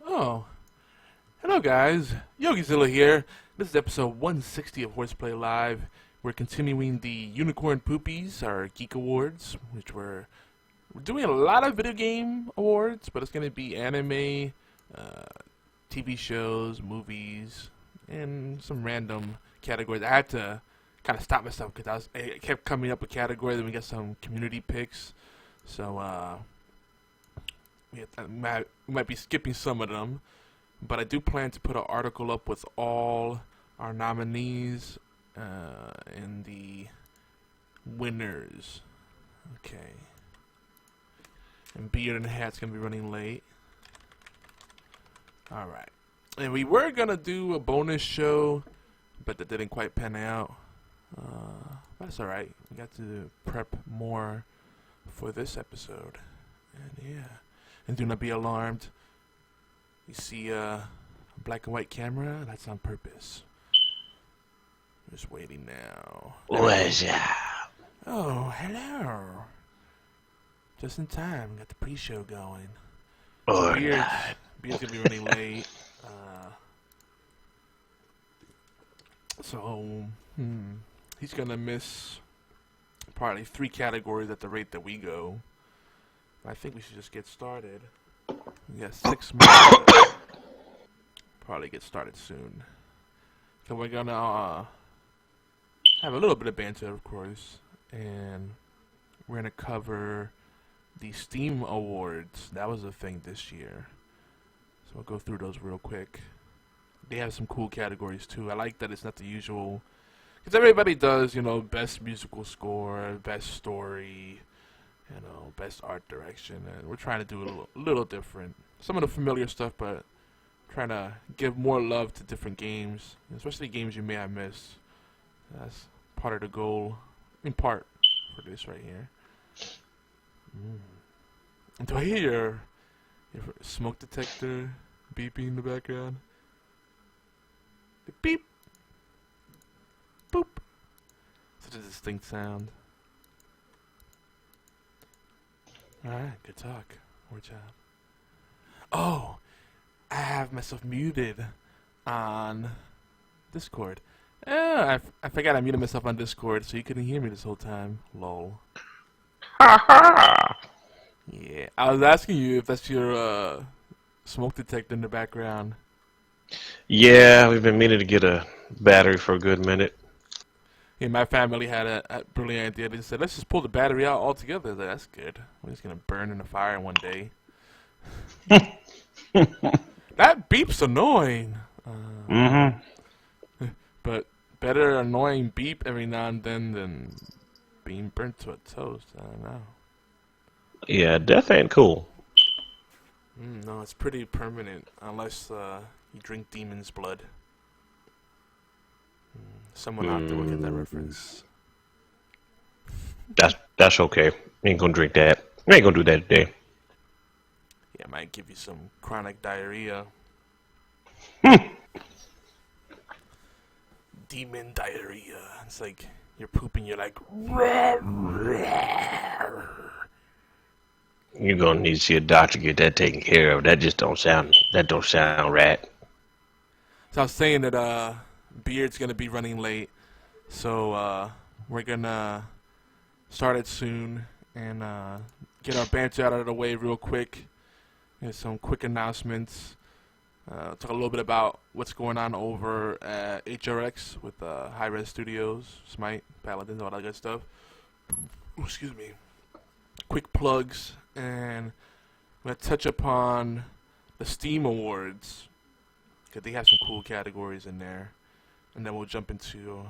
Oh, hello guys, YogiZilla here. This is episode 160 of HorsePLAY Live. We're continuing the Unicorn Poopies, our Geek Awards, which we're doing a lot of video game awards, but it's going to be anime, TV shows, movies, and some random categories. I had to kind of stop myself because it kept coming up with categories, and we got some community picks. So we might be skipping some of them, but I do plan to put an article up with all our nominees and the winners. Okay. And Beard and Hat's gonna be running late. Alright. And we were gonna do a bonus show, but that didn't quite pan out. That's alright. We got to prep more for this episode. And yeah. And do not be alarmed. You see a black and white camera? That's on purpose. Just waiting now. Where's ya? Oh, hello. Just in time. Got the pre-show going. Beard's gonna be running late. He's gonna miss probably 3 categories at the rate that we go. I think we should just get started. We got 6 minutes. Probably get started soon. So we're gonna have a little bit of banter, of course, and we're gonna cover the Steam Awards. That was a thing this year. So I'll go through those real quick. They have some cool categories too. I like that it's not the usual, because everybody does, you know, best musical score, best story, you know, best art direction, and we're trying to do it a little different. Some of the familiar stuff, but trying to give more love to different games, especially games you may have missed. That's part of the goal, in part, for this right here. And do I hear your smoke detector beeping in the background? The beep, boop. Such a distinct sound. Alright, good talk. More job. Oh, I have myself muted on Discord. I forgot I muted myself on Discord, so you couldn't hear me this whole time. Lol. Yeah, I was asking you if that's your smoke detector in the background. Yeah, we've been meaning to get a battery for a good minute. Yeah, my family had a brilliant idea. They said, let's just pull the battery out altogether. I was like, that's good. We're just going to burn in the fire one day. That beep's annoying. But better annoying beep every now and then than being burnt to a toast. I don't know. Yeah, death ain't cool. No, it's pretty permanent unless you drink demon's blood. Someone out there will get that reference. That's okay. Ain't gonna drink that. Ain't gonna do that today. Yeah, it might give you some chronic diarrhea. Demon diarrhea. It's like you're pooping. You're like. You're gonna need to see a doctor to get that taken care of. That don't sound right. So I was saying that Beard's gonna be running late, so we're gonna start it soon and get our banter out of the way real quick. Here's some quick announcements. Talk a little bit about what's going on over at HRX with High Res Studios, Smite, Paladins, all that good stuff. Excuse me. Quick plugs, and I'm gonna touch upon the Steam Awards, because they have some cool categories in there. And then we'll jump into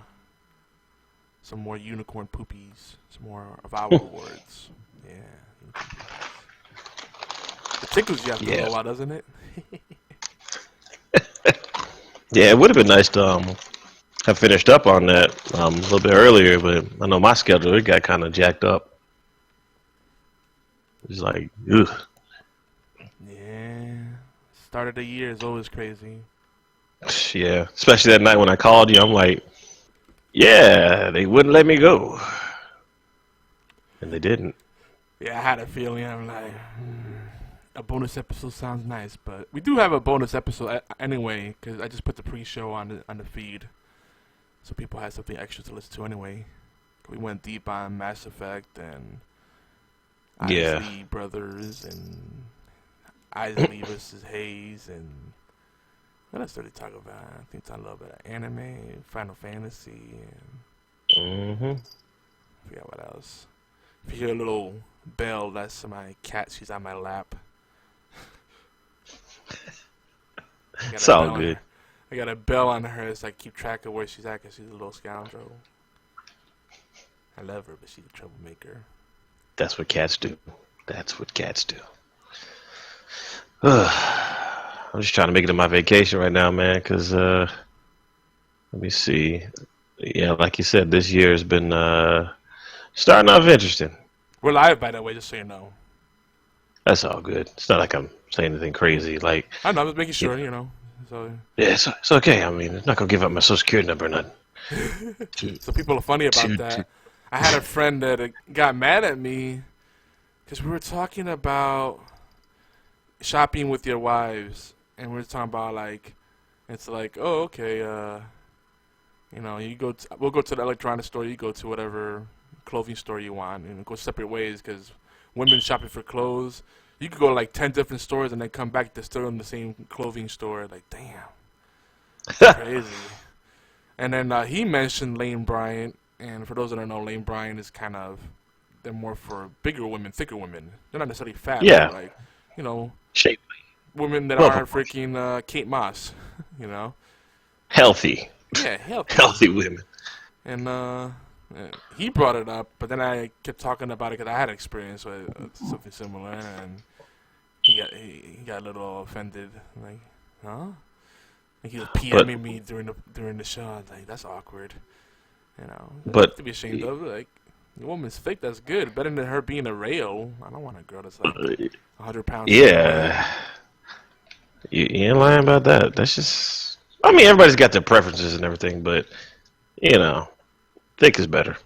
some more Unicorn Poopies, some more of our awards. Yeah. It tickles you after a little while, doesn't it? Yeah, it would have been nice to have finished up on that a little bit earlier, but I know my schedule, it got kind of jacked up. It's like, ugh. Yeah. Start of the year is always crazy. Yeah, especially that night when I called you, I'm like, yeah, they wouldn't let me go. And they didn't. Yeah, I had a feeling. I'm like, a bonus episode sounds nice, but we do have a bonus episode anyway, because I just put the pre-show on the feed, so people had something extra to listen to anyway. We went deep on Mass Effect and Isley Brothers and Isley versus Hayes, and what else did they talk about? I think it's a little bit of anime, Final Fantasy, and I forgot what else. If you hear a little bell, that's my cat. She's on my lap. It's all good. I got a bell on her so I keep track of where she's at, because she's a little scoundrel. I love her, but she's a troublemaker. That's what cats do. That's what cats do. I'm just trying to make it to my vacation right now, man, because, let me see. Yeah, like you said, this year has been starting off interesting. We're live, by the way, just so you know. That's all good. It's not like I'm saying anything crazy. Like, I know, I'm just making sure, you know. So yeah, it's okay. I mean, I'm not going to give up my social security number or nothing. So people are funny about that. I had a friend that got mad at me because we were talking about shopping with your wives, and we were talking about, like, it's like, oh, okay, you know, we'll go to the electronics store, you go to whatever clothing store you want, and go separate ways, because women shopping for clothes, you could go to like 10 different stores and then come back to still in the same clothing store. Like, damn, crazy. And then he mentioned Lane Bryant, and for those that don't know, Lane Bryant is kind of, they're more for bigger women, thicker women. They're not necessarily fat, yeah, but like, you know, shapely women that aren't freaking Kate Moss, you know, healthy. Yeah, healthy women. And he brought it up, but then I kept talking about it because I had experience with something similar, and he got a little offended. Like, huh? And he was PMing me during the show. I was like, that's awkward. You know, but to be ashamed of. Like, the woman's thick. That's good. Better than her being a rail. I don't want a girl that's like 100 pounds. Yeah, you ain't lying about that. That's just. I mean, everybody's got their preferences and everything, but you know, thick is better,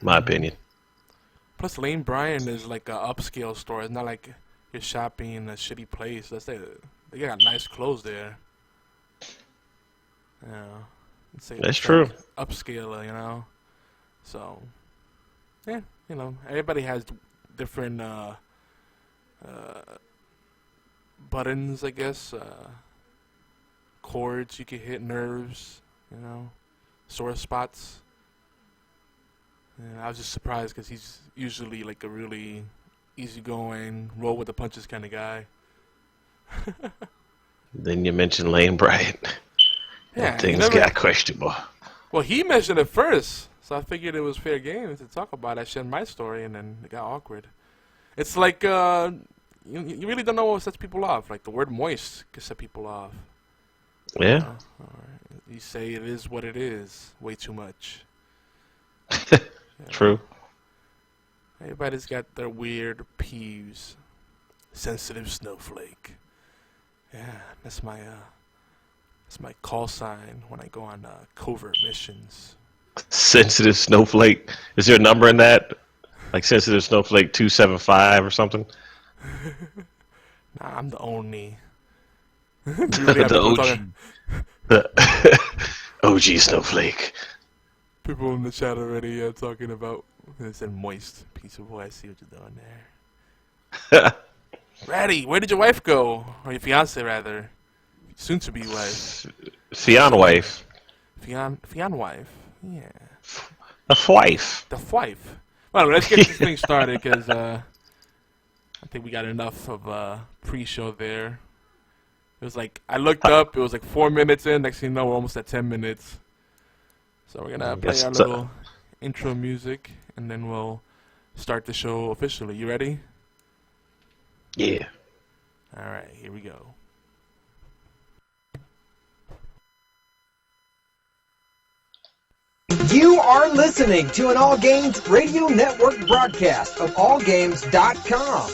in my opinion. Plus, Lane Bryant is like an upscale store. It's not like you're shopping in a shitty place. They got nice clothes there. You know, that's true. Like upscale, you know. So, yeah, you know, everybody has different buttons, I guess. Chords you can hit, nerves, you know, sore spots. And I was just surprised because he's usually like a really easygoing, roll with the punches kind of guy. Then you mentioned Lane Bryant. Yeah, things got questionable. Well, he mentioned it first, so I figured it was fair game to talk about it. I shared my story, and then it got awkward. It's like you really don't know what sets people off. Like the word "moist" can set people off. Yeah. You say it is what it is. Way too much. True. Everybody's got their weird peeves. Sensitive snowflake. Yeah, that's my call sign when I go on covert missions. Sensitive snowflake. Is there a number in that? Like sensitive snowflake 275 or something? Nah, I'm the only. The OG snowflake. People in the chat already talking about it's a moist piece of boy. I see what you're doing there. Ratty, where did your wife go? Or your fiance, rather. Soon to be wife. Fian wife. Fian wife. Yeah. A wife. The wife. Well, let's get this thing started because I think we got enough of pre-show there. It was like, I looked up, it was like 4 minutes in. Next thing you know, we're almost at 10 minutes. So we're going to play our little intro music, and then we'll start the show officially. You ready? Yeah. All right, here we go. You are listening to an All Games Radio Network broadcast of allgames.com.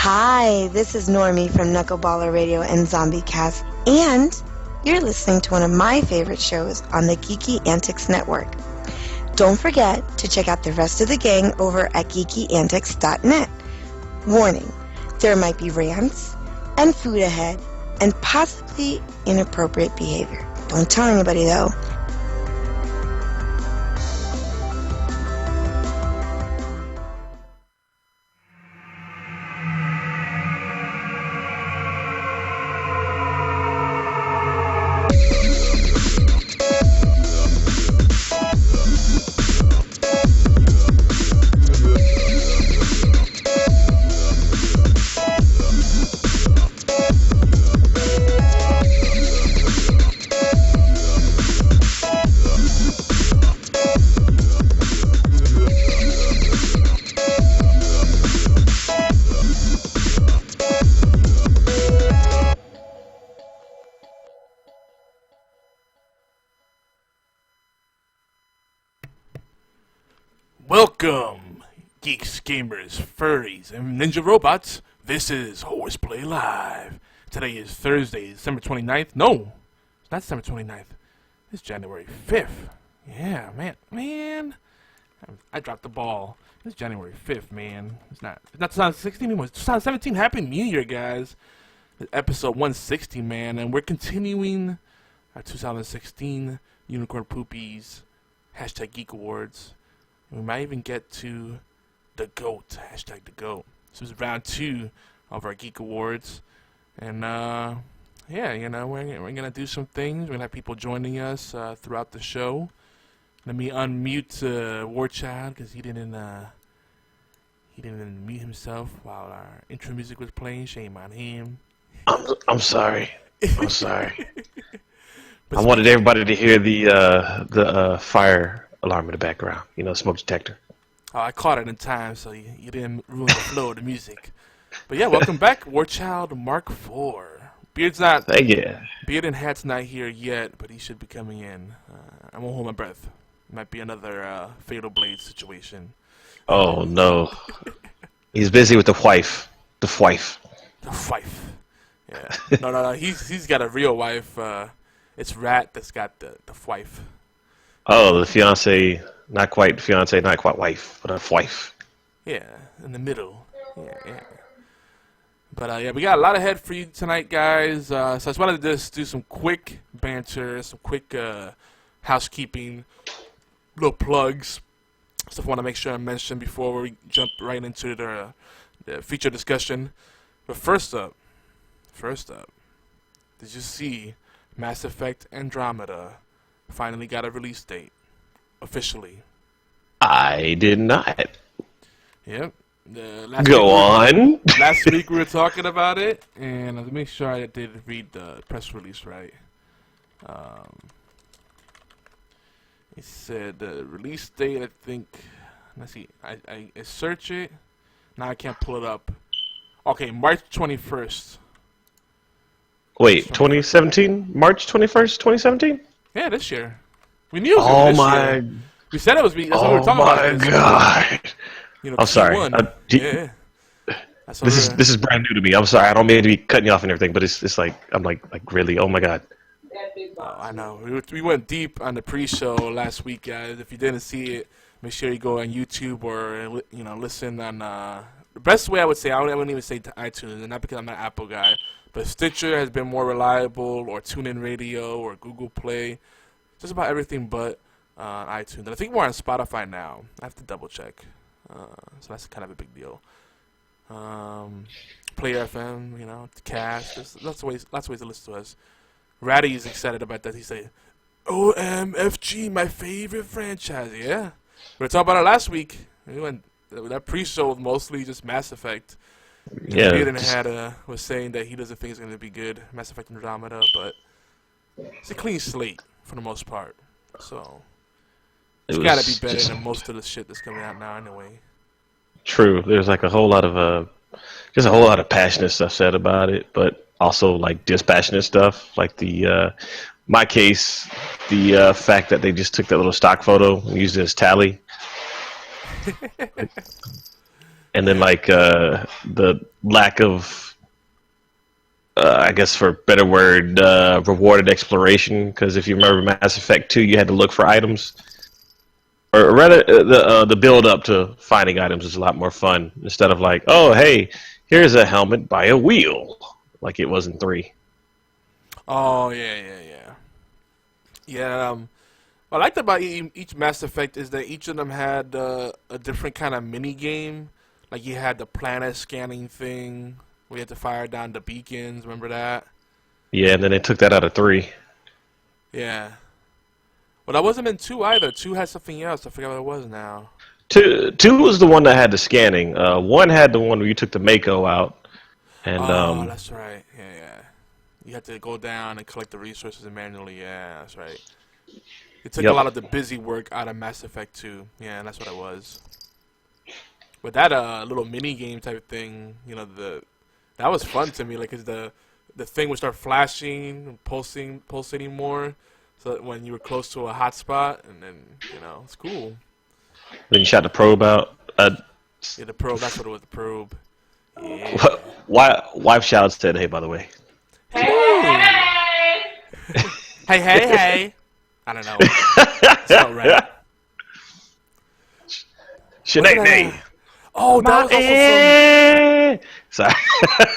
Hi, Hey, this is Normie from Knuckleballer Radio and Zombie Cast, and you're listening to one of my favorite shows on the Geeky Antics Network. Don't forget to check out the rest of the gang over at geekyantics.net. Warning, there might be rants and food ahead and possibly inappropriate behavior. Don't tell anybody, though. Welcome, geeks, gamers, furries, and ninja robots. This is HorsePLAY Live. Today is Thursday, December 29th. No, it's not December 29th. It's January 5th. Yeah, man. I dropped the ball. It's January 5th, man. It's not 2016 anymore. It's 2017. Happy New Year, guys. It's episode 160, man. And we're continuing our 2016 Unicorn Poopies #Geek Awards. We might even get to the GOAT, #the GOAT. This was round 2 of our Geek Awards. And, yeah, you know, we're going to do some things. We're going to have people joining us throughout the show. Let me unmute Warchild because he didn't mute himself while our intro music was playing. Shame on him. I'm sorry. I'm sorry. I wanted everybody to hear the fire alarm in the background, you know, smoke detector. Oh, I caught it in time, so you didn't ruin the flow of the music. But yeah, welcome back, Warchild Mark IV. Beard and Hat's not here yet, but he should be coming in. I won't hold my breath. Might be another Fatal Blade situation. Oh no, he's busy with the wife. The wife. Yeah. No. He's got a real wife. It's Rat that's got the wife. Oh, the fiance, not quite fiance, not quite wife, but a wife. Yeah, in the middle. Yeah. But yeah, we got a lot ahead for you tonight, guys. So I just wanted to just do some quick banter, some quick housekeeping, little plugs, stuff I want to make sure I mention before we jump right into the feature discussion. But first up, did you see Mass Effect Andromeda finally got a release date, officially? I did not. Yep. Last week we were talking about it, and let me make sure I did read the press release right. It said the release date, I think, let's see, I search it, now I can't pull it up. Okay, March 21st. Wait, 2017? March 21st, 2017? Yeah, this year. We knew it was this year. We said it was me. That's what we were talking about. Oh my god. You know, I'm sorry. Yeah. This is brand new to me. I'm sorry. I don't mean to be cutting you off and everything, but it's like I'm like really. Oh my god. I know. We went deep on the pre-show last week, guys. If you didn't see it, make sure you go on YouTube or listen on. The best way I would say, I wouldn't even say to iTunes, and not because I'm an Apple guy, but Stitcher has been more reliable, or TuneIn Radio, or Google Play, just about everything but iTunes. And I think we're on Spotify now. I have to double check. So that's kind of a big deal. Player FM, Cast. There's lots of ways to listen to us. Ratty is excited about that. He said, OMFG, my favorite franchise. Yeah. We were talking about it last week. We went, that pre-show was mostly just Mass Effect. Yeah. Aiden was saying that he doesn't think it's going to be good, Mass Effect Andromeda, but it's a clean slate for the most part. So it's got to be better than most of the shit that's coming out now anyway. True. There's like a whole lot of passionate stuff said about it, but also like dispassionate stuff. Like my case, the fact that they just took that little stock photo and used it as tally. and then like the lack of, I guess for a better word, rewarded exploration. Because if you remember Mass Effect 2, you had to look for items, or rather, the build up to finding items is a lot more fun instead of like, oh hey, here's a helmet by a wheel, like it was in 3. Oh yeah. What I liked about each Mass Effect is that each of them had a different kind of mini game. Like you had the planet scanning thing, where you had to fire down the beacons. Remember that? Yeah, and then they took that out of 3. Yeah. Well, that wasn't in 2 either. 2 had something else. I forgot what it was now. 2 was the one that had the scanning. 1 had the one where you took the Mako out. And that's right. Yeah. You had to go down and collect the resources manually. Yeah, that's right. It took a lot of the busy work out of Mass Effect 2. Yeah, and that's what it was. But that little mini game type thing, that was fun to me. Like, 'cause the thing would start flashing, pulsating more, so that when you were close to a hot spot, and then it's cool. Then you shot the probe out. Yeah, the probe. That's what it was. The probe. Yeah. Wife shouts said, "Hey, by the way." Hey. hey. I don't know. It's not right. Sinead. Oh, that was also Sorry.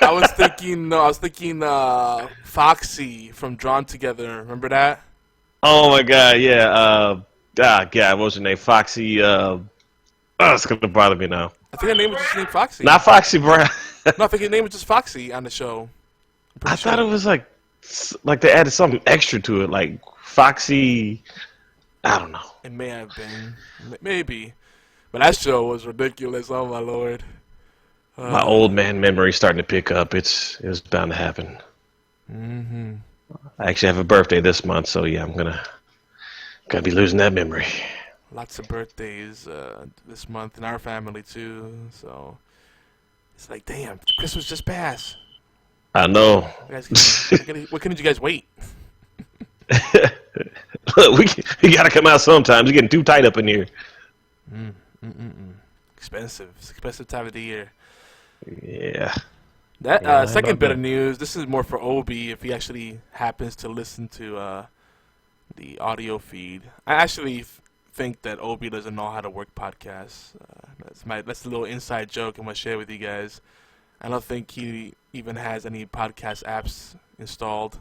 I was thinking Foxy from Drawn Together. Remember that? Oh my God, yeah. What was her name? Foxy. It's gonna bother me now. I think her name was just named Foxy. Not Foxy Brown. No, I think her name was just Foxy on the show. I thought it was like they added something extra to it, like Foxy. I don't know. It may have been, maybe, but that show was ridiculous. Oh my lord. My old man memory starting to pick up. It was bound to happen. Mm-hmm. I actually have a birthday this month, so yeah, I'm gonna be losing that memory. Lots of birthdays this month in our family too, so it's like, damn, Christmas just passed. I know. What couldn't you guys wait? Look, we gotta come out sometimes. It's getting too tight up in here. Expensive. It's an expensive time of the year. Yeah. That second bit of news, this is more for Obi if he actually happens to listen to the audio feed. I actually think that Obi doesn't know how to work podcasts. That's a little inside joke I'm going to share with you guys. I don't think he even has any podcast apps installed.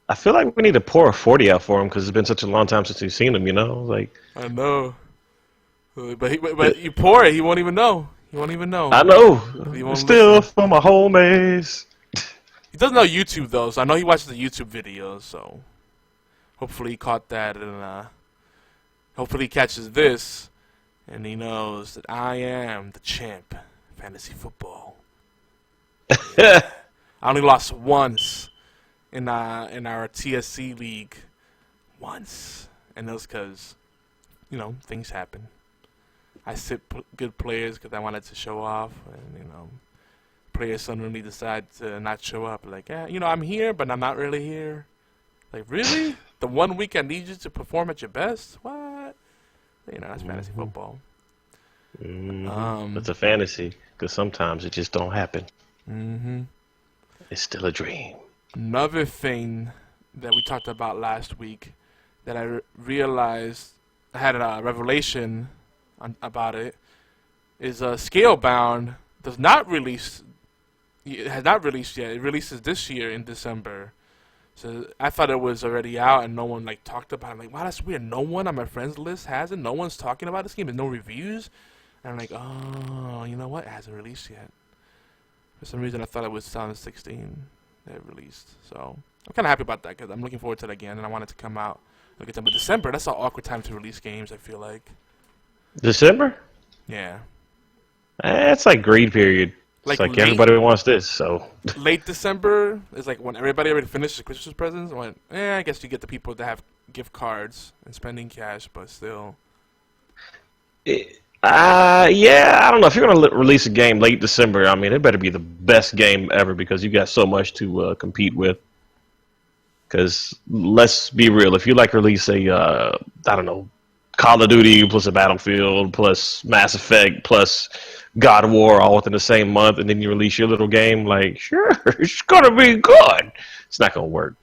I feel like we need to pour a 40 out for him because it's been such a long time since we've seen him, Like, I know. But you pour it, he won't even know. He won't even know. I know. Still from my homies. He doesn't know YouTube, though, so I know he watches the YouTube videos, so hopefully he caught that, and hopefully he catches this, and he knows that I am the champ in fantasy football. I only lost once in our TSC league. Once. And it was because, things happen. I sit good players because I wanted to show off, and players suddenly decide to not show up. Like, I'm here, but I'm not really here. Like, really? The 1 week I need you to perform at your best? What? That's fantasy football. It's a fantasy because sometimes it just don't happen. It's still a dream. Another thing that we talked about last week that I realized, I had a revelation about it, is Scalebound does not release. It has not released yet. It releases this year in December. So I thought it was already out and no one talked about it. I'm like, wow, that's weird. No one on my friends list has it. No one's talking about this game. There's no reviews. And I'm like, oh, you know what? It hasn't released yet. For some reason, I thought it was 2016 that it released. So I'm kind of happy about that because I'm looking forward to it again, and I want it to come out. But December, that's an awkward time to release games, I feel like. December? Yeah. It's like greed period. It's like everybody wants this, so. Late December is like when everybody already finished the Christmas presents. I guess you get the people that have gift cards and spending cash, but still. Yeah, I don't know. If you're going to release a game late December, I mean, it better be the best game ever because you got so much to compete with. Because let's be real, if you release a, Call of Duty plus a Battlefield plus Mass Effect plus God of War all within the same month, and then you release your little game. Like, sure, it's gonna be good. It's not gonna work.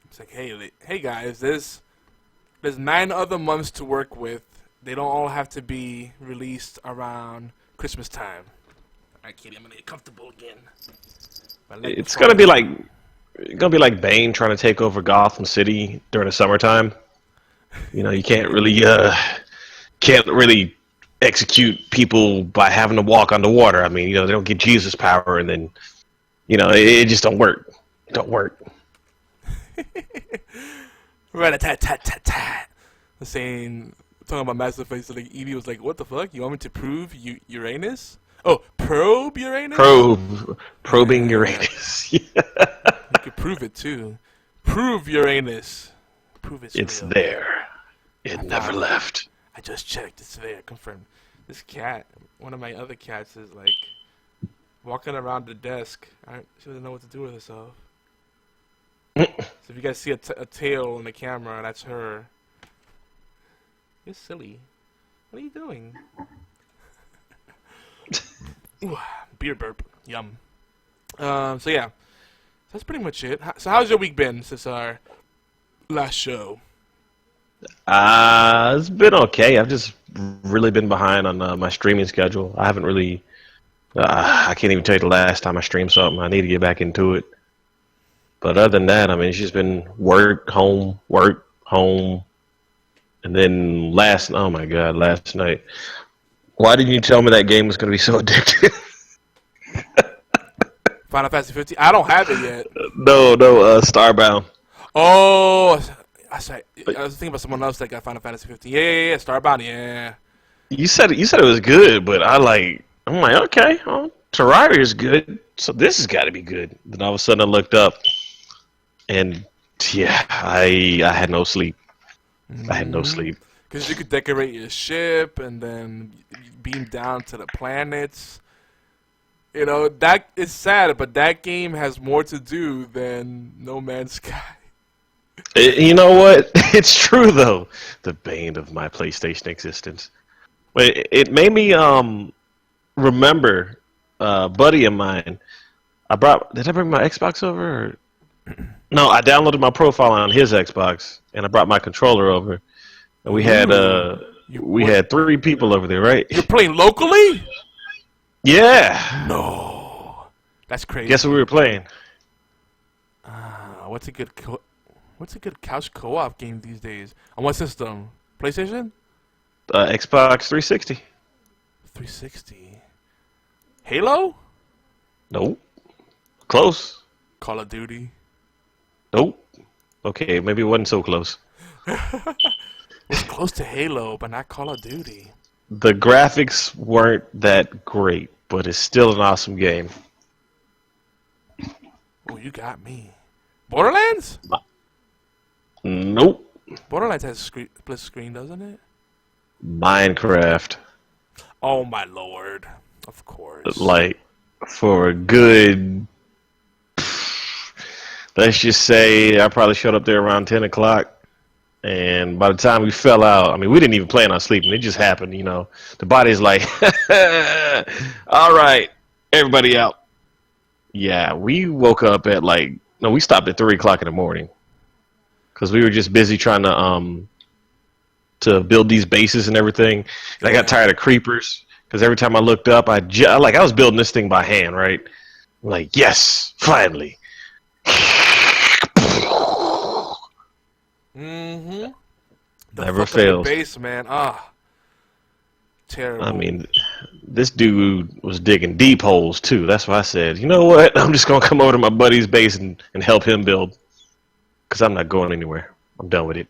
It's like, hey guys, there's 9 other months to work with. They don't all have to be released around Christmas time. Alright, Katie, I'm gonna get comfortable again. It's gonna be like Bane trying to take over Gotham City during the summertime. You know, you can't really execute people by having to walk underwater. I mean, you know, they don't get Jesus power, and then, you know, it just don't work. It don't work. Rat-a-tat-tat-tat-tat. Saying, talking about Mass Effect, so like Evie was like, "What the fuck? You want me to prove Uranus? Oh, probe Uranus? Probing Uranus. Yeah. You could prove it too. Prove Uranus. Prove it's real. There. It never left. I just checked. It's there. Confirmed. This cat, one of my other cats, is like walking around the desk. She doesn't know what to do with herself. So if you guys see a tail on the camera, that's her. You're silly. What are you doing? Ooh, beer burp. Yum. So yeah, that's pretty much it. So how's your week been since our last show? It's been okay. I've just really been behind on my streaming schedule. I haven't really. I can't even tell you the last time I streamed something. I need to get back into it. But other than that, I mean, it's just been work, home, and then last night. Why didn't you tell me that game was going to be so addictive? Final Fantasy 15. I don't have it yet. No, Starbound. Oh, I was thinking about someone else that got Final Fantasy 15. Yeah, Starbound. Yeah. You said it was good, but I'm like, okay, Terraria is good, so this has got to be good. Then all of a sudden I looked up, and yeah, I had no sleep. I had no sleep. Because you could decorate your ship and then beam down to the planets. You know, that is sad, but that game has more to do than No Man's Sky. You know what? It's true, though. The bane of my PlayStation existence. But it made me remember a buddy of mine. Did I bring my Xbox over? No, I downloaded my profile on his Xbox, and I brought my controller over. And we had had 3 people over there, right? You're playing locally? Yeah. No, that's crazy. Guess what we were playing? What's a good couch co-op game these days? On what system? PlayStation? Xbox 360. 360. Halo? Nope. Close. Call of Duty? Nope. Okay, maybe it wasn't so close. It's close to Halo, but not Call of Duty. The graphics weren't that great, but it's still an awesome game. Oh, you got me. Borderlands? Nope. Borderlands has split screen, doesn't it? Minecraft. Oh my lord! Of course. Like, for a good, let's just say, I probably showed up there around 10 o'clock. And by the time we fell out, I mean, we didn't even plan on sleeping. It just happened, you know. The body's like, all right, everybody out. Yeah, we woke up at we stopped at 3 o'clock in the morning. Because we were just busy trying to build these bases and everything. And I got tired of creepers. Because every time I looked up, I was building this thing by hand, right? I'm like, yes, finally. Mm-hmm. Never fails. Base, man. Terrible. I mean, this dude was digging deep holes too. That's why I said, you know what? I'm just gonna come over to my buddy's base and help him build. Cause I'm not going anywhere. I'm done with it.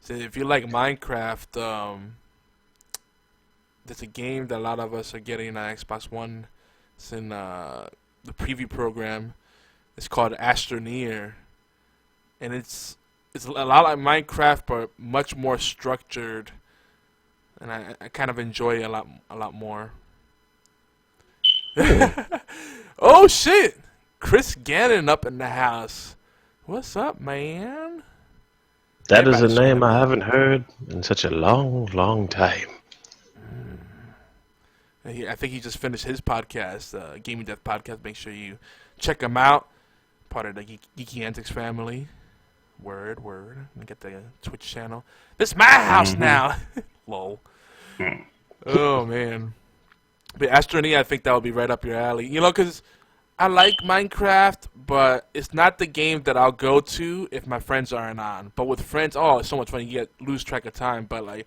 So if you like Minecraft, there's a game that a lot of us are getting on Xbox One. It's in the preview program. It's called Astroneer, and it's a lot like Minecraft, but much more structured, and I kind of enjoy it a lot more. Oh shit! Chris Gannon up in the house. What's up, man? That is a name I haven't heard in such a long, long time. I think he just finished his podcast, Gaming Death Podcast. Make sure you check him out. Part of the Geeky Antics family. Word. And get the Twitch channel. This is my house now. Lol. Oh, man. But Astroneer, I think that would be right up your alley. You know, because I like Minecraft, but it's not the game that I'll go to if my friends aren't on. But with friends, it's so much fun. You lose track of time. But, like,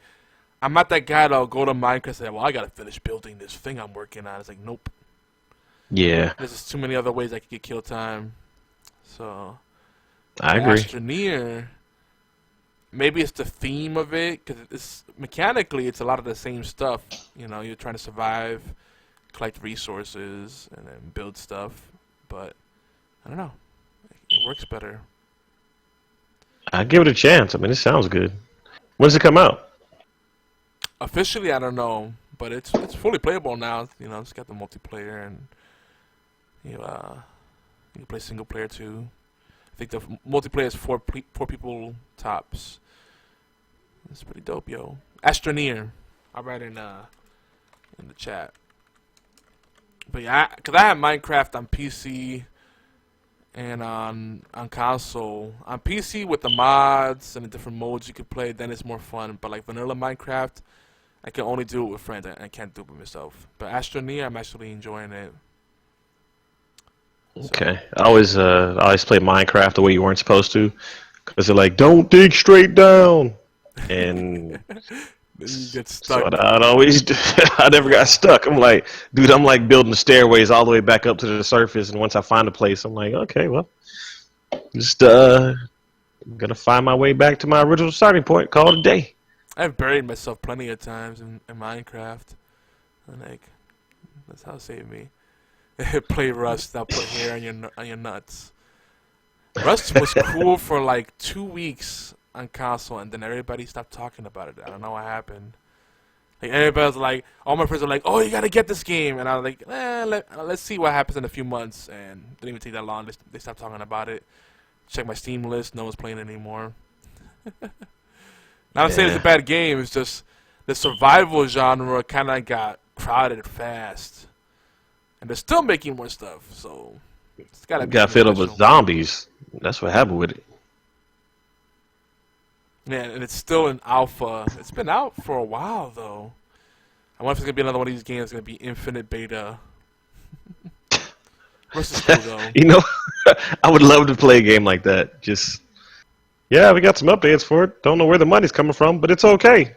I'm not that guy that'll go to Minecraft and say, well, I got to finish building this thing I'm working on. It's like, nope. Yeah. There's just too many other ways I could get kill time. So, I agree. Astroneer, maybe it's the theme of it, because it's mechanically it's a lot of the same stuff. You know, you're trying to survive, collect resources, and then build stuff. But I don't know, it works better. I'd give it a chance. I mean, it sounds good. When does it come out? Officially, I don't know, but it's fully playable now. You know, it's got the multiplayer, and you can play single player too. I think the multiplayer is four people tops. It's pretty dope, yo. Astroneer, I'll write in the chat. But yeah, because I have Minecraft on PC and on console. On PC with the mods and the different modes you could play, then it's more fun. But like vanilla Minecraft, I can only do it with friends. I can't do it with myself. But Astroneer, I'm actually enjoying it. Okay. I always play Minecraft the way you weren't supposed to. Because they're like, don't dig straight down. And you get stuck. So I'd always, I never got stuck. I'm like, dude, I'm like building stairways all the way back up to the surface. And once I find a place, I'm like, okay, well, just I'm going to find my way back to my original starting point. Call it a day. I've buried myself plenty of times in Minecraft. And like, that's how it saved me. Play Rust, I'll put hair on your nuts. Rust was cool for like 2 weeks on console, and then everybody stopped talking about it. I don't know what happened. Like everybody was like, all my friends were like, "Oh, you gotta get this game," and I was like, let's see what happens in a few months." And it didn't even take that long. They stopped talking about it. Check my Steam list. No one's playing it anymore. Not saying it's a bad game. It's just the survival genre kind of got crowded fast. And they're still making more stuff, so it's gotta be. Got filled up with zombies. That's what happened with it. Yeah, and it's still in alpha. It's been out for a while, though. I wonder if it's gonna be another one of these games. It's gonna be infinite beta. Versus cool, though. You know, I would love to play a game like that. Just, yeah, we got some updates for it. Don't know where the money's coming from, but it's okay.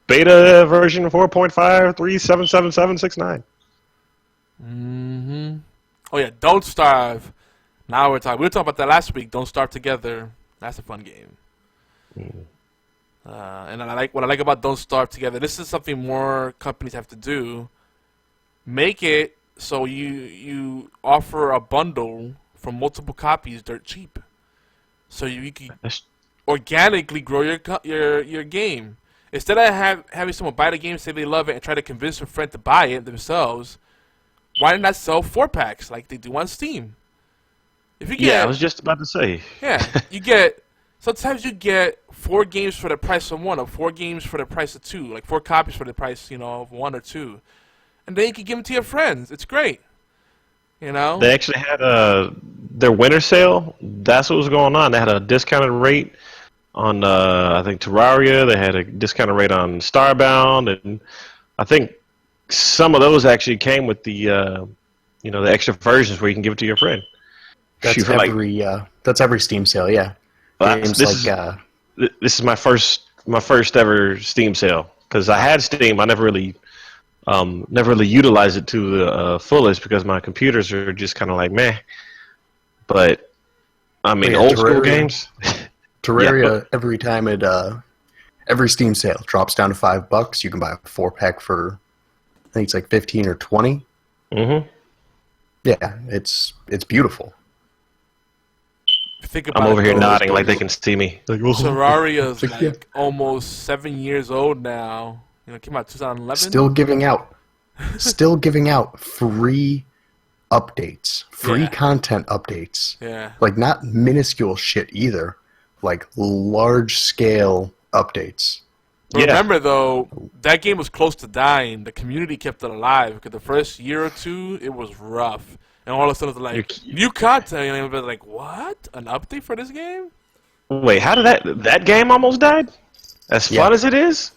Beta version 4.53777769. Oh yeah, Don't Starve. Now we're talking. We were talking about that last week. Don't Starve Together. That's a fun game. And what I like about Don't Starve Together. This is something more companies have to do. Make it so you offer a bundle for multiple copies dirt cheap, so you can organically grow your game instead of having someone buy the game, say they love it, and try to convince a friend to buy it themselves. Why not sell 4-packs like they do on Steam? If you get, I was just about to say. Yeah, sometimes you get 4 games for the price of 1, or 4 games for the price of 2, like 4 copies for the price, of 1 or 2, and then you can give them to your friends. It's great, They actually had their winter sale. That's what was going on. They had a discounted rate on I think Terraria. They had a discounted rate on Starbound, and I think some of those actually came with the the extra versions where you can give it to your friend. That's every Steam sale, yeah. This is my first ever Steam sale, because I had Steam. I never really utilized it to the fullest because my computers are just kind of like meh. But I mean, old school games. Terraria, every time every Steam sale drops down to $5, you can buy a 4-pack for, I think it's like 15 or 20. Mm-hmm. Yeah, it's beautiful. Think about I'm over here nodding like they can see me. Terraria's like almost 7 years old now. It came out 2011. Still giving out free updates, free content updates. Yeah. Like not minuscule shit either. like large scale updates. But remember, though, that game was close to dying. The community kept it alive because the first year or two, it was rough. And all of a sudden, it's like, new content. And everybody's like, what? An update for this game? Wait, how did that game almost died? As fun as it is?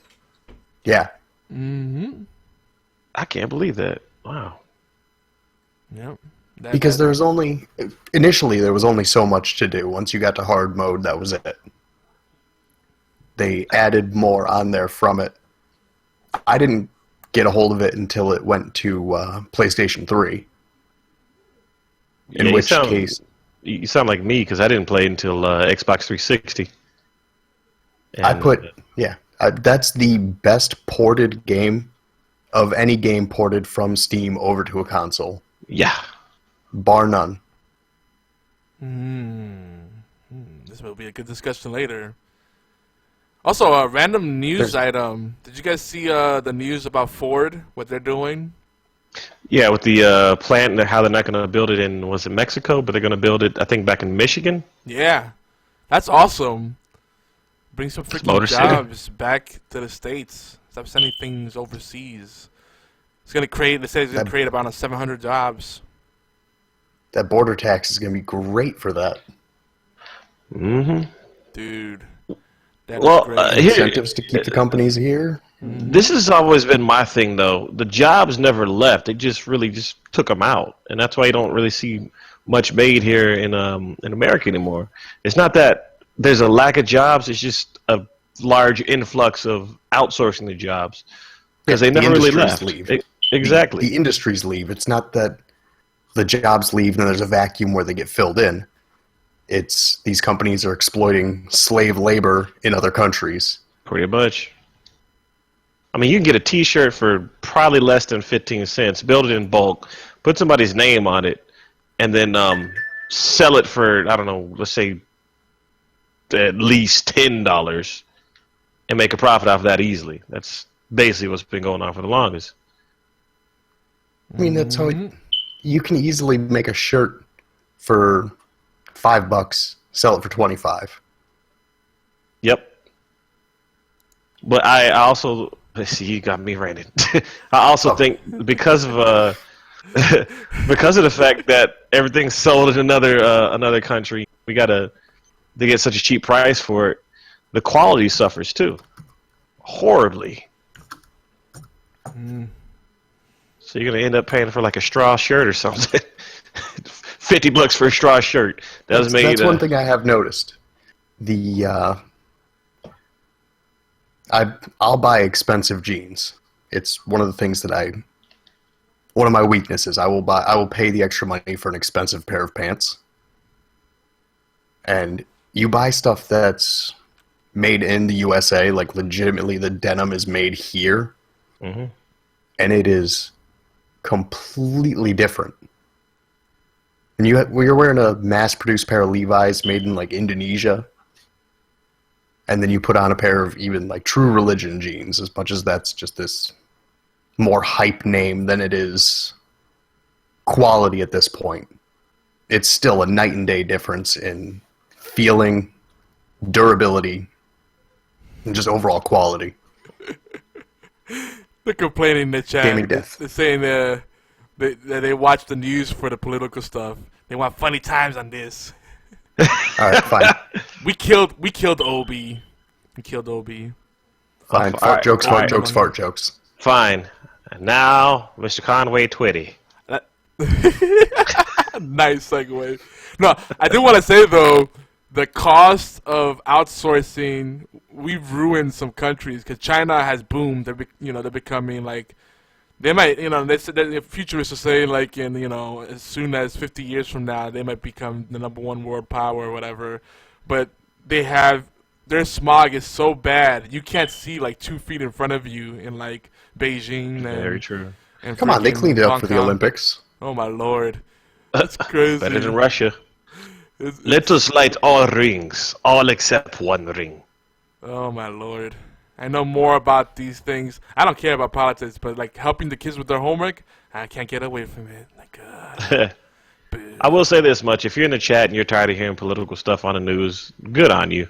Yeah. Mm-hmm. I can't believe that. Wow. Yep. Because initially there was only so much to do. Once you got to hard mode, that was it. They added more on there from it. I didn't get a hold of it until it went to PlayStation 3. In which case... You sound like me, because I didn't play until Xbox 360. And, that's the best ported game of any game ported from Steam over to a console. Yeah. Bar none. This will be a good discussion later. Also, a random news item. Did you guys see the news about Ford, what they're doing? Yeah, with the plant, how they're not going to build it in, was it Mexico? But they're going to build it, I think, back in Michigan. Yeah. That's awesome. Bring some freaking jobs back to the States. Stop sending things overseas. It's going to create, they say it's going to create about 700 jobs. That border tax is going to be great for that. Mm-hmm. Dude. Incentives to keep the companies here. This has always been my thing, though. The jobs never left. They just took them out. And that's why you don't really see much made here in America anymore. It's not that there's a lack of jobs. It's just a large influx of outsourcing the jobs. Because they never really left. Exactly. The industries leave. It's not that the jobs leave and there's a vacuum where they get filled in. It's these companies are exploiting slave labor in other countries. Pretty much. I mean, you can get a T-shirt for probably less than 15 cents, build it in bulk, put somebody's name on it, and then sell it for, I don't know, let's say at least $10 and make a profit off of that easily. That's basically what's been going on for the longest. I mean, that's how you can easily make a shirt for $5, sell it for $25. Yep. But I also, let's see, you got me ranting. I also think because of the fact that everything's sold in another country, they get such a cheap price for it. The quality suffers too, horribly. So you're gonna end up paying for like a straw shirt or something. $50 for a straw shirt. That's one thing I have noticed. I'll buy expensive jeans. It's one of the things that one of my weaknesses. I will pay the extra money for an expensive pair of pants. And you buy stuff that's made in the USA, like legitimately the denim is made here, and it is completely different. And you're wearing a mass-produced pair of Levi's made in like Indonesia, and then you put on a pair of even like True Religion jeans, as much as that's just this more hype name than it is quality at this point. It's still a night and day difference in feeling, durability, and just overall quality. They're complaining in the chat. Gaming death. They're saying that they watch the news for the political stuff. They want funny times on this. All right, fine. We killed Obi. We killed Obi. Fine. Fart jokes. Fart jokes. Fine. And now, Mr. Conway Twitty. Nice segue. No, I do want to say though, the cost of outsourcing, we've ruined some countries because China has boomed. They're becoming like, they might, the futurists are saying like as soon as 50 years from now, they might become the #1 world power or whatever. But their smog is so bad, you can't see like 2 feet in front of you in like Beijing. Very true. And come on, they cleaned it up for the Olympics. Oh my lord. That's crazy. Better than Russia. Let us light all rings, all except one ring. Oh my lord. I know more about these things. I don't care about politics, but like helping the kids with their homework, I can't get away from it. Like, I will say this much. If you're in the chat and you're tired of hearing political stuff on the news, good on you.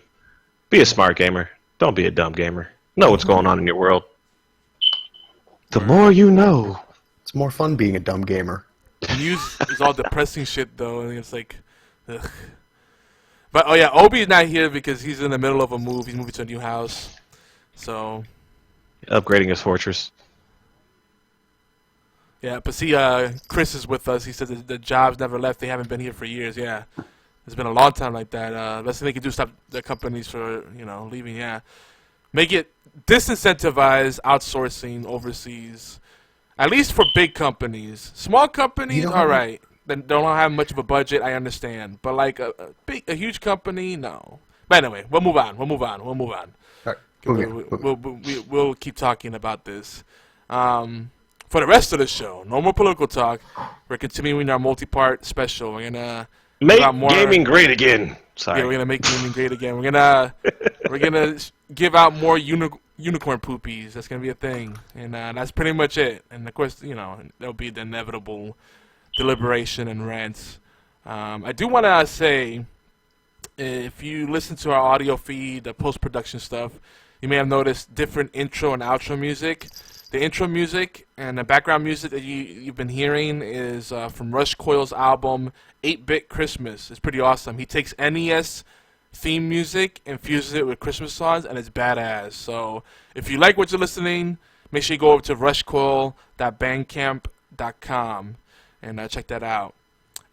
Be a smart gamer. Don't be a dumb gamer. Know what's going on in your world. The more you know. It's more fun being a dumb gamer. News is all depressing shit though, and it's like, ugh. But oh yeah, Obi's not here because he's in the middle of a move. He's moving to a new house, so Upgrading his fortress. yeah. But see, Chris is with us. He said the jobs never left. They haven't been here for years. Yeah, it's been a long time like that. Best thing they can do is stop the companies for leaving. Yeah, make it disincentivize outsourcing overseas. At least for big companies. Small companies, all right. They don't have much of a budget, I understand. But like a huge company, no. But anyway, we'll move on. All right, We'll keep talking about this. For the rest of the show, no more political talk. We're continuing our multi-part special. We're gonna make gaming great again. Sorry. Yeah, we're gonna make gaming great again. We're gonna give out more unicorn poopies. That's gonna be a thing, and that's pretty much it. And of course, there'll be the inevitable deliberation and rants. I do want to say, if you listen to our audio feed, the post-production stuff, you may have noticed different intro and outro music. The intro music and the background music that you've been hearing is from Rush Coil's album 8-Bit Christmas. It's pretty awesome. He takes NES theme music and fuses it with Christmas songs, and it's badass. So if you like what you're listening, make sure you go over to rushcoil.bandcamp.com and check that out.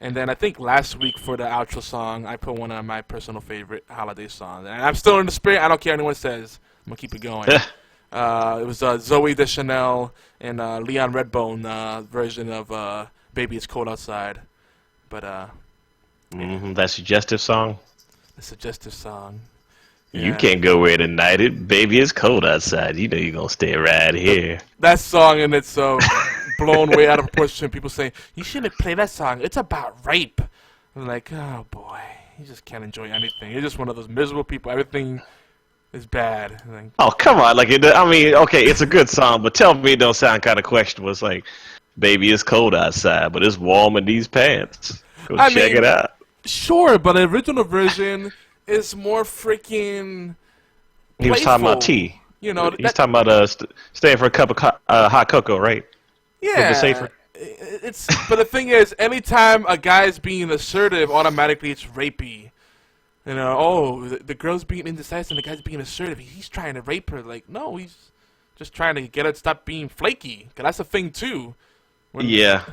And then I think last week for the outro song, I put one of my personal favorite holiday songs. And I'm still in the spirit. I don't care what anyone says. I'm going to keep it going. It was Zoe Deschanel and Leon Redbone version of Baby It's Cold Outside. But that suggestive song? The suggestive song. You Yeah. can't go where tonight. Baby, it's cold outside. You know you're going to stay right here. That song and it's blown way out of proportion. People say, you shouldn't play that song. It's about rape. I'm like, oh boy. You just can't enjoy anything. You're just one of those miserable people. Everything is bad. Like, Oh, come on. Okay, it's a good song, but tell me it don't sound kind of questionable. It's like, baby, it's cold outside, but it's warm in these pants. Go check it out. Sure, but the original version is more freaking He was talking about tea. You know, He's talking about staying for a cup of hot cocoa, right? yeah. safer. But the thing is, anytime a guy's being assertive, automatically it's rapey. The girl's being indecisive and the guy's being assertive. He's trying to rape her. Like, no, he's just trying to get her to stop being flaky. 'Cause that's a thing too. Yeah.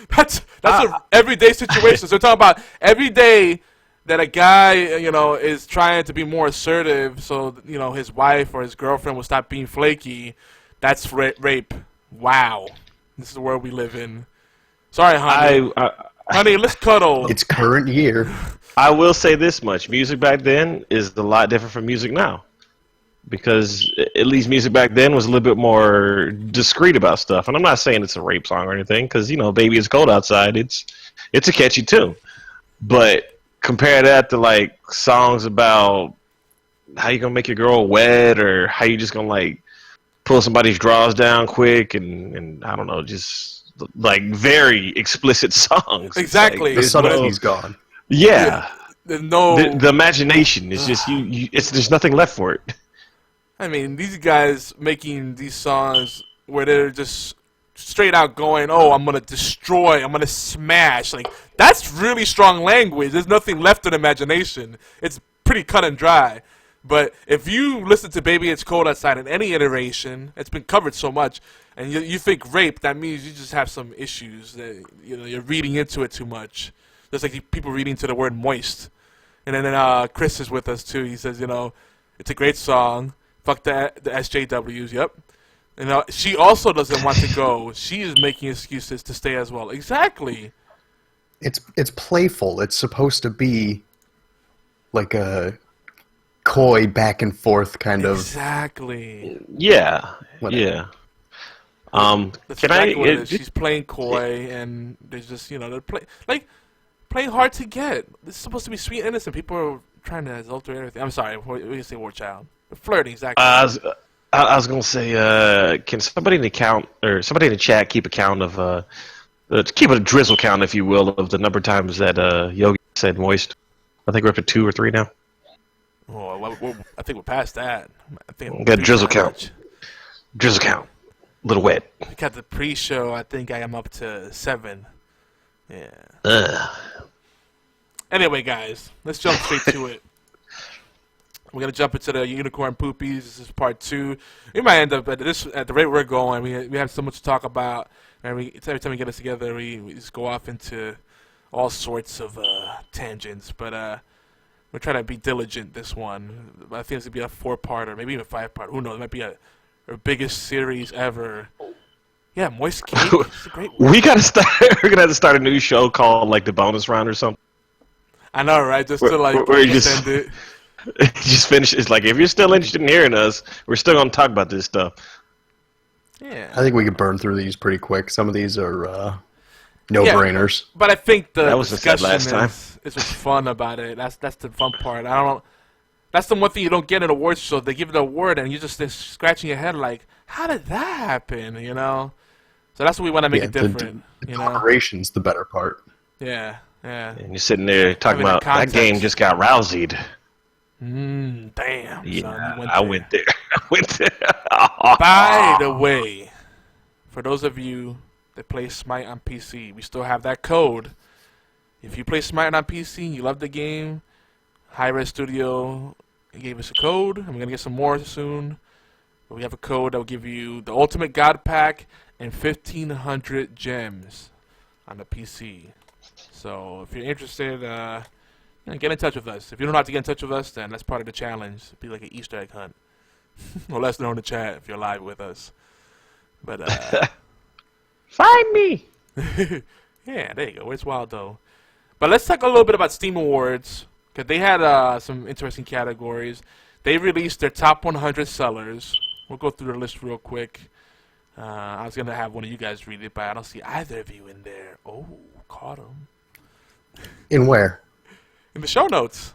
That's an everyday situation. So we're talking about every day that a guy, is trying to be more assertive so, his wife or his girlfriend will stop being flaky. That's rape. Wow. This is the world we live in. Sorry, honey. Honey, let's cuddle. It's current year. I will say this much. Music back then is a lot different from music now. Because at least music back then was a little bit more discreet about stuff. And I'm not saying it's a rape song or anything, because, Baby It's Cold Outside, it's a catchy tune. But compare that to, like, songs about how you going to make your girl wet or how you just going to, like, pull somebody's drawers down quick and I don't know, just, like, very explicit songs. Exactly. The subtlety's gone. Yeah. The imagination is just, there's nothing left for it. I mean, these guys making these songs where they're just straight out going, oh, I'm going to destroy, I'm going to smash. Like, that's really strong language. There's nothing left in imagination. It's pretty cut and dry. But if you listen to Baby It's Cold Outside in any iteration, it's been covered so much, and you think rape, that means you just have some issues. That you're reading into it too much. Just like people reading into the word moist. And then Chris is with us, too. He says, it's a great song. Fuck the SJWs, yep. And she also doesn't want to go. She is making excuses to stay as well. Exactly. It's playful. It's supposed to be like a coy back and forth kind of. Exactly. Yeah. Whatever. Yeah. That's exactly what it is. She's playing coy, and there's just they're playing hard to get. This is supposed to be sweet and innocent. People are trying to adulterate everything. I'm sorry, we say war child. Flirting, exactly. I was gonna say, can somebody in the chat keep a count of keep a drizzle count, if you will, of the number of times that Yogi said moist? I think we're up to 2 or 3 now. I think we're past that. I think Got drizzle count. Drizzle count. Little wet. I got the pre-show. I think I am up to 7. Yeah. Anyway, guys, let's jump straight to it. We're gonna jump into the Unicorn Poopies. This is part 2. We might end up at the rate we're going. We have so much to talk about, and every time we get us together, we just go off into all sorts of tangents. But we're trying to be diligent this one. I think it's gonna be a 4-parter, maybe even 5-part. Who knows? It might be our biggest series ever. Yeah, Moist Cake. It's a great one. We gotta start. We're gonna have to start a new show called like the bonus round or something. I know, right? Just to like extend it. Just finish. It's like if you're still interested in hearing us, we're still gonna talk about this stuff. Yeah. I think we could burn through these pretty quick. Some of these are no-brainers. Yeah, but I think the was discussion last time. is what's fun about it. That's the fun part. That's the one thing you don't get in awards show. They give it an award and you're just scratching your head like, how did that happen? You know. So that's what we want to make it different. The deliberation's the better part. Yeah. Yeah. And you're sitting there talking about that game just got rouseyed. Damn. Yeah, son, I went there. By the way, for those of you that play Smite on PC, we still have that code. If you play Smite on PC, you love the game, Hi-Res Studio gave us a code, and we're going to get some more soon. But we have a code that will give you the Ultimate God Pack and 1,500 gems on the PC. So if you're interested, get in touch with us. If you don't know how to get in touch with us, then that's part of the challenge. It'll be like an Easter egg hunt. Or let us know in the chat if you're live with us. But find me. Yeah, there you go. It's wild though. But let's talk a little bit about Steam Awards, because they had some interesting categories. They released their top 100 sellers. We'll go through the list real quick. I was gonna have one of you guys read it, but I don't see either of you in there. Oh, caught him. In where? In the show notes.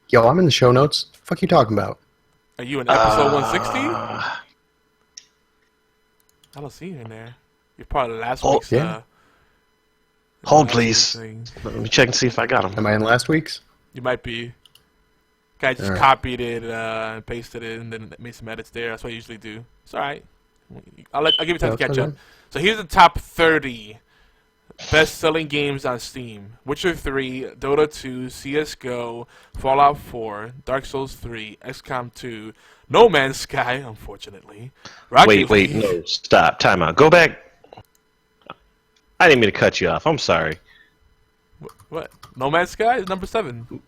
Yo, I'm in the show notes. The fuck you talking about? Are you in episode 160? I don't see you in there. You're part of last week's. Yeah. Hold, please. Let me check and see if I got them. Am I in last week's? You might be. Guy just Alright. copied it and pasted it and then made some edits there. That's what I usually do. It's alright. I'll give you time to catch up. So here's the top 30 best-selling games on Steam: Witcher 3, Dota 2, CS:GO, Fallout 4, Dark Souls 3, XCOM 2, No Man's Sky, unfortunately. Rocket Wait, League. no, stop, time out. Go back. I didn't mean to cut you off. I'm sorry. What? No Man's Sky is number 7.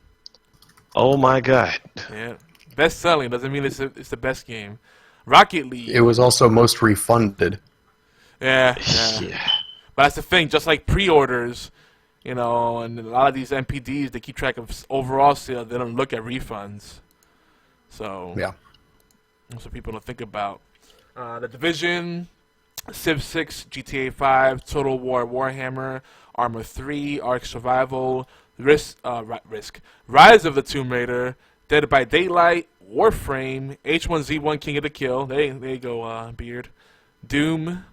Oh my god. Yeah, best-selling doesn't mean it's the best game. Rocket League. It was also most refunded. Yeah. Yeah. But that's the thing, just like pre-orders, and a lot of these NPDs, they keep track of overall sales. They don't look at refunds. So, Yeah. that's what people don't think about. The Division, Civ 6, GTA 5, Total War Warhammer, Arma 3, Ark Survival, Rise of the Tomb Raider, Dead by Daylight, Warframe, H1Z1 King of the Kill. There you go, Beard. Doom.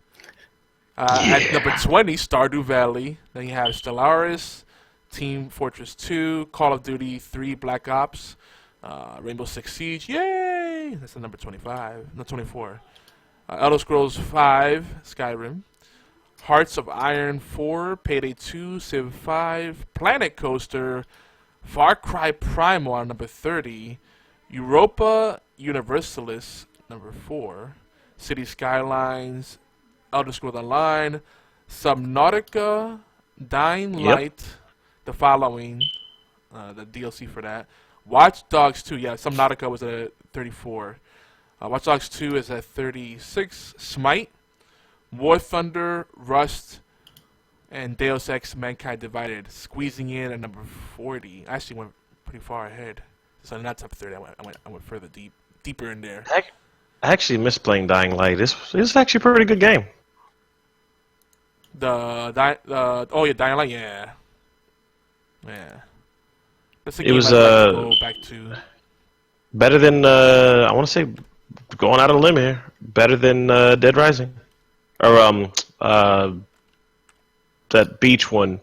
At number 20, Stardew Valley. Then you have Stellaris, Team Fortress 2, Call of Duty 3, Black Ops, Rainbow Six Siege. Yay! That's the number 25. No, 24. Elder Scrolls 5, Skyrim. Hearts of Iron 4, Payday 2, Civ 5, Planet Coaster, Far Cry Primal on number 30, Europa Universalis, number 4, City Skylines, Elder Scrolls Online, Subnautica, Dying Light, the following, the DLC for that. Watch Dogs 2, yeah, Subnautica was at 34. Watch Dogs 2 is at 36. Smite, War Thunder, Rust, and Deus Ex Mankind Divided, squeezing in at number 40. I actually went pretty far ahead. So not top 30. I went further deeper in there. I actually miss playing Dying Light. It's actually a pretty good game. Dying Light, yeah. That's a It game was, I'd like to go back to. Better than I want to say, going out on a limb here. Better than Dead Rising, or that beach one.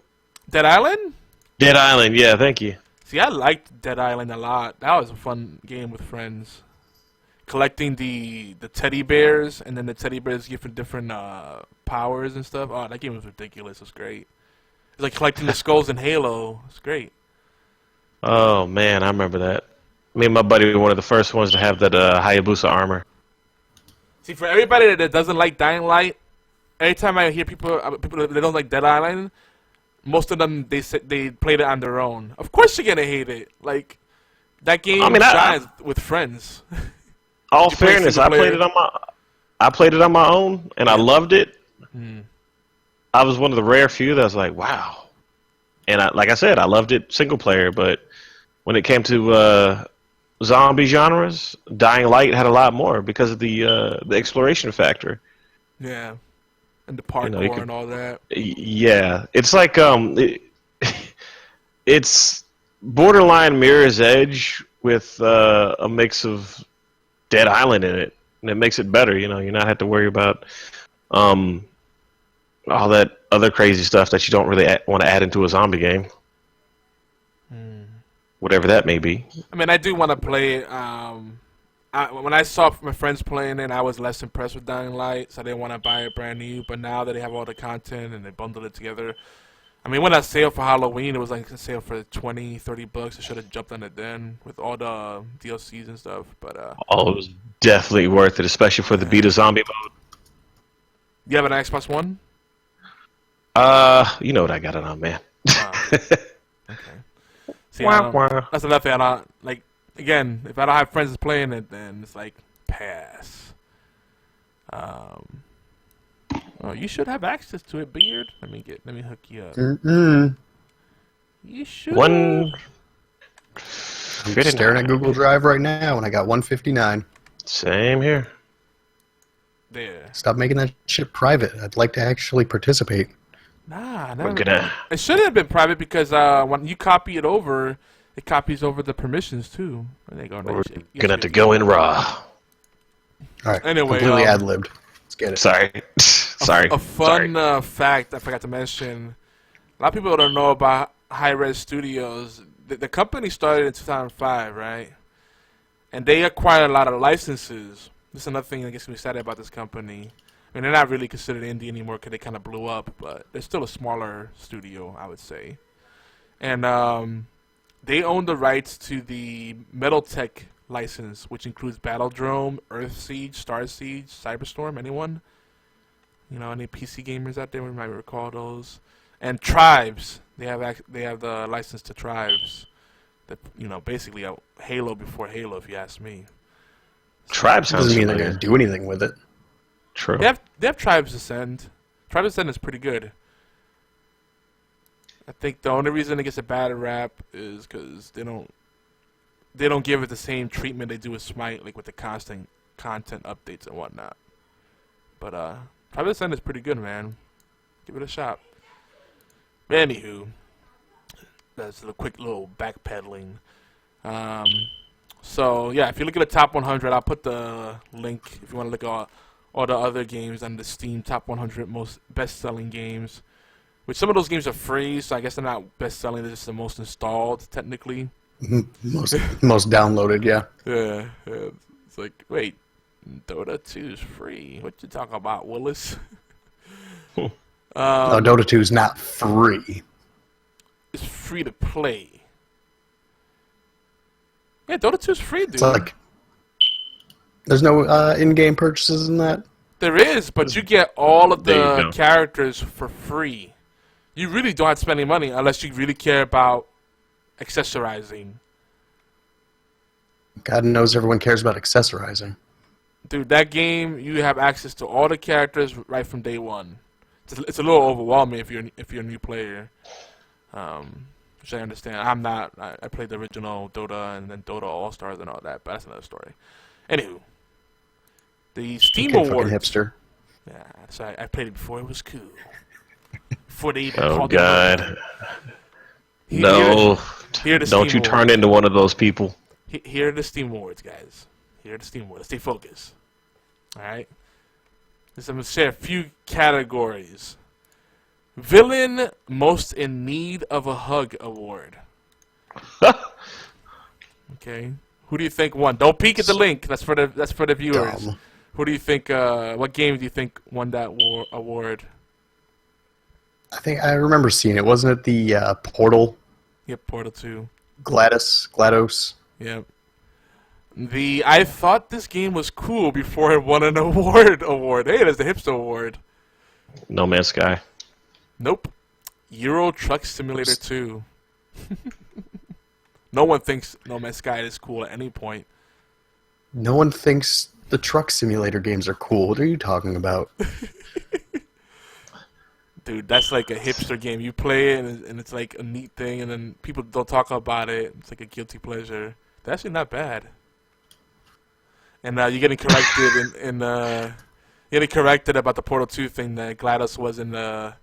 Dead Island? Dead Island. Yeah, thank you. See, I liked Dead Island a lot. That was a fun game with friends. Collecting the teddy bears, and then the teddy bears give different powers and stuff. Oh, that game was ridiculous. It was great. It's like collecting the skulls in Halo. It's great. Oh man, I remember that. Me and my buddy were one of the first ones to have that Hayabusa armor. See, for everybody that doesn't like Dying Light, every time I hear people that don't like Dead Island, most of them they played it on their own. Of course you're gonna hate it. Like that game shines with friends. All fairness, I played it on my own, and I loved it. I was one of the rare few that was like, wow. And like I said, I loved it single player, but when it came to zombie genres, Dying Light had a lot more because of the exploration factor. Yeah, and the parkour and all that. Yeah, it's like it's borderline Mirror's Edge with a mix of Dead Island in it, and it makes it better. You know, you not have to worry about all that other crazy stuff that you don't really want to add into a zombie game. Whatever that may be. I mean, I do want to play it. When I saw my friends playing it, I was less impressed with Dying Light, so I didn't want to buy it brand new. But now that they have all the content and they bundled it together, I mean, when I sale for Halloween, it was like a sale for $20, $30. I should have jumped on it then with all the DLCs and stuff. But it was definitely worth it, especially for the beta zombie mode. You have an Xbox One? You know what I got it on, man. Okay. See, that's another thing. I don't like. Again, if I don't have friends playing it, then it's like pass. Oh, you should have access to it, Beard. Let me hook you up. You should. I'm staring at Google Drive right now, and I got 159. Same here. There. Stop making that shit private. I'd like to actually participate. Nah, it shouldn't have been private because when you copy it over, it copies over the permissions too. And they go, we're gonna have to go in raw. All right. Anyway, completely ad-libbed. Let's get it. Sorry. Sorry. A fun fact I forgot to mention. A lot of people don't know about Hi-Res Studios. The company started in 2005, right? And they acquired a lot of licenses. This is another thing that gets me excited about this company. I mean, they're not really considered indie anymore because they kind of blew up, but they're still a smaller studio, I would say. And they own the rights to the MetalTech license, which includes Battledrome, Earth Siege, Star Siege, Cyberstorm. Anyone? You know, any PC gamers out there who might recall those? And Tribes. They have the license to Tribes. That, you know, basically a Halo before Halo, if you ask me. Tribes sounds doesn't mean they're gonna do anything with it. True. They have Tribes Ascend. Tribes Ascend is pretty good. I think the only reason it gets a bad rap is because they don't give it the same treatment they do with Smite, like with the constant content updates and whatnot. But Tribes Ascend is pretty good, man. Give it a shot. Anywho, that's a quick little backpedaling. So yeah, if you look at the top 100, I'll put the link if you want to look at all the other games on the Steam top 100 most best-selling games. Which some of those games are free, so I guess they're not best-selling. They're just the most installed, technically. Most downloaded, yeah. Yeah. It's like, wait, Dota 2 is free. What you talking about, Willis? No, Dota 2 is not free. It's free to play. Yeah, Dota 2 is free, dude. It's like, there's no in-game purchases in that? There is, but you get all of the characters for free. You really don't have to spend any money unless you really care about accessorizing. God knows everyone cares about accessorizing. Dude, that game, you have access to all the characters right from day one. It's a little overwhelming if you're a new player. Which I understand. I'm not. I played the original Dota and then Dota All-Stars and all that, but that's another story. Anywho, the Steam Awards. Fucking hipster. Yeah, so I played it before it was cool. Before they even Oh called God! it. No! Here the Don't Steam you turn into one of those people. Here are the Steam Awards, guys. Here are the Steam Awards. Stay focused. All right. I'm going to share a few categories. Villain Most in Need of a Hug Award. Okay. Who do you think won? Don't peek at the link. That's for the viewers. Dumb. Who do you think? What game do you think won that award? I think I remember seeing it. Wasn't it the Portal? Yep, Portal 2. GLaDOS. Yep. I thought this game was cool before it won an award. Hey, there's the Hipster Award. No Man's Sky. Nope. Euro Truck Simulator 2. No one thinks No Man's Sky is cool at any point. No one thinks the truck simulator games are cool. What are you talking about? Dude, that's like a hipster game. You play it, and it's like a neat thing, and then people don't talk about it. It's like a guilty pleasure. That's actually not bad. And you're getting corrected getting corrected about the Portal 2 thing that GLaDOS was in the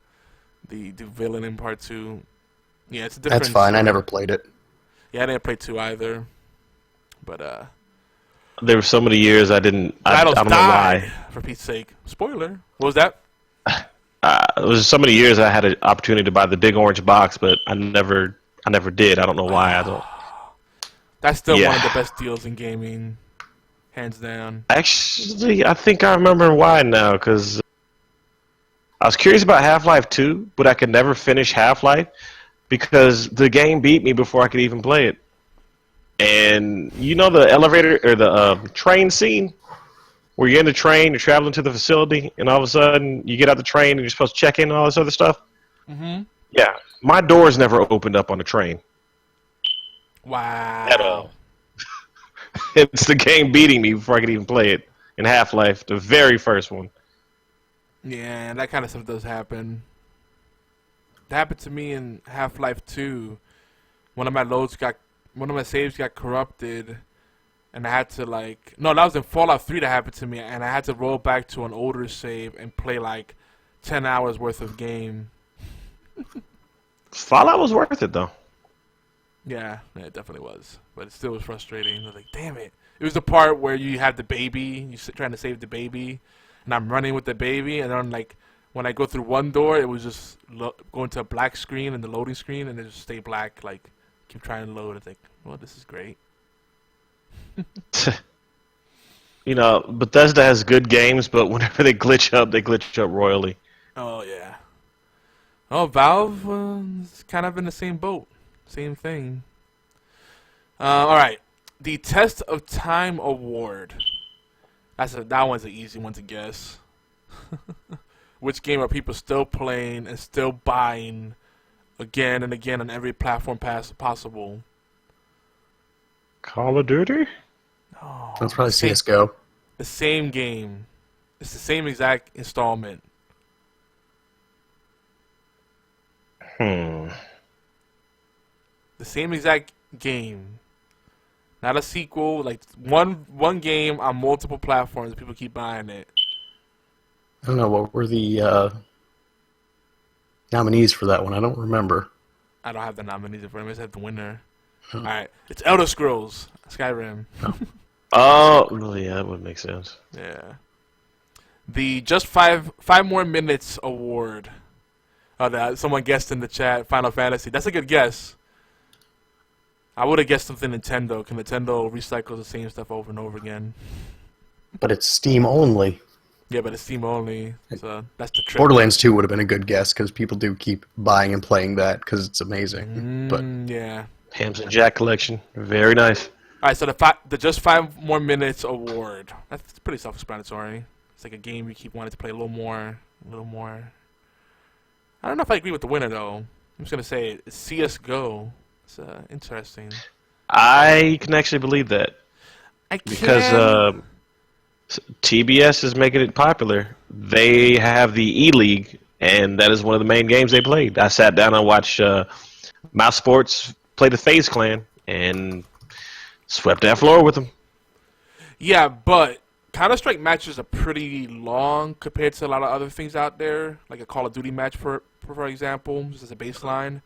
villain in Part 2. Yeah, it's a different. That's fine. I never played it. Yeah, I didn't play 2 either. But There were so many years I don't know died, why. for Pete's sake. Spoiler. What was that? It was so many years I had an opportunity to buy the big orange box, but I never did. I don't know why. I don't. That's still one of the best deals in gaming, hands down. Actually, I think I remember why now, because I was curious about Half-Life 2, but I could never finish Half-Life because the game beat me before I could even play it. And you know the elevator or the train scene where you're in the train, you're traveling to the facility, and all of a sudden you get out the train and you're supposed to check in and all this other stuff? Mm-hmm. Yeah, my doors never opened up on the train. Wow. At all. It's the game beating me before I could even play it in Half-Life, the very first one. Yeah, that kind of stuff does happen. That happened to me in Half-Life 2. One of my saves got corrupted, and I had to no, that was in Fallout 3 that happened to me, and I had to roll back to an older save and play 10 hours worth of game. Fallout was worth it though. Yeah, it definitely was, but it still was frustrating. I was like, damn it! It was the part where you have the baby, trying to save the baby, and I'm running with the baby, and then when I go through one door, it was just going to a black screen and the loading screen, and it just stay black. Keep trying to load. It's like, well, this is great. You know, Bethesda has good games, but whenever they glitch up royally. Oh yeah. Oh, Valve is kind of in the same boat. Same thing. All right, the Test of Time Award. That one's an easy one to guess. Which game are people still playing and still buying again and again on every platform possible? Call of Duty? No. That's probably CSGO. The same game. It's the same exact installment. The same exact game. Not a sequel. One game on multiple platforms. People keep buying it. I don't know. What were the nominees for that one? I don't remember. I don't have the nominees in front of me. I just have the winner. All right. It's Elder Scrolls Skyrim. Oh, well, yeah, that would make sense. Yeah. The Just Five More Minutes Award. Someone guessed in the chat, Final Fantasy. That's a good guess. I would have guessed something Nintendo, because Nintendo recycles the same stuff over and over again. But it's Steam only. Yeah, but it's Steam only, so that's the trick. Borderlands 2 would have been a good guess, because people do keep buying and playing that, because it's amazing. But yeah. Hams and Jack collection. Very nice. All right, so the Just 5 More Minutes Award. That's pretty self-explanatory. It's like a game you keep wanting to play a little more. I don't know if I agree with the winner, though. I'm just going to say it's CSGO. It's interesting. I can actually believe that. I can. Because TBS is making it popular. They have the E-League, and that is one of the main games they played. I sat down and watched Mouse Sports play the FaZe Clan, and swept that floor with them. Yeah, but Counter-Strike matches are pretty long compared to a lot of other things out there, like a Call of Duty match, for example, just as a baseline.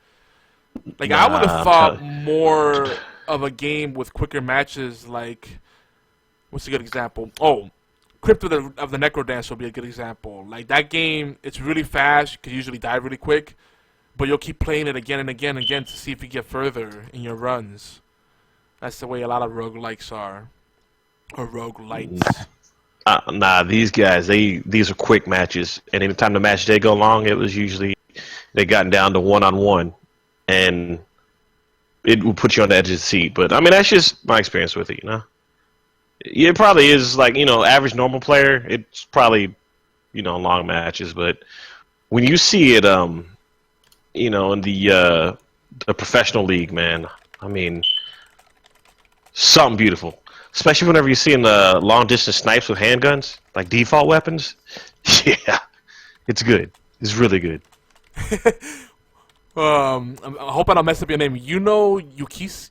I would have thought more of a game with quicker matches, what's a good example? Oh, Crypt of the Necrodance will be a good example. That game, it's really fast, you can usually die really quick, but you'll keep playing it again and again and again to see if you get further in your runs. That's the way a lot of roguelikes are, or roguelites. Nah, these guys, these are quick matches, and anytime the match did go long, it was usually they gotten down to 1-on-1, and it will put you on the edge of the seat. But I mean, that's just my experience with it, you know. It probably is like, you know, average normal player. It's probably, you know, long matches, but when you see it, you know, in the professional league, man, I mean, something beautiful. Especially whenever you're seeing the long distance snipes with handguns, like default weapons. Yeah, it's good. It's really good. I hope I don't mess up your name. Yukisi.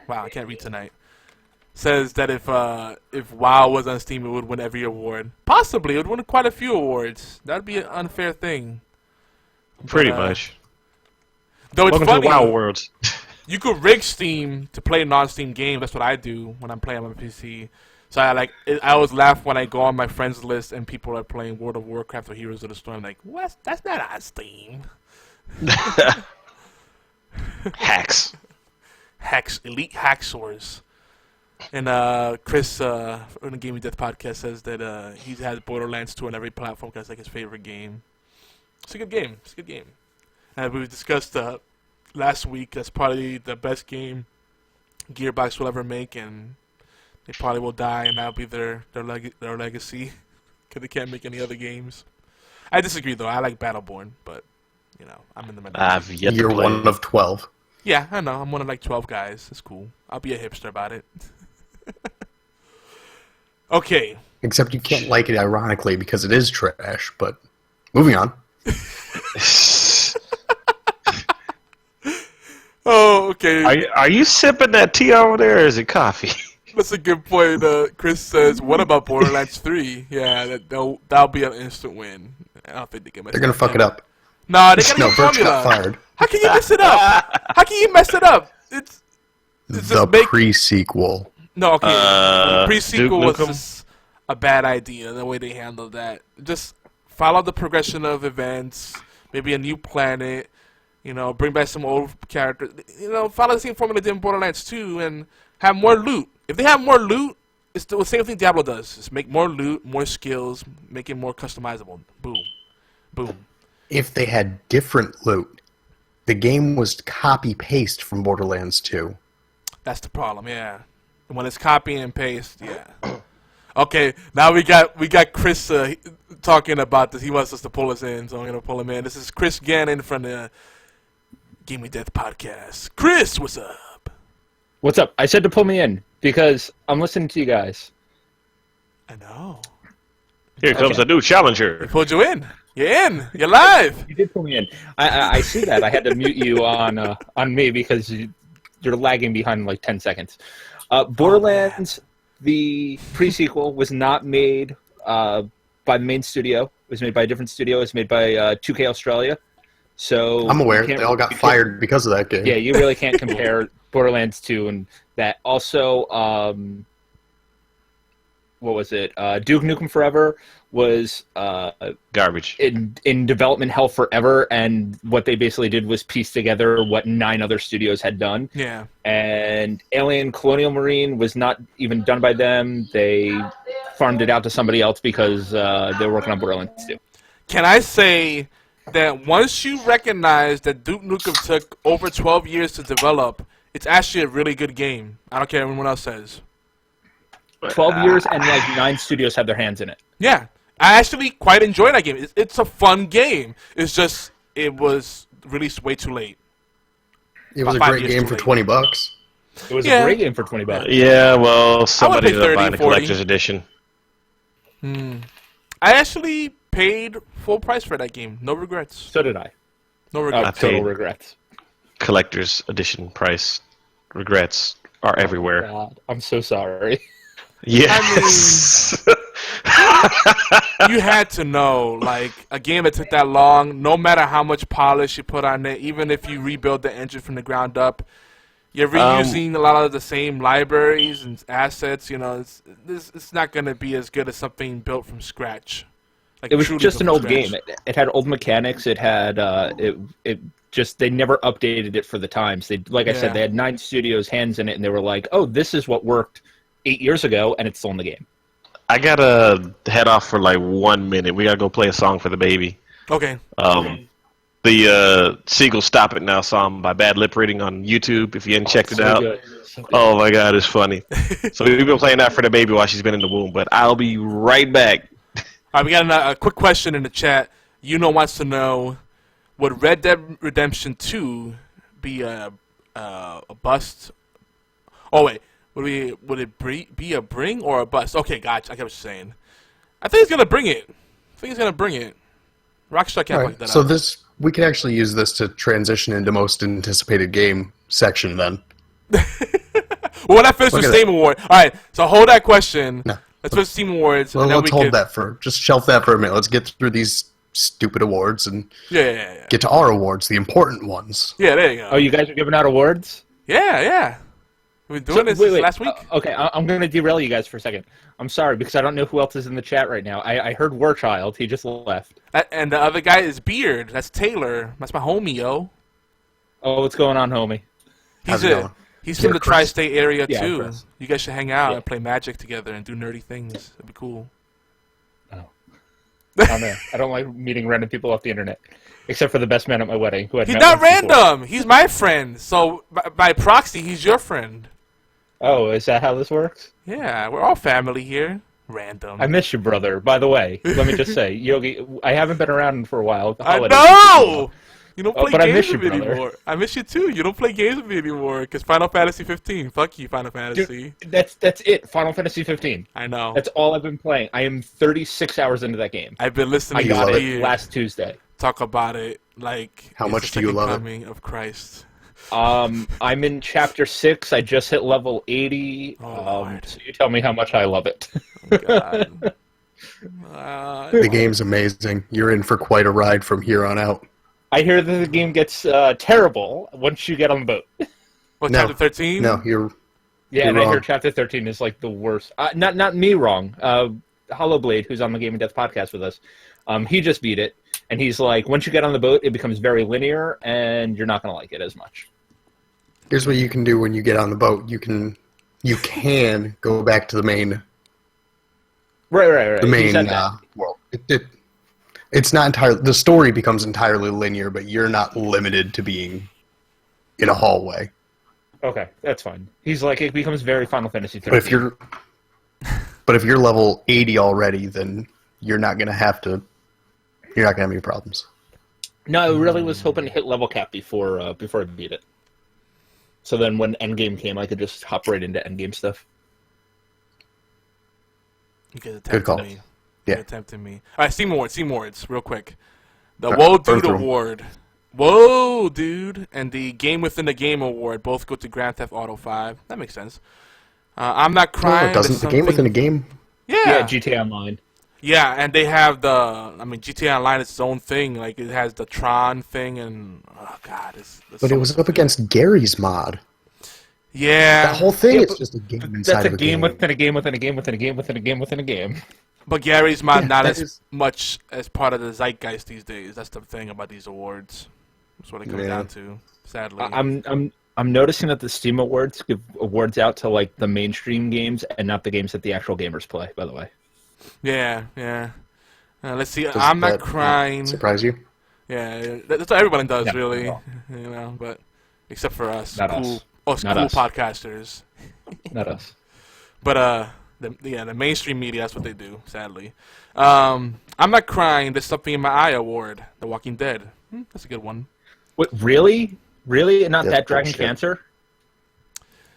Wow, I can't read tonight. Says that if WoW was on Steam, it would win every award. Possibly, it would win quite a few awards. That'd be an unfair thing. Pretty much. Though it's Welcome funny, to the WoW worlds. you could rig Steam to play non-Steam games. That's what I do when I'm playing on my PC. So I always laugh when I go on my friends list and people are playing World of Warcraft or Heroes of the Storm. Like, what? That's not on Steam. Hacks. Elite hacksaws. And Chris on the Gaming Death podcast says that he has Borderlands 2 on every platform because it's like his favorite game. It's a good game. And we discussed last week that's probably the best game Gearbox will ever make, and they probably will die, and that'll be their legacy because they can't make any other games. I disagree though. I like Battleborn, but you know, I'm in the middle. I've yet to You're play. one of 12. Yeah, I know. I'm one of like 12 guys. It's cool. I'll be a hipster about it. Okay. Except you can't like it ironically because it is trash, but moving on. Oh, okay. Are you sipping that tea over there, or is it coffee? That's a good point. Chris says, "What about Borderlands 3?" Yeah, that'll be an instant win. I don't think they can mess. They're gonna fuck it up. Nah, they got No, a Birch formula. got fired. How can you mess it up? How can you mess it up? It's The pre-sequel. no, okay. The Duke pre-sequel was Nukem? just a bad idea. The way they handled that. Just follow the progression of events. Maybe a new planet. You know, bring back some old characters. You know, follow the same formula they did in Borderlands 2 and have more loot. If they have more loot, it's the same thing Diablo does. Just make more loot, more skills, make it more customizable. Boom. Boom. If they had different loot, the game was copy-paste from Borderlands 2. That's the problem, yeah. When it's copy and paste, yeah. Okay, now we got Chris talking about this. He wants us to pull us in, so I'm gonna pull him in. This is Chris Gannon from the Gaming Death podcast. Chris, what's up? What's up? I said to pull me in because I'm listening to you guys. I know. Here comes a new challenger. We pulled you in. You're in. You're live. You did pull me in. I see that. I had to mute you on me because you're lagging behind like 10 seconds. Borderlands, the pre-sequel, was not made by the main studio. It was made by a different studio. It was made by 2K Australia. So I'm aware. They all got fired because of that game. Yeah, you really can't compare Borderlands 2 and that. Also, what was it? Duke Nukem Forever was Garbage. in development hell forever, and what they basically did was piece together what 9 other studios had done. Yeah. And Alien Colonial Marine was not even done by them. They farmed it out to somebody else because they were working on Borderlands 2. Can I say that once you recognize that Duke Nukem took over 12 years to develop, it's actually a really good game. I don't care what anyone else says. 12 years and like 9 studios had their hands in it. Yeah. I actually quite enjoy that game. It's a fun game. It's just, it was released way too late. It was a About 5 great years game too for late. $20. It was Yeah. a great game for $20. Yeah, well, somebody pay ended up 30, buying the 40. collector's edition. I actually paid full price for that game. No regrets. So did I. No Oh, regrets. total paid. regrets. Collector's edition price. Regrets are everywhere. God, I'm so sorry. Yes. You had to know, like, a game that took that long, no matter how much polish you put on it, even if you rebuild the engine from the ground up, you're reusing a lot of the same libraries and assets. You know, it's not going to be as good as something built from scratch. Like, It was truly just built an from old scratch. game. It had old mechanics. It had it just they never updated it for the times. They, like I said, they had 9 studios' hands in it, and they were like, "Oh, this is what worked 8 years ago, and it's still in the game." I gotta head off for like 1 minute. We gotta go play a song for the baby. Okay. The Seagull Stop It Now song by Bad Lip Reading on YouTube. If you hadn't checked it out, oh my god, it's funny. So we've been playing that for the baby while she's been in the womb. But I'll be right back. All right, we got a quick question in the chat. Wants to know, would Red Dead Redemption 2 be a bust? Oh wait, would it be a bring or a bust? Okay, gotcha. I get what you're saying. I think he's gonna bring it. Rockstar can't fuck that up. So we can actually use this to transition into most anticipated game section then. Well, when I finish with Steam Award. All right, so hold that question. No. Let's finish Steam Awards. Well, let's hold that just shelf that for a minute. Let's get through these stupid awards and get to our awards, the important ones. Yeah, there you go. Oh, you guys are giving out awards? Yeah. We've been doing this last week. Okay, I'm going to derail you guys for a second. I'm sorry, because I don't know who else is in the chat right now. I heard Warchild. He just left. And the other guy is Beard. That's Taylor. That's my homie, yo. Oh, what's going on, homie? He's from the tri-state area, too. Chris. You guys should hang out and play Magic together and do nerdy things. It'd be cool. Oh, man. I don't like meeting random people off the internet. Except for the best man at my wedding. Who I'd He's met not once random. before. He's my friend. So, by proxy, he's your friend. Oh, is that how this works? Yeah, we're all family here. Random. I miss you, brother. By the way, let me just say, Yogi, I haven't been around for a while. I know! You don't play games with me brother. anymore. I miss you too. You don't play games with me anymore because Final Fantasy 15. Fuck you, Final Fantasy. Dude, that's it. Final Fantasy 15. I know. That's all I've been playing. I am 36 hours into that game. I've been listening I got to it you last Tuesday. talk about it like how it's much the do you second love coming of Christ. I'm in chapter 6. I just hit level 80. So you tell me how much I love it. Oh, God. The game's amazing. You're in for quite a ride from here on out. I hear that the game gets terrible once you get on the boat. What, chapter 13? No, you're and wrong. I hear chapter 13 is like the worst. Not me wrong. Hollowblade, who's on the Game and Death podcast with us, he just beat it, and he's like, once you get on the boat, it becomes very linear, and you're not going to like it as much. Here's what you can do when you get on the boat. You can go back to the main. Right. The main world. It's not entirely. The story becomes entirely linear, but you're not limited to being in a hallway. Okay, that's fine. He's like, it becomes very Final Fantasy 13. But if you're level 80 already, then you're not gonna have any problems. No, I really was hoping to hit level cap before I beat it. So then when Endgame came, I could just hop right into Endgame stuff. Good call. Me. Yeah. Attempting me. All right, Steam Awards, real quick. The Whoa Dude Award. Whoa, dude. And the Game Within the Game Award both go to Grand Theft Auto 5. That makes sense. I'm not crying. No, it doesn't. The Game Within a Game? Yeah, GTA Online. Yeah, and they have GTA Online is its own thing. Like, it has the Tron thing, and, oh, God. But it was up against Gary's mod. Yeah. The whole thing is just a game inside That's of a game. within a game within a game within a game within a game within a game. But Gary's mod not as much as part of the zeitgeist these days. That's the thing about these awards. That's what it comes down to, sadly. I'm noticing that the Steam Awards give awards out to like the mainstream games and not the games that the actual gamers play, by the way. Yeah. Let's see. I'm not crying. Surprise you? Yeah, that's what everyone does, really. No. You know, but except for us, Not cool us. podcasters. Not us. But the mainstream media, that's what they do, sadly. I'm not crying. There's something in my eye award. The Walking Dead. That's a good one. What, really? And not That's that Dragon bullshit. Cancer?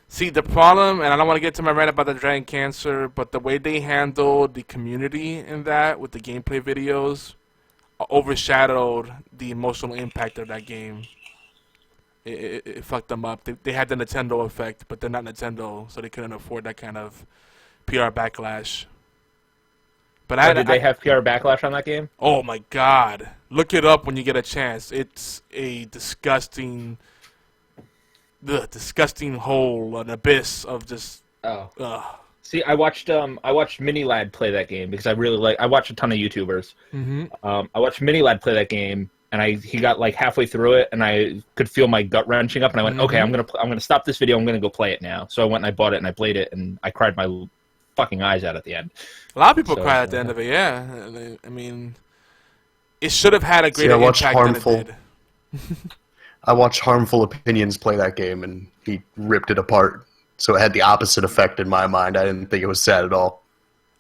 See, the problem, and I don't want to get to my rant about the Dragon Cancer, but the way they handled the community in that with the gameplay videos overshadowed the emotional impact of that game. It fucked them up. They had the Nintendo effect, but they're not Nintendo, so they couldn't afford that kind of PR backlash. But Did they have PR backlash on that game? Oh my God! Look it up when you get a chance. It's a disgusting hole, an abyss of just. Oh. See, I watched Mini Lad play that game because I watch a ton of YouTubers. Mm-hmm. I watched Mini Lad play that game, and he got like halfway through it, and I could feel my gut wrenching up, and I went, okay, I'm gonna stop this video. I'm gonna go play it now. So I went and I bought it and I played it, and I cried my fucking eyes out at the end. A lot of people cry at the end of it. Yeah, I mean, it should have had a greater impact than it did. I watched Harmful Opinions play that game, and he ripped it apart. So it had the opposite effect in my mind. I didn't think it was sad at all.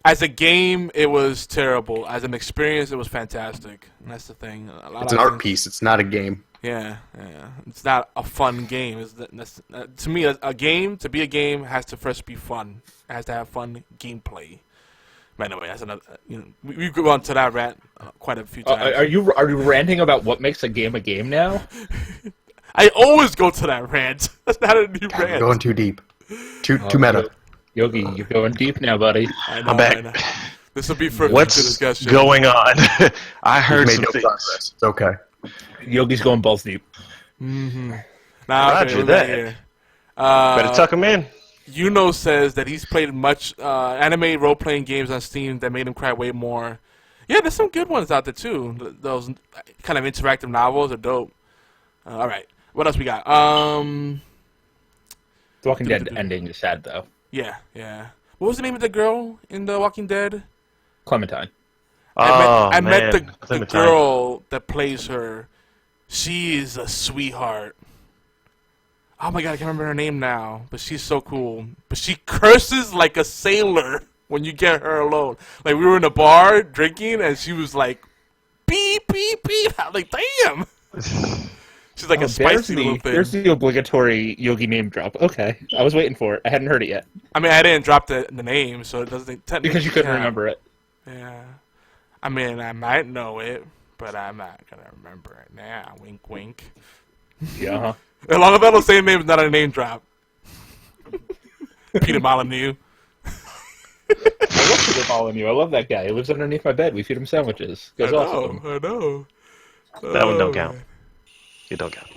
As a game, it was terrible. As an experience, it was fantastic. And that's the thing. It's an art piece. It's not a game. Yeah. It's not a fun game. To me, a game, to be a game, has to first be fun. It has to have fun gameplay. By the way, that's another. We've gone to that rant quite a few times. Are you ranting about what makes a game now? I always go to that rant. That's not a new rant. You're going too deep. Too meta. Yogi, you're going deep now, buddy. I'm back. This will be for What's discussion. going on? I heard made some no things. progress. It's okay. Yogi's going balls deep. Roger that. Better tuck him in. Yuno says that he's played much anime role-playing games on Steam that made him cry way more. Yeah, there's some good ones out there, too. Those kind of interactive novels are dope. All right. What else we got? The Walking Dead ending is sad, though. Yeah. What was the name of the girl in The Walking Dead? Clementine. I met the girl that plays her. She is a sweetheart. Oh my god, I can't remember her name now, but she's so cool. But she curses like a sailor when you get her alone. Like, we were in a bar drinking, and she was like, beep, beep, beep. I'm like, damn. She's like a spicy little thing. There's the obligatory Yogi name drop. Okay, I was waiting for it. I hadn't heard it yet. I mean, I didn't drop the name, so it doesn't technically because you couldn't remember it. Yeah. I mean, I might know it, but I'm not going to remember it now. Wink, wink. Yeah. As long as I don't say the name, it's not a name drop. Peter Molyneux. I love Peter Molyneux. I love that guy. He lives underneath my bed. We feed him sandwiches. I know. That one don't count. It don't count.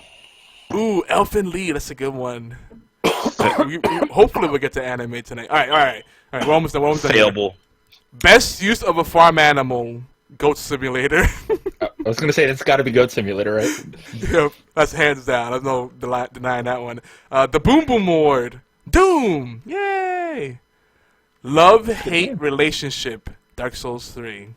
Ooh, Elfin Lee. That's a good one. Hopefully we'll get to anime tonight. All right. We're almost done. Failable. Best use of a farm animal. Goat Simulator. I was going to say, it's got to be Goat Simulator, right? Yep, that's hands down. There's no denying that one. The Boom Boom Award. Doom! Yay! Love-hate relationship. Dark Souls 3.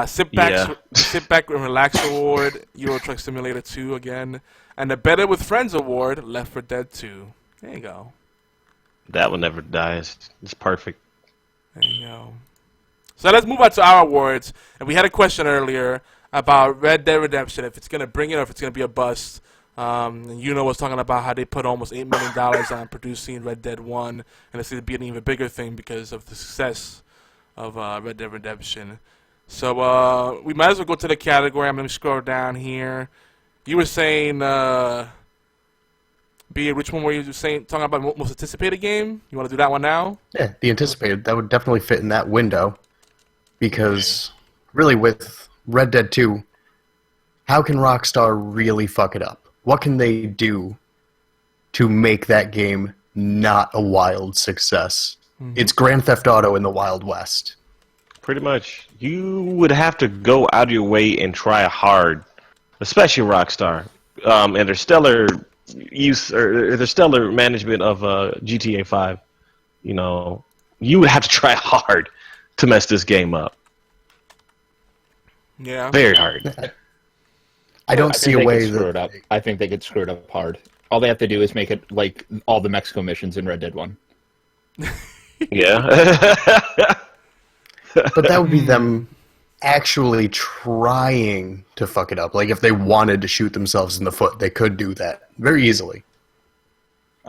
Sit back and relax award. Euro Truck Simulator 2 again. And the Better with Friends award. Left 4 Dead 2. There you go. That one never dies. It's perfect. There you go. So let's move on to our awards. And we had a question earlier about Red Dead Redemption, if it's going to bring it or if it's going to be a bust. Yuno was talking about how they put almost $8 million on producing Red Dead 1, and it's going to be an even bigger thing because of the success of Red Dead Redemption. So we might as well go to the category. I'm going to scroll down here. You were saying, which one were you talking about most anticipated game? You want to do that one now? Yeah, the anticipated. That would definitely fit in that window. Because, really, with Red Dead 2, how can Rockstar really fuck it up? What can they do to make that game not a wild success? Mm-hmm. It's Grand Theft Auto in the Wild West. Pretty much. You would have to go out of your way and try hard, especially Rockstar, and their stellar use or their stellar management of GTA 5. You know, you would have to try hard to mess this game up. Yeah. Very hard. I don't see a way that... I think they could screw it up hard. All they have to do is make it like all the Mexico missions in Red Dead 1. Yeah. But that would be them actually trying to fuck it up. Like, if they wanted to shoot themselves in the foot, they could do that very easily.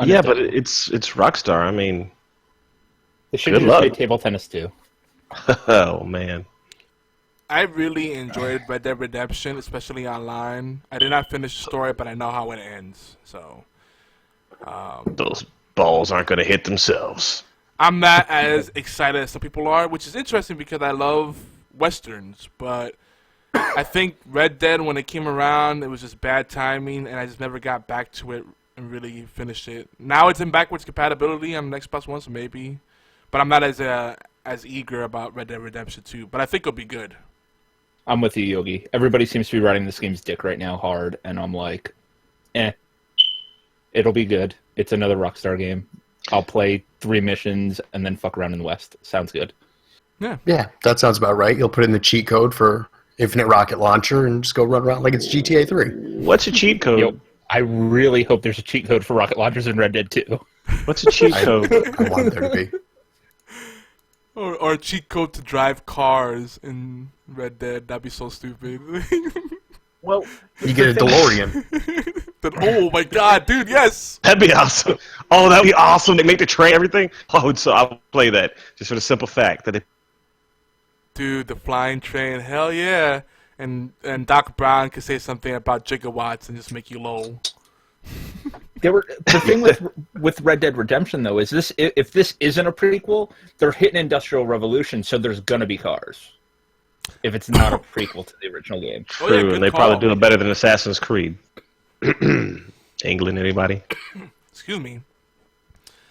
Yeah, but it's Rockstar. I mean... They should have played table tennis too. Oh, man. I really enjoyed Red Dead Redemption, especially online. I did not finish the story, but I know how it ends. So, those balls aren't going to hit themselves. I'm not as excited as some people are, which is interesting because I love Westerns. But I think Red Dead, when it came around, it was just bad timing, and I just never got back to it and really finished it. Now it's in backwards compatibility on the Xbox One, so maybe. But I'm not as eager about Red Dead Redemption 2. But I think it'll be good. I'm with you, Yogi. Everybody seems to be riding this game's dick right now hard, and I'm like, it'll be good. It's another Rockstar game. I'll play 3 missions and then fuck around in the West. Sounds good. Yeah, that sounds about right. You'll put in the cheat code for Infinite Rocket Launcher and just go run around like it's GTA 3. What's a cheat code? Yo, I really hope there's a cheat code for rocket launchers in Red Dead 2. What's a cheat code? I want there to be. Or a cheat code to drive cars in Red Dead. That'd be so stupid. Well, You get a DeLorean. Oh my god, dude, yes! That'd be awesome. Oh, that'd be awesome. They make the train, everything. Oh, so I'll play that just for the simple fact that it. Dude, the flying train, hell yeah. And Doc Brown could say something about gigawatts and just make you low. The thing with Red Dead Redemption though is this: if this isn't a prequel, they're hitting Industrial Revolution, so there's gonna be cars. If it's not a prequel to the original game, Oh, yeah, True, good and they call. probably do it better than Assassin's Creed. England, anybody? Excuse me.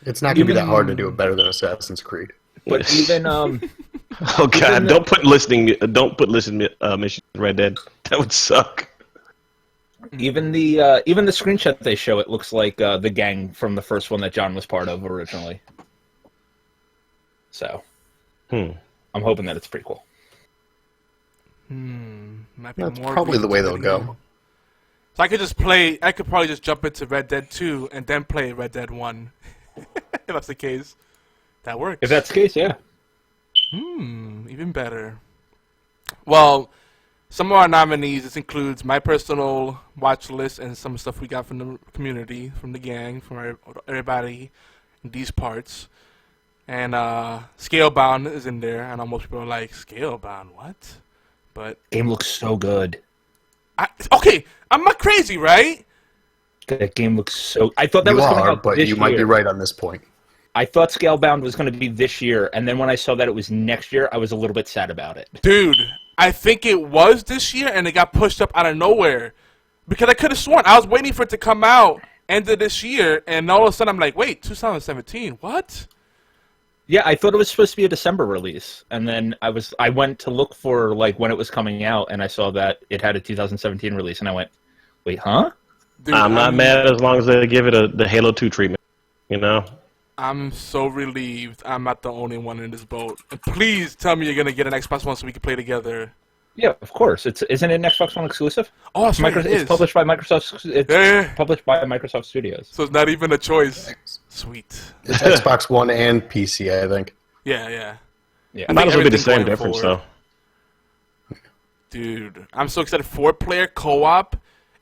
It's not going to be that hard to do it better than Assassin's Creed. but even Oh God! Don't put listening missions in Red Dead. That would suck. even the screenshot they show, it looks like the gang from the first one that John was part of originally. So, I'm hoping that it's prequel. Might be That's more probably the way reasons they'll to go. So I could probably just jump into Red Dead 2 and then play Red Dead 1. If that's the case. That works. If that's the case, yeah. Even better. Well, some of our nominees, this includes my personal watch list and some stuff we got from the community, from the gang, from everybody in these parts. And Scalebound is in there. I know most people are like, Scalebound, what? But Game looks so good. okay, I'm not crazy, right? That game looks so. I thought that You was coming are, out but this you might be year. right on this point. I thought Scalebound was going to be this year, and then when I saw that it was next year, I was a little bit sad about it. Dude, I think it was this year, and it got pushed up out of nowhere. Because I could have sworn, I was waiting for it to come out end of this year, and all of a sudden I'm like, wait, 2017, what? Yeah, I thought it was supposed to be a December release, and then I went to look for like when it was coming out, and I saw that it had a 2017 release, and I went, wait, huh? Dude, I'm not mad as long as they give it the Halo 2 treatment. You know. I'm so relieved I'm not the only one in this boat. And please tell me you're going to get an Xbox One so we can play together. Yeah, of course. Isn't it an Xbox One exclusive? Oh, that's right, It's published by Microsoft. It's Yeah. published by Microsoft Studios. So it's not even a choice. Sweet. It's Xbox One and PC, I think. Yeah, yeah. Yeah. I Might think as well be the everything same going difference, forward. though. Dude, I'm so excited. 4-player co-op.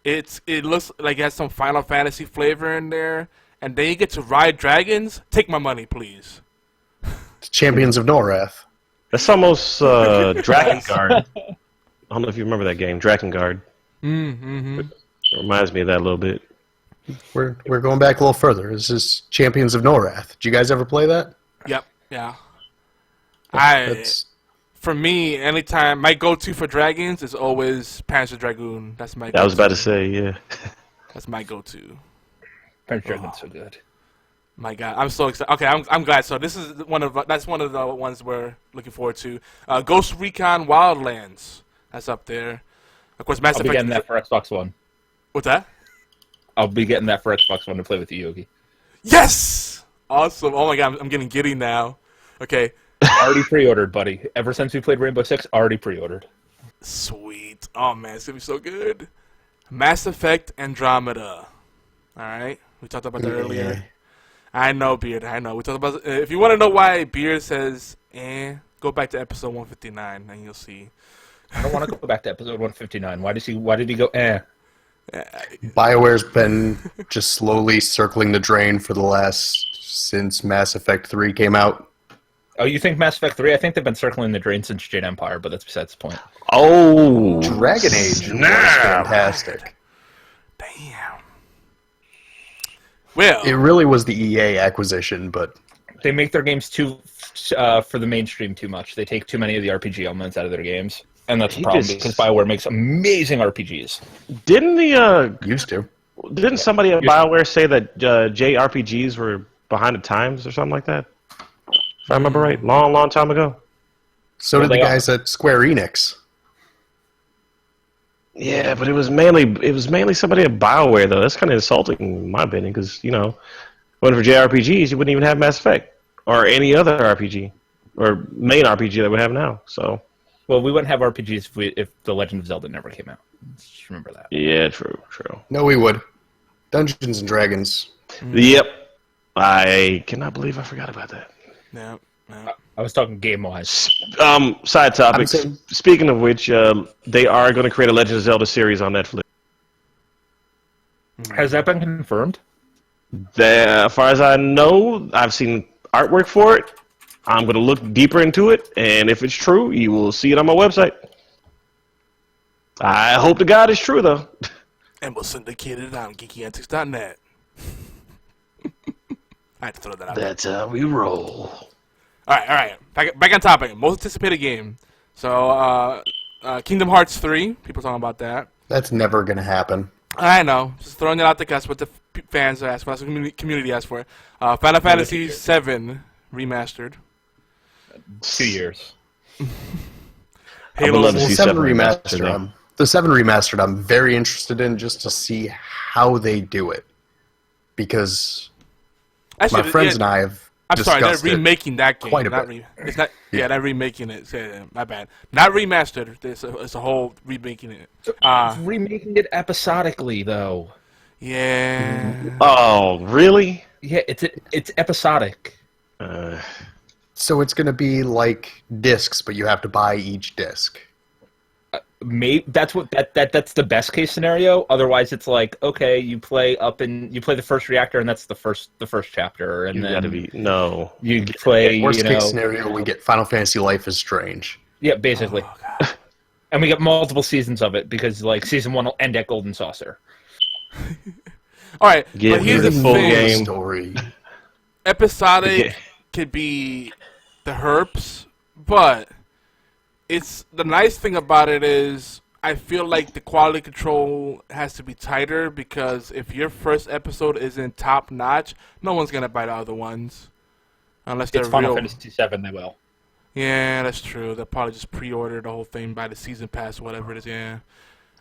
It looks like it has some Final Fantasy flavor in there. And then you get to ride dragons. Take my money, please. It's Champions of Norath. That's almost Drakengard. I don't know if you remember that game, Drakengard. It reminds me of that a little bit. We're going back a little further. This is Champions of Norath. Did you guys ever play that? Yep, yeah. That's For me, anytime, my go-to for dragons is always Panzer Dragoon. That's my I was about to say, yeah. That's my go-to. Panzer Dragoon's so good. My God, I'm so excited. Okay, I'm glad. So this is one of the ones we're looking forward to. Ghost Recon Wildlands. That's up there. Of course, Mass I'll be Effect. getting that for Xbox One. What's that? I'll be getting that for Xbox One to play with you, Yogi. Yes! Awesome. Oh my God, I'm getting giddy now. Okay. Already pre-ordered, buddy. Ever since we played Rainbow Six, already pre-ordered. Sweet. Oh man, it's gonna be so good. Mass Effect Andromeda. All right, we talked about that earlier. I know, Beard. I know. We talked about. If you want to know why Beard says, go back to episode 159, and you'll see. I don't want to go back to episode 159. Why did he go? BioWare's been just slowly circling the drain for the last since Mass Effect 3 came out. Oh, you think Mass Effect 3? I think they've been circling the drain since Jade Empire, but that's besides the point. Oh, Dragon Age was fantastic. Damn. Well, It really was the EA acquisition, but They make their games too for the mainstream too much. They take too many of the RPG elements out of their games, and that's the problem because BioWare makes amazing RPGs. Didn't somebody at BioWare say that JRPGs were behind the times or something like that? If I remember right, long time ago. so did the guys at Square Enix. Yeah, but it was mainly somebody at BioWare though. That's kind of insulting in my opinion, because when for JRPGs, you wouldn't even have Mass Effect or any other RPG or main RPG that we have now. So, well, we wouldn't have RPGs if The Legend of Zelda never came out. Just remember that. Yeah, true. No, we would. Dungeons and Dragons. Yep. I cannot believe I forgot about that. Yeah. I was talking game-wise. Side topic. saying- Speaking of which, they are going to create a Legend of Zelda series on Netflix. Has that been confirmed? As far as I know, I've seen artwork for it. I'm going to look deeper into it, and if it's true, you will see it on my website. I hope to God it's true, though. And we'll syndicate it on geekyantics.net. I had to throw that out. That's how we roll. All right. Back on topic. Most anticipated game. So, Kingdom Hearts 3. People talking about that. That's never going to happen. I know. Just throwing it out there because what the fans asked for. That's what the community asked for. Final Fantasy 7 remastered. 2 years. I would love to Well, see 7 7 remastered. remastered. The 7 remastered, I'm very interested in just to see how they do it. Because Actually, my friends and I have I'm sorry, they're discussed it remaking that game. quite a not bit. it's not. Yeah, they're remaking it. My bad. Not remastered. It's a whole remaking it. Remaking it episodically, though. Yeah. Oh, really? Yeah, it's episodic. So it's going to be like discs, but you have to buy each disc. Maybe that's the best case scenario. Otherwise, it's like, okay, you play the first reactor, and that's the first chapter, and You then gotta be no. you play. Worst case scenario, we get Final Fantasy Life is Strange. Yeah, basically. And we get multiple seasons of it because like season 1 will end at Golden Saucer. All right. Give but me here's the the full thing. game. Story. Episodic Yeah. could be the herps, but it's the nice thing about it is I feel like the quality control has to be tighter because if your first episode isn't top notch, no one's gonna buy the other ones unless they're It's Final real. Fantasy 7. They will. Yeah, that's true. They'll probably just pre-order the whole thing, buy the season pass, whatever it is. Yeah.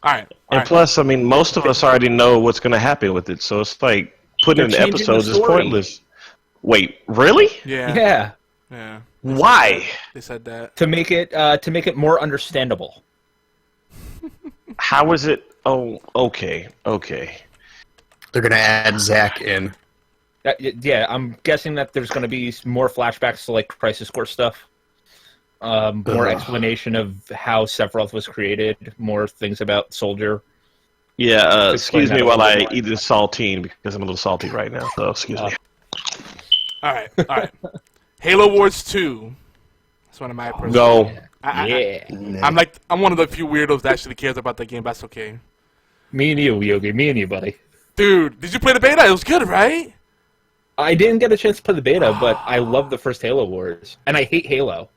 All right. And plus, I mean, most of us already know what's going to happen with it, so it's like putting They're in changing the episodes is story. pointless. Wait, really? Yeah. Yeah, Why? They said that. to make it more understandable. How is it? Oh, okay. They're going to add Zack in. Yeah, I'm guessing that there's going to be more flashbacks to like Crisis Core stuff. More explanation of how Sephiroth was created. More things about Soldier. Yeah, Explain excuse that me a while little I bit more. eat this saltine because I'm a little salty right now. So excuse me. All right. Halo Wars 2. That's one of my personal. Go. I'm one of the few weirdos that actually cares about the game. But that's okay. Me and you, Yogi. Me and you, buddy. Dude, did you play the beta? It was good, right? I didn't get a chance to play the beta, but I love the first Halo Wars, and I hate Halo,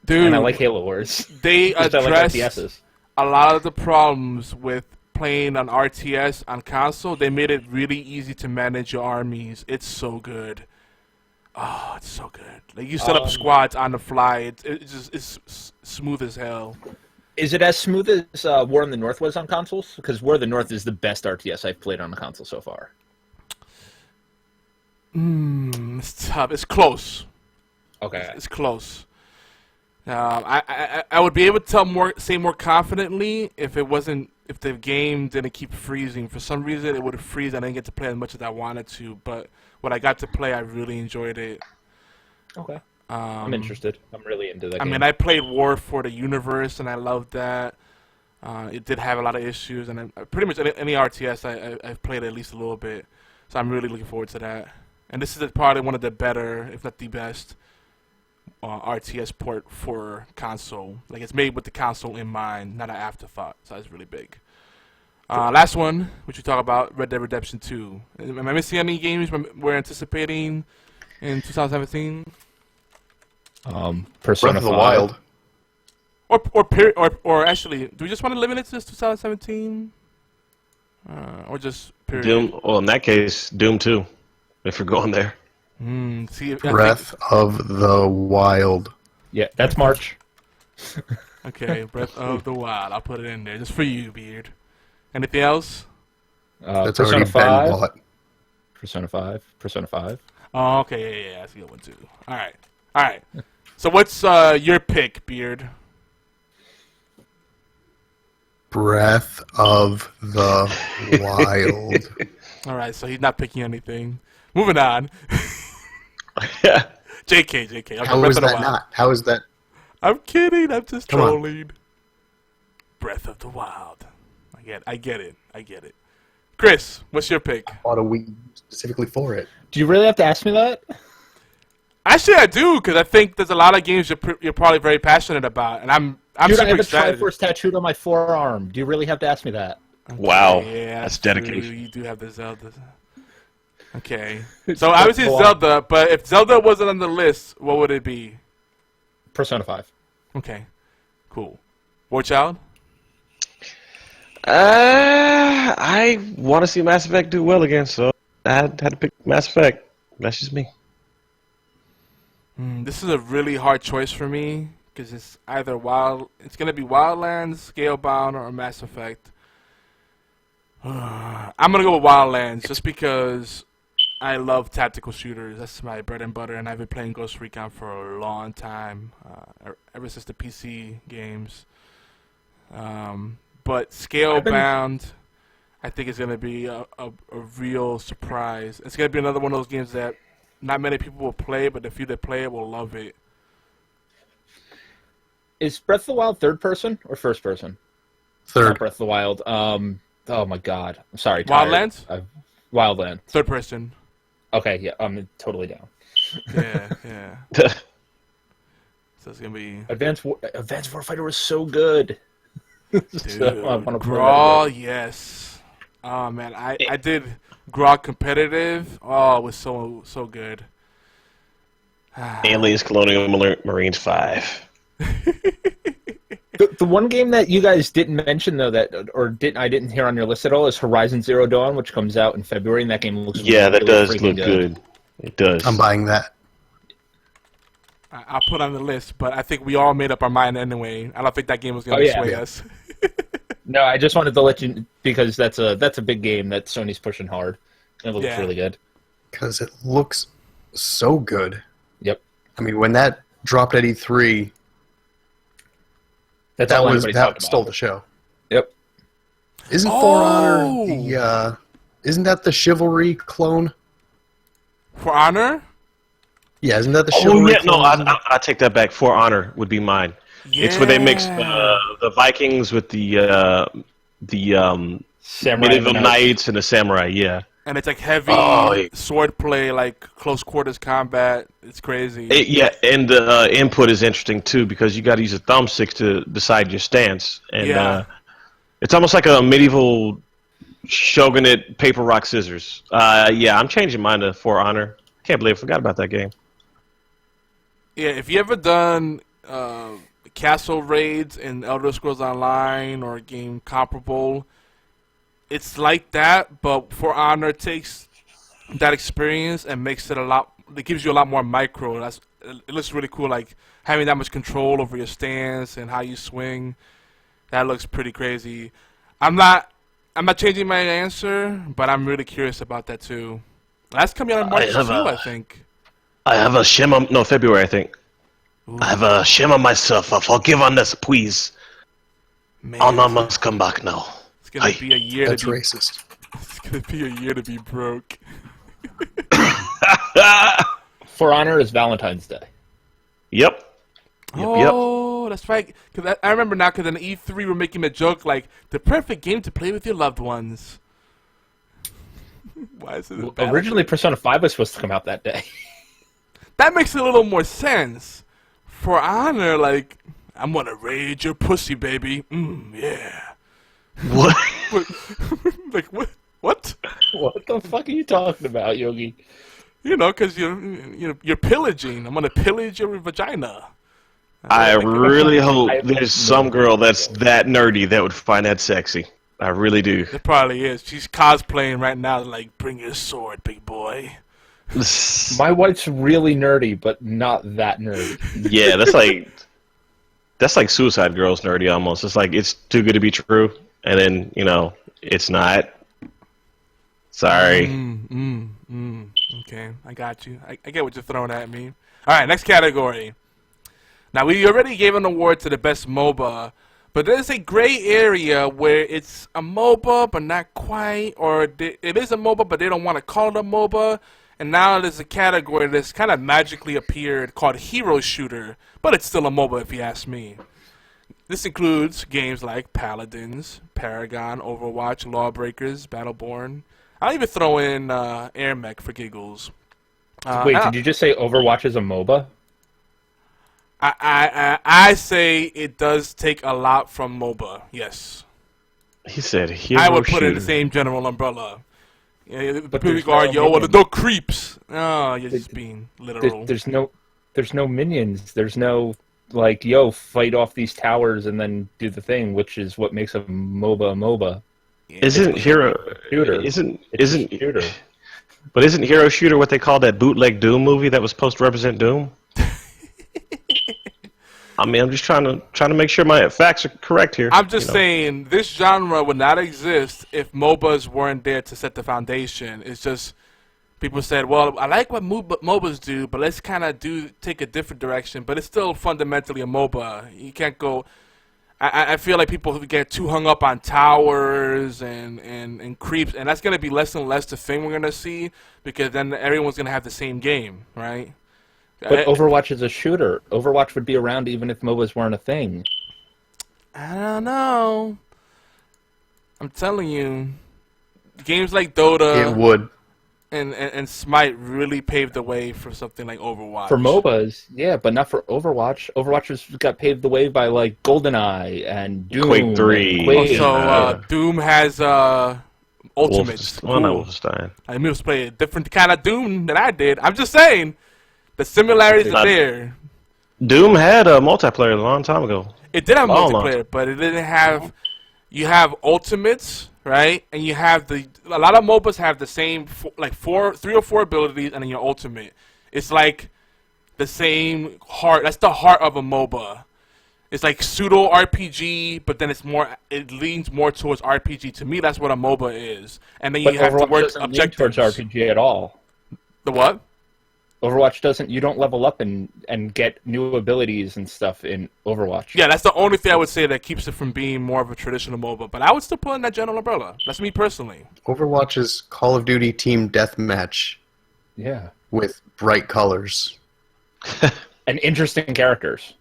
Dude, and I like Halo Wars. they Just I like addressed RTSs. a lot of the problems with playing on RTS on console. They made it really easy to manage your armies. It's so good. Oh, it's so good. Like you set up squads on the fly. It's smooth as hell. Is it as smooth as War in the North was on consoles? Because War in the North is the best RTS I've played on a console so far. It's tough. It's close. Okay. It's close. I would be able to say more confidently if the game didn't keep freezing. For some reason, it would freeze. I didn't get to play as much as I wanted to. But when I got to play, I really enjoyed it. Okay. I'm interested. I'm really into that I game. mean, I played War for the Universe, and I loved that. It did have a lot of issues, and pretty much any RTS I've played at least a little bit. So I'm really looking forward to that. And this is probably one of the better, if not the best, RTS port for console. Like, it's made with the console in mind, not an afterthought. So that's really big. Last one, which we talk about, Red Dead Redemption 2. Am I missing any games we're anticipating in 2017? Breath Persona of the 5. Wild. Or actually, do we just want to limit it to this 2017? Or just period? Doom. Well, in that case, Doom 2. If you're going there. See, Breath of the Wild. Yeah, that's March. Okay, Breath of the Wild. I'll put it in there just for you, Beard. Anything else? That's Persona already 5. been bought. Persona 5. Persona 5. Oh, okay, yeah, that's a good one too. All right. So what's your pick, Beard? Breath of the Wild. All right, so he's not picking anything. Moving on. JK. Okay, How Breath is of the that Wild. not? How is that? I'm kidding. I'm just Come on. trolling. Breath of the Wild. I get it. Chris, what's your pick? I bought a Wii specifically for it. Do you really have to ask me that? Actually, I do, because I think there's a lot of games you're probably very passionate about, and I'm Dude, I super have excited. a Triforce tattooed on my forearm. Do you really have to ask me that? Wow, Yeah, that's true. dedication. You do have the Zelda. Okay. So obviously Zelda, but if Zelda wasn't on the list, what would it be? Persona 5. Okay. Cool. War Child? I want to see Mass Effect do well again, so I had to pick Mass Effect. That's just me. This is a really hard choice for me, because it's either it's going to be Wildlands, Scalebound, or Mass Effect. I'm going to go with Wildlands, just because I love tactical shooters. That's my bread and butter, and I've been playing Ghost Recon for a long time, ever since the PC games. But Scalebound, I think is going to be a real surprise. It's going to be another one of those games that not many people will play, but the few that play it will love it. Is Breath of the Wild third person or first person? Third. Not Breath of the Wild. Oh my god. I'm sorry. Tired. Wildlands? Wildlands. Third person. Okay, yeah, I'm totally down. Yeah. So it's going to be... Advanced Warfighter was so good. Dude, So I wanna play Graw, that yes. Oh, man, I did Graw competitive. Oh, it was so good. Aliens Colonial Marines 5. The one game that you guys didn't mention though, I didn't hear on your list at all, is Horizon Zero Dawn, which comes out in February, and that game looks That does freaking look good. It does. I'm buying that. I'll put on the list, but I think we all made up our mind anyway. I don't think that game was going to sway us. No, I just wanted to let you, because that's a big game that Sony's pushing hard. It looks really good. Because it looks so good. Yep. I mean, when that dropped at E3, That stole the show. Yep. Isn't For Honor isn't that the Chivalry clone? For Honor? Yeah, isn't that the Chivalry clone? No, I take that back. For Honor would be mine. Yeah. It's where they mix the Vikings with the Samurai medieval knights and the samurai, yeah. And it's like heavy sword play, like close quarters combat. It's crazy. And the input is interesting too, because you got to use a thumbstick to decide your stance, and it's almost like a medieval shogunate paper rock scissors. I'm changing mine to For Honor. Can't believe I forgot about that game. Yeah, if you ever done castle raids in Elder Scrolls Online or a game comparable, it's like that, but For Honor takes that experience and makes it it gives you a lot more micro. It looks really cool, like having that much control over your stance and how you swing. That looks pretty crazy. I'm not changing my answer, but I'm really curious about that too. That's coming out in March too, I think. I have a shimmer. No, February, I think. Ooh. I have a shimmer myself. Forgive on this, please. Man, Honor must come back now. It's gonna be a year. That's racist. It's gonna be a year to be broke. For Honor is Valentine's Day. Yep. Oh, that's right. Because I remember now, because in E3 we're making a joke like, the perfect game to play with your loved ones. Why is it originally Persona 5 was supposed to come out that day. That makes a little more sense. For Honor, like, I'm gonna raid your pussy, baby. Yeah. What? Like, what? What? What the fuck are you talking about, Yogi? You know, because you're pillaging. I'm gonna pillage your vagina. I really hope there's some girl that's that nerdy that would find that sexy. I really do. It probably is. She's cosplaying right now, like, bring your sword, big boy. My wife's really nerdy, but not that nerdy. Yeah, that's like Suicide Girls nerdy almost. It's like it's too good to be true, and then it's not. Sorry. Okay, I got you. I get what you're throwing at me. All right, next category. Now, we already gave an award to the best MOBA, but there's a gray area where it's a MOBA, but not quite, or it is a MOBA, but they don't want to call it a MOBA. And now there's a category that's kind of magically appeared called Hero Shooter, but it's still a MOBA if you ask me. This includes games like Paladins, Paragon, Overwatch, Lawbreakers, Battleborn. I'll even throw in Air Mech for giggles. Wait, did you just say Overwatch is a MOBA? I say it does take a lot from MOBA, yes. He said Hero I would put Shooter. it in the same general umbrella. But people there's go, no yo, what are minions. no creeps? Oh, you're just being literal. There's no minions. There's no like, yo, fight off these towers and then do the thing, which is what makes a MOBA. Isn't Hero Shooter. Isn't Shooter. But isn't Hero Shooter what they call that bootleg Doom movie that was supposed to represent Doom? I mean, I'm just trying to make sure my facts are correct here. I'm just saying this genre would not exist if MOBAs weren't there to set the foundation. It's just people said, well, I like what MOBAs do, but let's kind of take a different direction. But it's still fundamentally a MOBA. You can't go. I feel like people get too hung up on towers and creeps, and that's going to be less and less the thing we're going to see because then everyone's going to have the same game, right? But Overwatch is a shooter. Overwatch would be around even if MOBAs weren't a thing. I don't know. I'm telling you, games like Dota It would. and Smite really paved the way for something like Overwatch. For MOBAs, yeah, but not for Overwatch. Overwatch got paved the way by like GoldenEye and Doom, Quake 3. and Quake. Also, Doom has Ultimates. Well, not Cool. Wolfenstein. I mean, was play a different kind of Doom than I did. I'm just saying, the similarities are there. Doom had a multiplayer a long time ago. It did have Long multiplayer, but it didn't have. You have Ultimates, right? And you have a lot of MOBAs have the same, three or four abilities, and then your ultimate. It's like the same heart. That's the heart of a MOBA. It's like pseudo RPG, but then it leans more towards RPG. To me, that's what a MOBA is. And then But you have to Overwatch work doesn't lean objectives. towards RPG at all. The what? Overwatch doesn't. You don't level up and get new abilities and stuff in Overwatch. Yeah, that's the only thing I would say that keeps it from being more of a traditional MOBA. But I would still put in that general umbrella. That's me personally. Overwatch is Call of Duty Team Deathmatch Yeah. with bright colors. And interesting characters.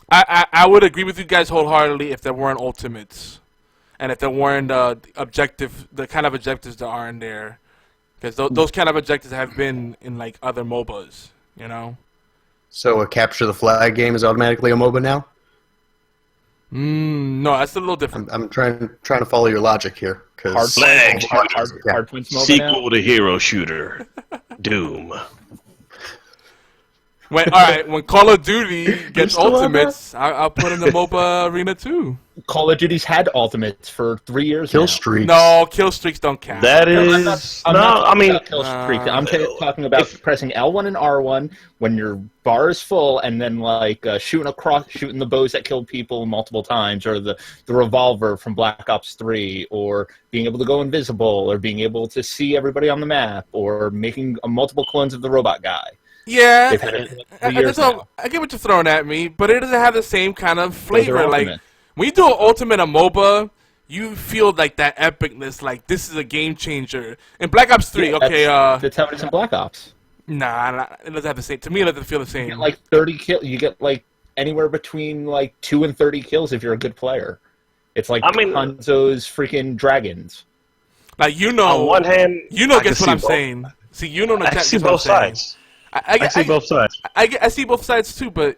I would agree with you guys wholeheartedly if there weren't ultimates, and if there weren't the kind of objectives that are in there, because those kind of objectives have been in like other MOBAs, you know. So a capture the flag game is automatically a MOBA now? No, that's a little different. I'm trying to follow your logic here. Cause Flag Hard points MOBA now? Sequel to Hero Shooter. Doom. All right, when Call of Duty gets still on ultimates, I'll put in the MOBA arena too. Call of Duty's had ultimates for 3 years kill now. streaks. No, kill streaks don't count. That I'm is not talking about kill streak. I'm if- talking about pressing L1 and R1 when your bar is full, and then like shooting the bows that killed people multiple times, or the revolver from Black Ops 3, or being able to go invisible, or being able to see everybody on the map, or making multiple clones of the robot guy. Yeah, They've had it for 3 years now. I get what you're throwing at me, but it doesn't have the same kind of Those are flavor. Like ultimate. when you do an ultimate a MOBA, you feel like that epicness, like this is a game changer. In Black Ops 3, Yeah, okay, that's how it is in Black Ops. nah, it doesn't have the same. To me, it doesn't feel the You same. get like 30 kills. You get like anywhere between like 2 and 30 kills if you're a good player. It's like Hanzo's freaking dragons. Like on one hand, I guess can what I'm see both. saying. See, the I can chat see gets what I'm both saying. sides. I see both sides. I see both sides too, but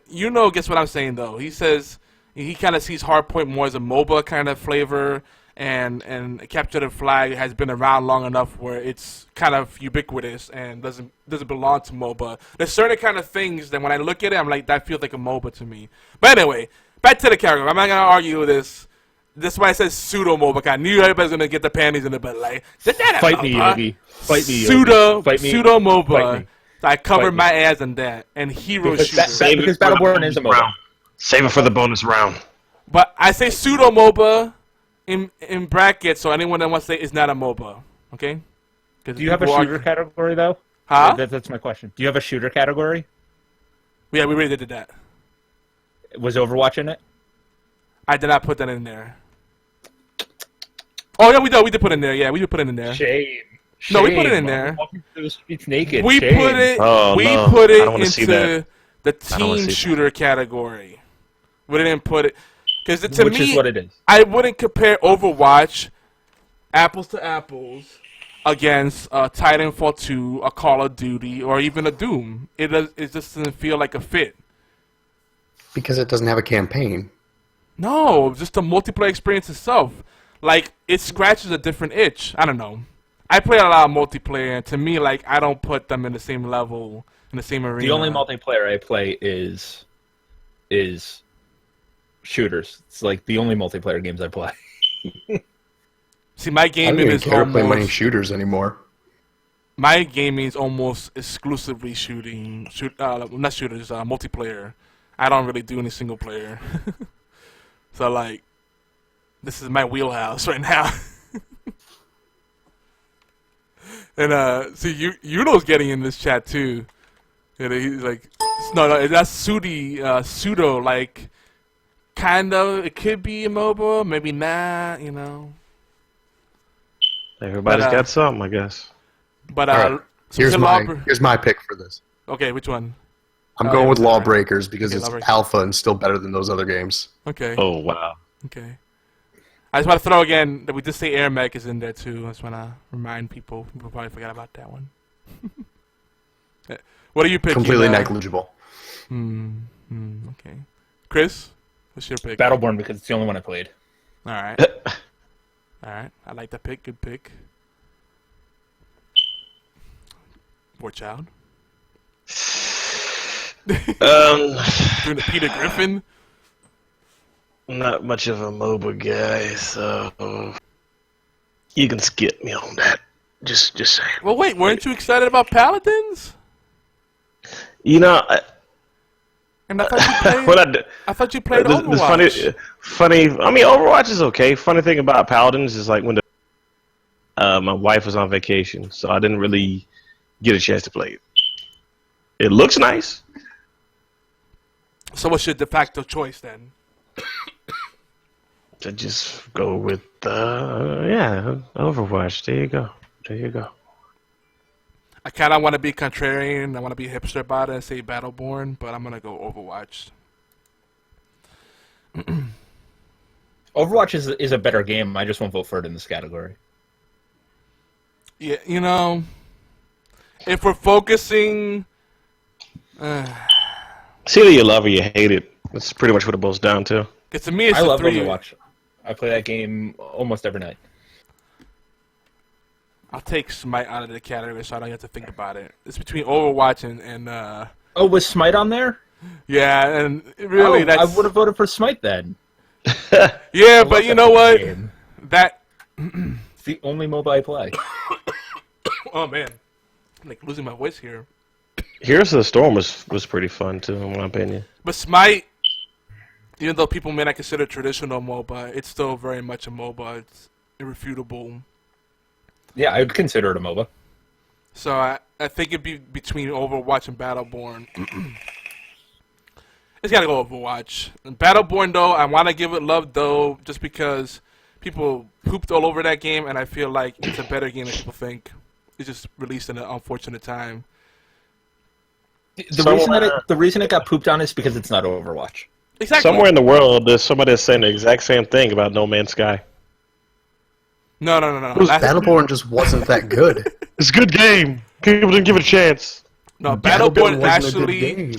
guess what I'm saying though. He says he kind of sees Hardpoint more as a MOBA kind of flavor, and Capture the Flag has been around long enough where it's kind of ubiquitous and doesn't belong to MOBA. There's certain kind of things that when I look at it, I'm like, that feels like a MOBA to me. But anyway, back to the character. I'm not gonna argue with this. That's why I said pseudo MOBA. I knew everybody's gonna get the panties in the butt. Like, is that a Fight me, MOBA? Yogi. Fight me, Yogi. Pseudo Fight me. pseudo Fight MOBA. me. So I covered Fight me. my ass in that and Hero Because Shooter. because Battleborn is a MOBA. Save it for the bonus round. But I say pseudo MOBA in brackets, so anyone that wants to say it's not a MOBA, okay? Do you have a shooter category though? Huh? That's my question. Do you have a shooter category? Yeah, we already did that. Was Overwatch in it? I did not put that in there. Oh yeah, we did put it in there. Yeah, we did put it in there. Shame. No, we put it in there. Walking through the streets naked. We Shame. put it. Oh, we no. put I it don't wanna see into the I don't wanna team see shooter category. We didn't put it because to Which me, is what it is. I wouldn't compare Overwatch apples to apples against Titanfall 2, a Call of Duty, or even a Doom. It just doesn't feel like a fit. Because it doesn't have a campaign. No, just the multiplayer experience itself. Like, it scratches a different itch. I don't know. I play a lot of multiplayer, and to me, like, I don't put them in the same level, in the same arena. The only multiplayer I play is shooters. It's like the only multiplayer games I play. See, my I don't gaming even is care to play many almost... shooters anymore. My gaming is almost exclusively shooting. Not shooters, multiplayer. I don't really do any single player. So, like, this is my wheelhouse right now. And, see, Yuno's getting in this chat, too. You know, he's like, no, that's pseudo, like, kind of, it could be a MOBA, maybe not, you know. Everybody's got something, I guess. But, All right. Here's my pick for this. Okay, which one? I'm going with Lawbreakers because Okay, it's Lawbreakers. alpha and still better than those other games. Okay. Oh, wow. Okay. I just want to throw again that we just say Air Mech is in there too. I just want to remind people. People probably forgot about that one. What are you picking? Completely negligible. Okay. Chris, what's your pick? Battleborn because it's the only one I played. All right. All right. I like that pick. Good pick. War Child. Doing the Peter Griffin. Not much of a MOBA guy, so you can skip me on that. Just saying. Well, wait. Weren't you excited about Paladins? You know, And I thought you played. what I did. I thought you played This Overwatch. funny. I mean, Overwatch is okay. Funny thing about Paladins is like when my wife was on vacation, so I didn't really get a chance to play it. It looks nice. So what's your de facto choice then? To just go with Overwatch. There you go. I kind of want to be contrarian. I want to be hipster about it and say Battleborn, but I'm gonna go Overwatch. Overwatch is a better game. I just won't vote for it in this category. Yeah, you know, if we're focusing, See either you love or you hate it. That's pretty much what it boils down to. because to me it's I the love three. Overwatch. I play that game almost every night. I'll take Smite out of the category so I don't have to think about it. It's between Overwatch and Oh, was Smite on there? yeah, and really I that's would have voted for Smite then. yeah, but you know what? Game. That It's the only MOBA I play. oh man, I'm like losing my voice here. Heroes of the Storm was pretty fun too, in my opinion. But Smite, even though people may not consider traditional MOBA, it's still very much a MOBA. It's irrefutable. Yeah, I would consider it a MOBA. So I think it'd be between Overwatch and Battleborn. It's gotta go Overwatch. And Battleborn though, I want to give it love though, just because people pooped all over that game, and I feel like it's a better game than people think. It's just released in an unfortunate time. The reason it got pooped on is because it's not Overwatch. Exactly. Somewhere in the world, there's somebody that's saying the exact same thing about No Man's Sky. No. Battleborn just wasn't that good. It's a good game. People didn't give it a chance. No, Battleborn wasn't a good actually, game.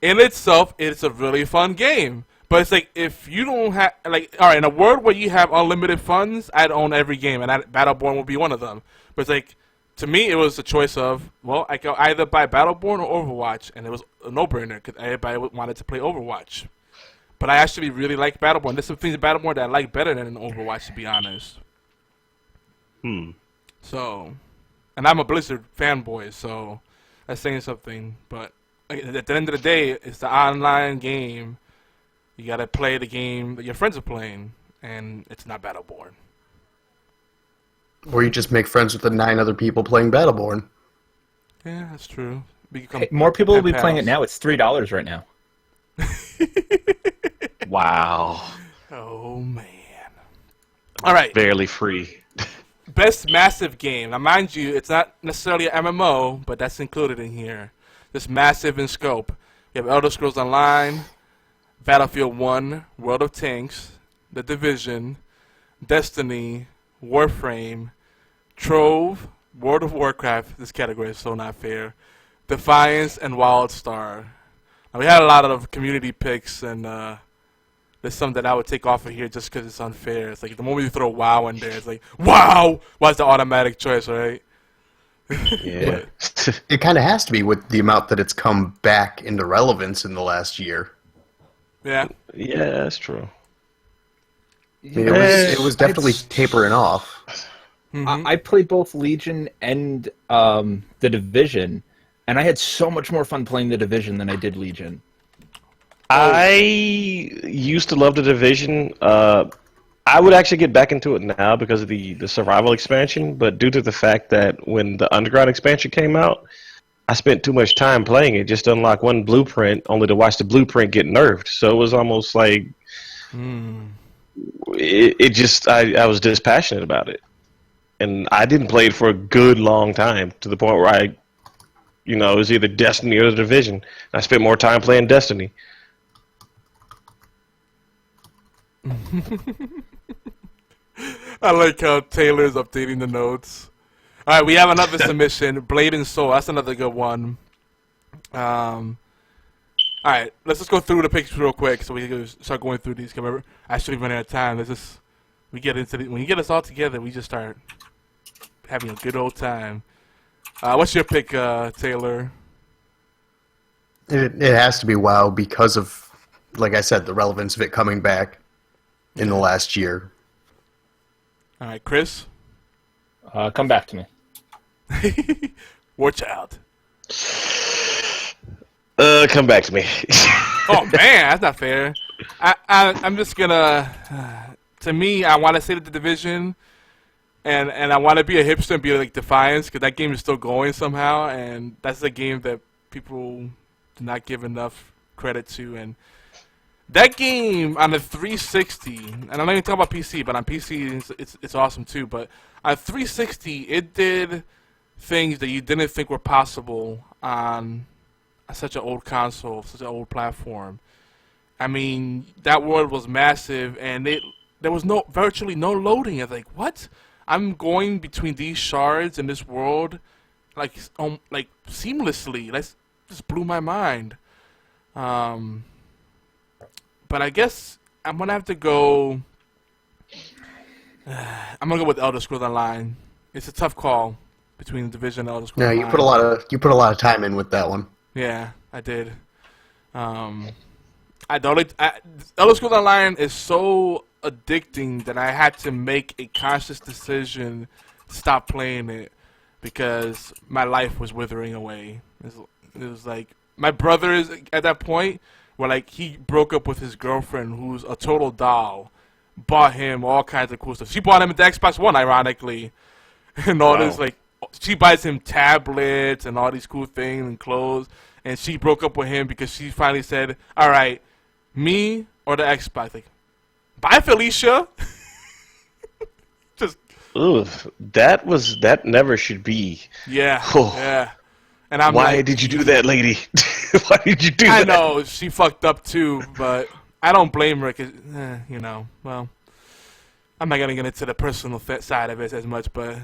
in itself, it's a really fun game. But it's like, if you don't have, like, alright, in a world where you have unlimited funds, I'd own every game, and Battleborn would be one of them. But it's like, to me, it was a choice of, well, I could either buy Battleborn or Overwatch, and it was a no-brainer, because everybody wanted to play Overwatch. But I actually really like Battleborn. There's some things in Battleborn that I like better than in Overwatch, to be honest. So, and I'm a Blizzard fanboy, so that's saying something. But at the end of the day, it's the online game. You gotta play the game that your friends are playing, and it's not Battleborn. Or you just make friends with the 9 other people playing Battleborn. Yeah, that's true. Hey, more people will be pals. playing it now. It's $3 right now. Wow. Oh man! All right, Barely free. best massive game. Now, mind you, it's not necessarily an MMO, but that's included in here. Just massive in scope. You have Elder Scrolls Online, Battlefield 1, World of Tanks, The Division, Destiny, Warframe, Trove, World of Warcraft. This category is so not fair. Defiance and WildStar. Now, we had a lot of community picks, and there's some that I would take off of here just because it's unfair. It's like the moment you throw WoW in there, it's like, wow! Why's the automatic choice, right? Yeah. It kind of has to be with the amount that it's come back into relevance in the last year. Yeah. Yeah, that's true. I mean, it was definitely tapering off. Mm-hmm. I played both Legion and The Division, and I had so much more fun playing The Division than I did Legion. I used to love the Division. I would actually get back into it now because of the survival expansion, but due to the fact that when the Underground expansion came out, I spent too much time playing it just to unlock one blueprint, only to watch the blueprint get nerfed. So it was almost like I was dispassionate about it. And I didn't play it for a good long time, to the point where it was either Destiny or the Division. I spent more time playing Destiny. I like how Taylor's updating the notes. All right, we have another submission, Blade and Soul. That's another good one. All right, let's just go through the pictures real quick so we can start going through these. Cause I should run out of time. When you get us all together, we just start having a good old time. What's your pick, Taylor? It has to be WoW because of, like I said, the relevance of it coming back in the last year. All right, Chris? Come back to me. War Child. Come back to me. Oh man, that's not fair. I'm just gonna. To me, I want to say that The Division, and I want to be a hipster and be like Defiance, because that game is still going somehow, and that's a game that people do not give enough credit to. And that game on the 360, and I'm not even talking about PC, but on PC it's awesome too. But on 360, it did things that you didn't think were possible on such an old console, such an old platform. I mean, that world was massive, and there was virtually no loading. I was like, what? I'm going between these shards in this world, like seamlessly. That just blew my mind. But I guess I'm gonna have to go. I'm gonna go with Elder Scrolls Online. It's a tough call between the Division and Elder Scrolls No, Online. you put a lot of time in with that one. Yeah, I did. Elder Scrolls Online is so addicting that I had to make a conscious decision to stop playing it because my life was withering away. It was like my brother is at that point where like he broke up with his girlfriend, who's a total doll, bought him all kinds of cool stuff. She bought him the Xbox One, ironically, and all this like. She buys him tablets and all these cool things and clothes, and she broke up with him because she finally said, "All right, me or the Xbox." Like, bye, Felicia. Just. Ooh, that never should be. Yeah. Oh. Yeah. And I'm Why like, did you do that, lady? Why did you do that? I know she fucked up too, but I don't blame her. Cause, well, I'm not gonna get into the personal side of it as much, but.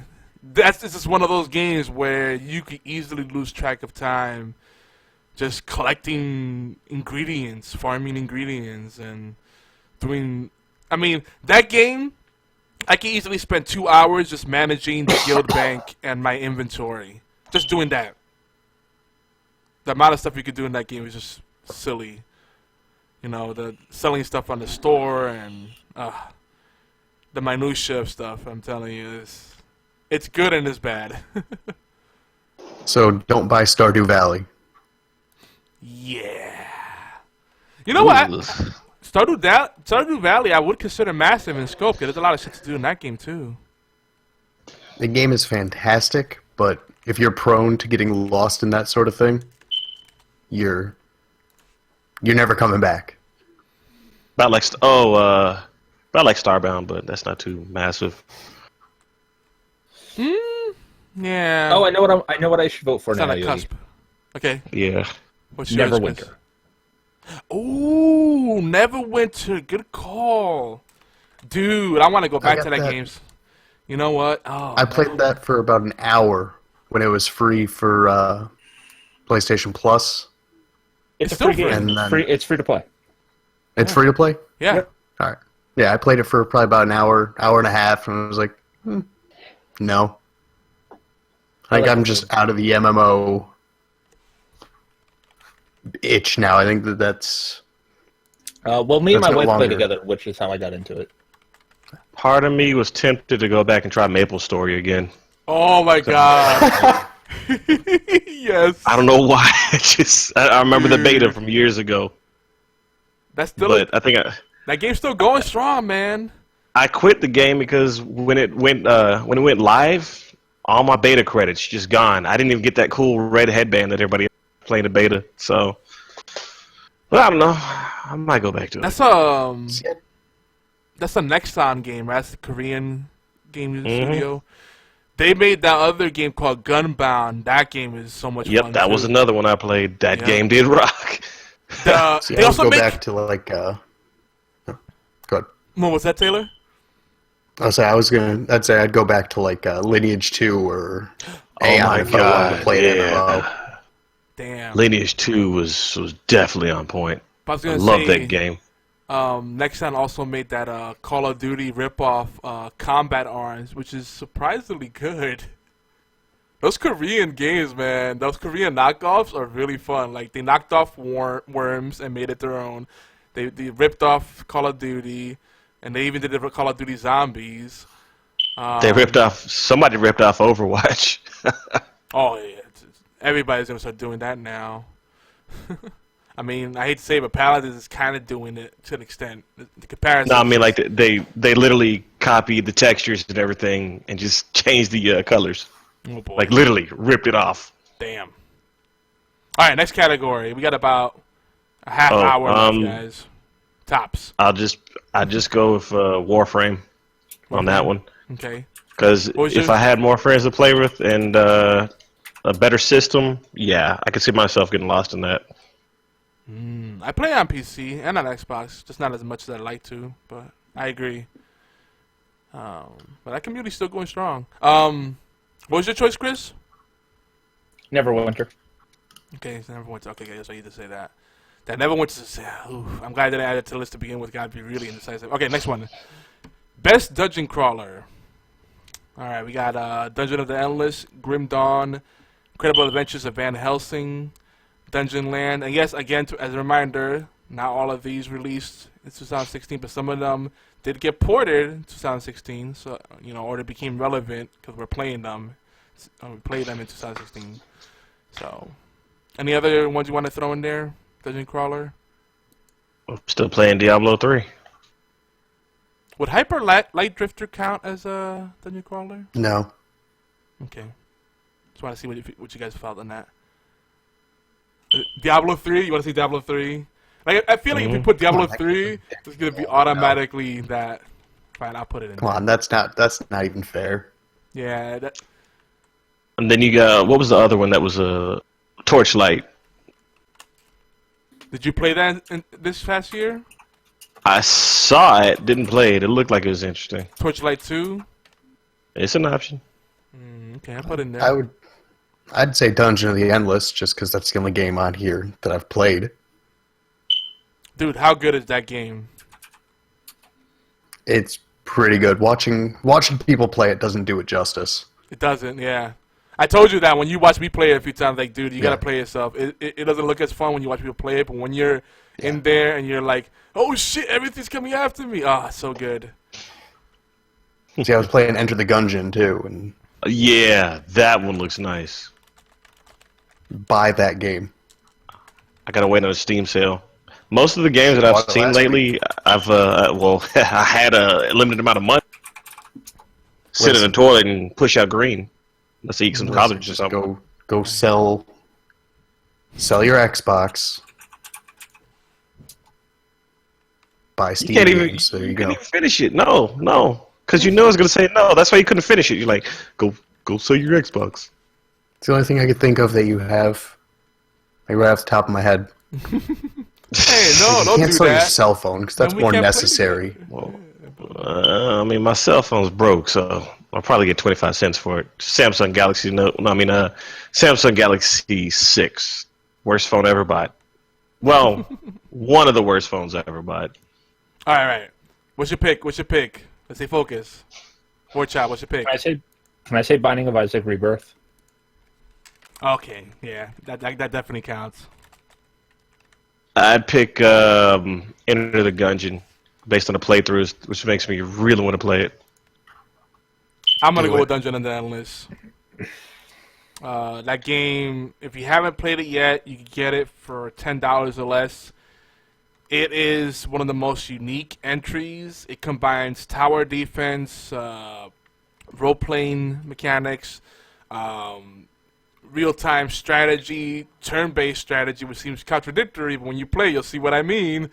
It's just one of those games where you could easily lose track of time just collecting ingredients, farming ingredients, and doing... I mean, that game, I could easily spend 2 hours just managing the guild bank and my inventory. Just doing that. The amount of stuff you could do in that game is just silly. You know, the selling stuff on the store and the minutia of stuff, I'm telling you, it's good and it's bad. So don't buy Stardew Valley. Yeah. You know what? Stardew Valley, I would consider massive in scope because there's a lot of shit to do in that game too. The game is fantastic, but if you're prone to getting lost in that sort of thing, you're never coming back. About like Starbound, but that's not too massive. Yeah. Oh, I know what I should vote for It's now. on a Yogi. cusp. Okay. Yeah. What's yours, Chris? Neverwinter. Ooh, Neverwinter. Good call. Dude, I want to go back to that game. You know what? Oh, I played that for about an hour when it was free for PlayStation Plus. It's a still free game. And then- It's free to play. It's free to play? Yeah. Yep. All right. Yeah, I played it for probably about an hour and a half, and I was like, no. I think I'm just out of the MMO itch now. I think that's... Well, me and That's my wife no play longer- together, which is how I got into it. Part of me was tempted to go back and try Maple Story again. Oh my god. Yes. I don't know why. I remember the beta from years ago. That's still. But I think That game's still going strong, man. I quit the game because when it went live, all my beta credits just gone. I didn't even get that cool red headband that everybody playing the beta. So, but I don't know. I might go back to it. That's a Nexon game, right? That's a Korean game studio. They made that other game called Gunbound. That game is so much fun. Yep, that too. was another one I played. That Yeah. game did rock. See, They I would also go make. back to, like... Go ahead. What was that, Taylor? I'd say I'd go back to, like, Lineage 2 or Oh Aeon my if I wanted god! to play it in a row. Yeah. Damn. Lineage 2 was definitely on point. I was I gonna love say, that game. Nexon also made that Call of Duty ripoff Combat Arms, which is surprisingly good. Those Korean games, man, those Korean knockoffs are really fun. Like, they knocked off Worms and made it their own. They ripped off Call of Duty, and they even did it for Call of Duty Zombies. Somebody ripped off Overwatch. Oh, yeah. Everybody's going to start doing that now. I mean, I hate to say it, but Paladins is kind of doing it to an extent. The comparison. No, I mean, like, they literally copied the textures and everything and just changed the colors. Oh, boy. Like, literally ripped it off. Damn. All right, next category. We got about a half hour left, guys. Tops. I just go with Warframe on that one. Okay. Because What was if yours? I had more friends to play with and a better system, yeah, I could see myself getting lost in that. I play on PC and on Xbox, just not as much as I'd like to, but I agree. But that community's still going strong. What was your choice, Chris? Neverwinter. Okay, it's Neverwinter. Okay, that's why you just say that. That Neverwinter. I'm glad I didn't add it to the list to begin with. Gotta be really indecisive. Okay, next one. Best Dungeon Crawler. All right, we got Dungeon of the Endless, Grim Dawn, Incredible Adventures of Van Helsing, Dungeon Land, and yes, again, as a reminder, not all of these released in 2016, but some of them did get ported in 2016, so or they became relevant because we're playing them. We played them in 2016. So, any other ones you want to throw in there? Dungeon Crawler. I'm still playing Diablo 3. Would Hyper Light Drifter count as a Dungeon Crawler? No. Okay. Just want to see what you guys felt on that. Diablo 3? You want to see Diablo 3? Like, I feel like if you put Diablo 3, it's going to be automatically that. Fine, I'll put it in. Come on, that's not even fair. Yeah. And then you got, what was the other one that was a Torchlight? Did you play that in this past year? I saw it, didn't play it. It looked like it was interesting. Torchlight 2? It's an option. Okay, I'll put it in there. I'd say Dungeon of the Endless, just because that's the only game on here that I've played. Dude, how good is that game? It's pretty good. Watching people play it doesn't do it justice. It doesn't, yeah. I told you that when you watch me play it a few times, like, dude, you gotta Yeah. play yourself. It doesn't look as fun when you watch people play it, but when you're in there and you're like, oh shit, everything's coming after me. Ah, it's so good. See, I was playing Enter the Gungeon too, and Yeah, that one looks nice. buy that game. I gotta wait on a Steam sale. Most of the games that I've Bought it seen last lately, I've I had a limited amount of money. Sit in Listen. the toilet and push out green. Let's eat some collard or Just something. go sell your Xbox. Buy You Steam can't even, games. There you you go. can't even finish it. No, because you know it's gonna say no. That's why you couldn't finish it. You're like, go sell your Xbox. It's the only thing I could think of that you have. Like right off the top of my head. Hey, no, You don't can't do sell your that. cell phone because that's Then we more can't play necessary. Well, I mean, my cell phone's broke, so I'll probably get 25 cents for it. Samsung Galaxy Samsung Galaxy 6, worst phone ever bought. Well, one of the worst phones I ever bought. All right. What's your pick? Let's say focus. Pork chop, what's your pick? Can I say Binding of Isaac Rebirth? Okay, yeah, that definitely counts. I'd pick Enter the Gungeon based on the playthroughs, which makes me really want to play it. I'm gonna Do go it. with Dungeon and the Endless. That game, if you haven't played it yet, you can get it for $10 or less. It is one of the most unique entries. It combines tower defense, role-playing mechanics, real-time strategy, turn-based strategy, which seems contradictory, but when you play, you'll see what I mean.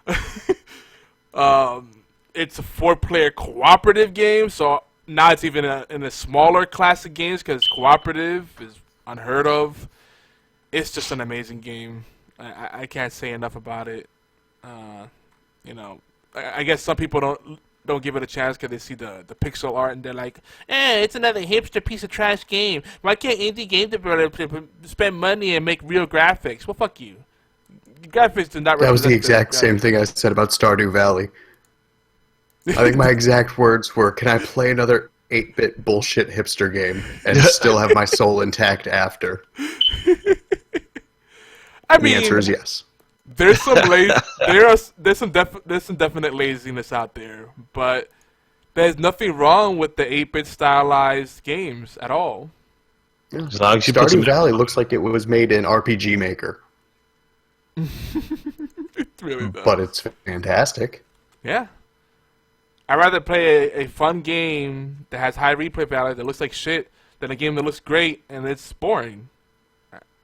It's a 4-player cooperative game, so now it's even in a smaller class of games because cooperative is unheard of. It's just an amazing game. I can't say enough about it. I guess some people don't give it a chance because they see the pixel art and they're like, it's another hipster piece of trash game. Why can't indie game developers spend money and make real graphics? Well, fuck you. Graphics do not That was the represent exact same thing I said about Stardew Valley. I think my exact words were, can I play another 8-bit bullshit hipster game and still have my soul intact after? I The mean, answer is yes. there's some there's some definite laziness out there, but there's nothing wrong with the 8-bit stylized games at all. As long as you put some Stardew Valley looks like it was made in RPG Maker, It really does. but it's fantastic. Yeah. I'd rather play a fun game that has high replay value that looks like shit than a game that looks great and it's boring.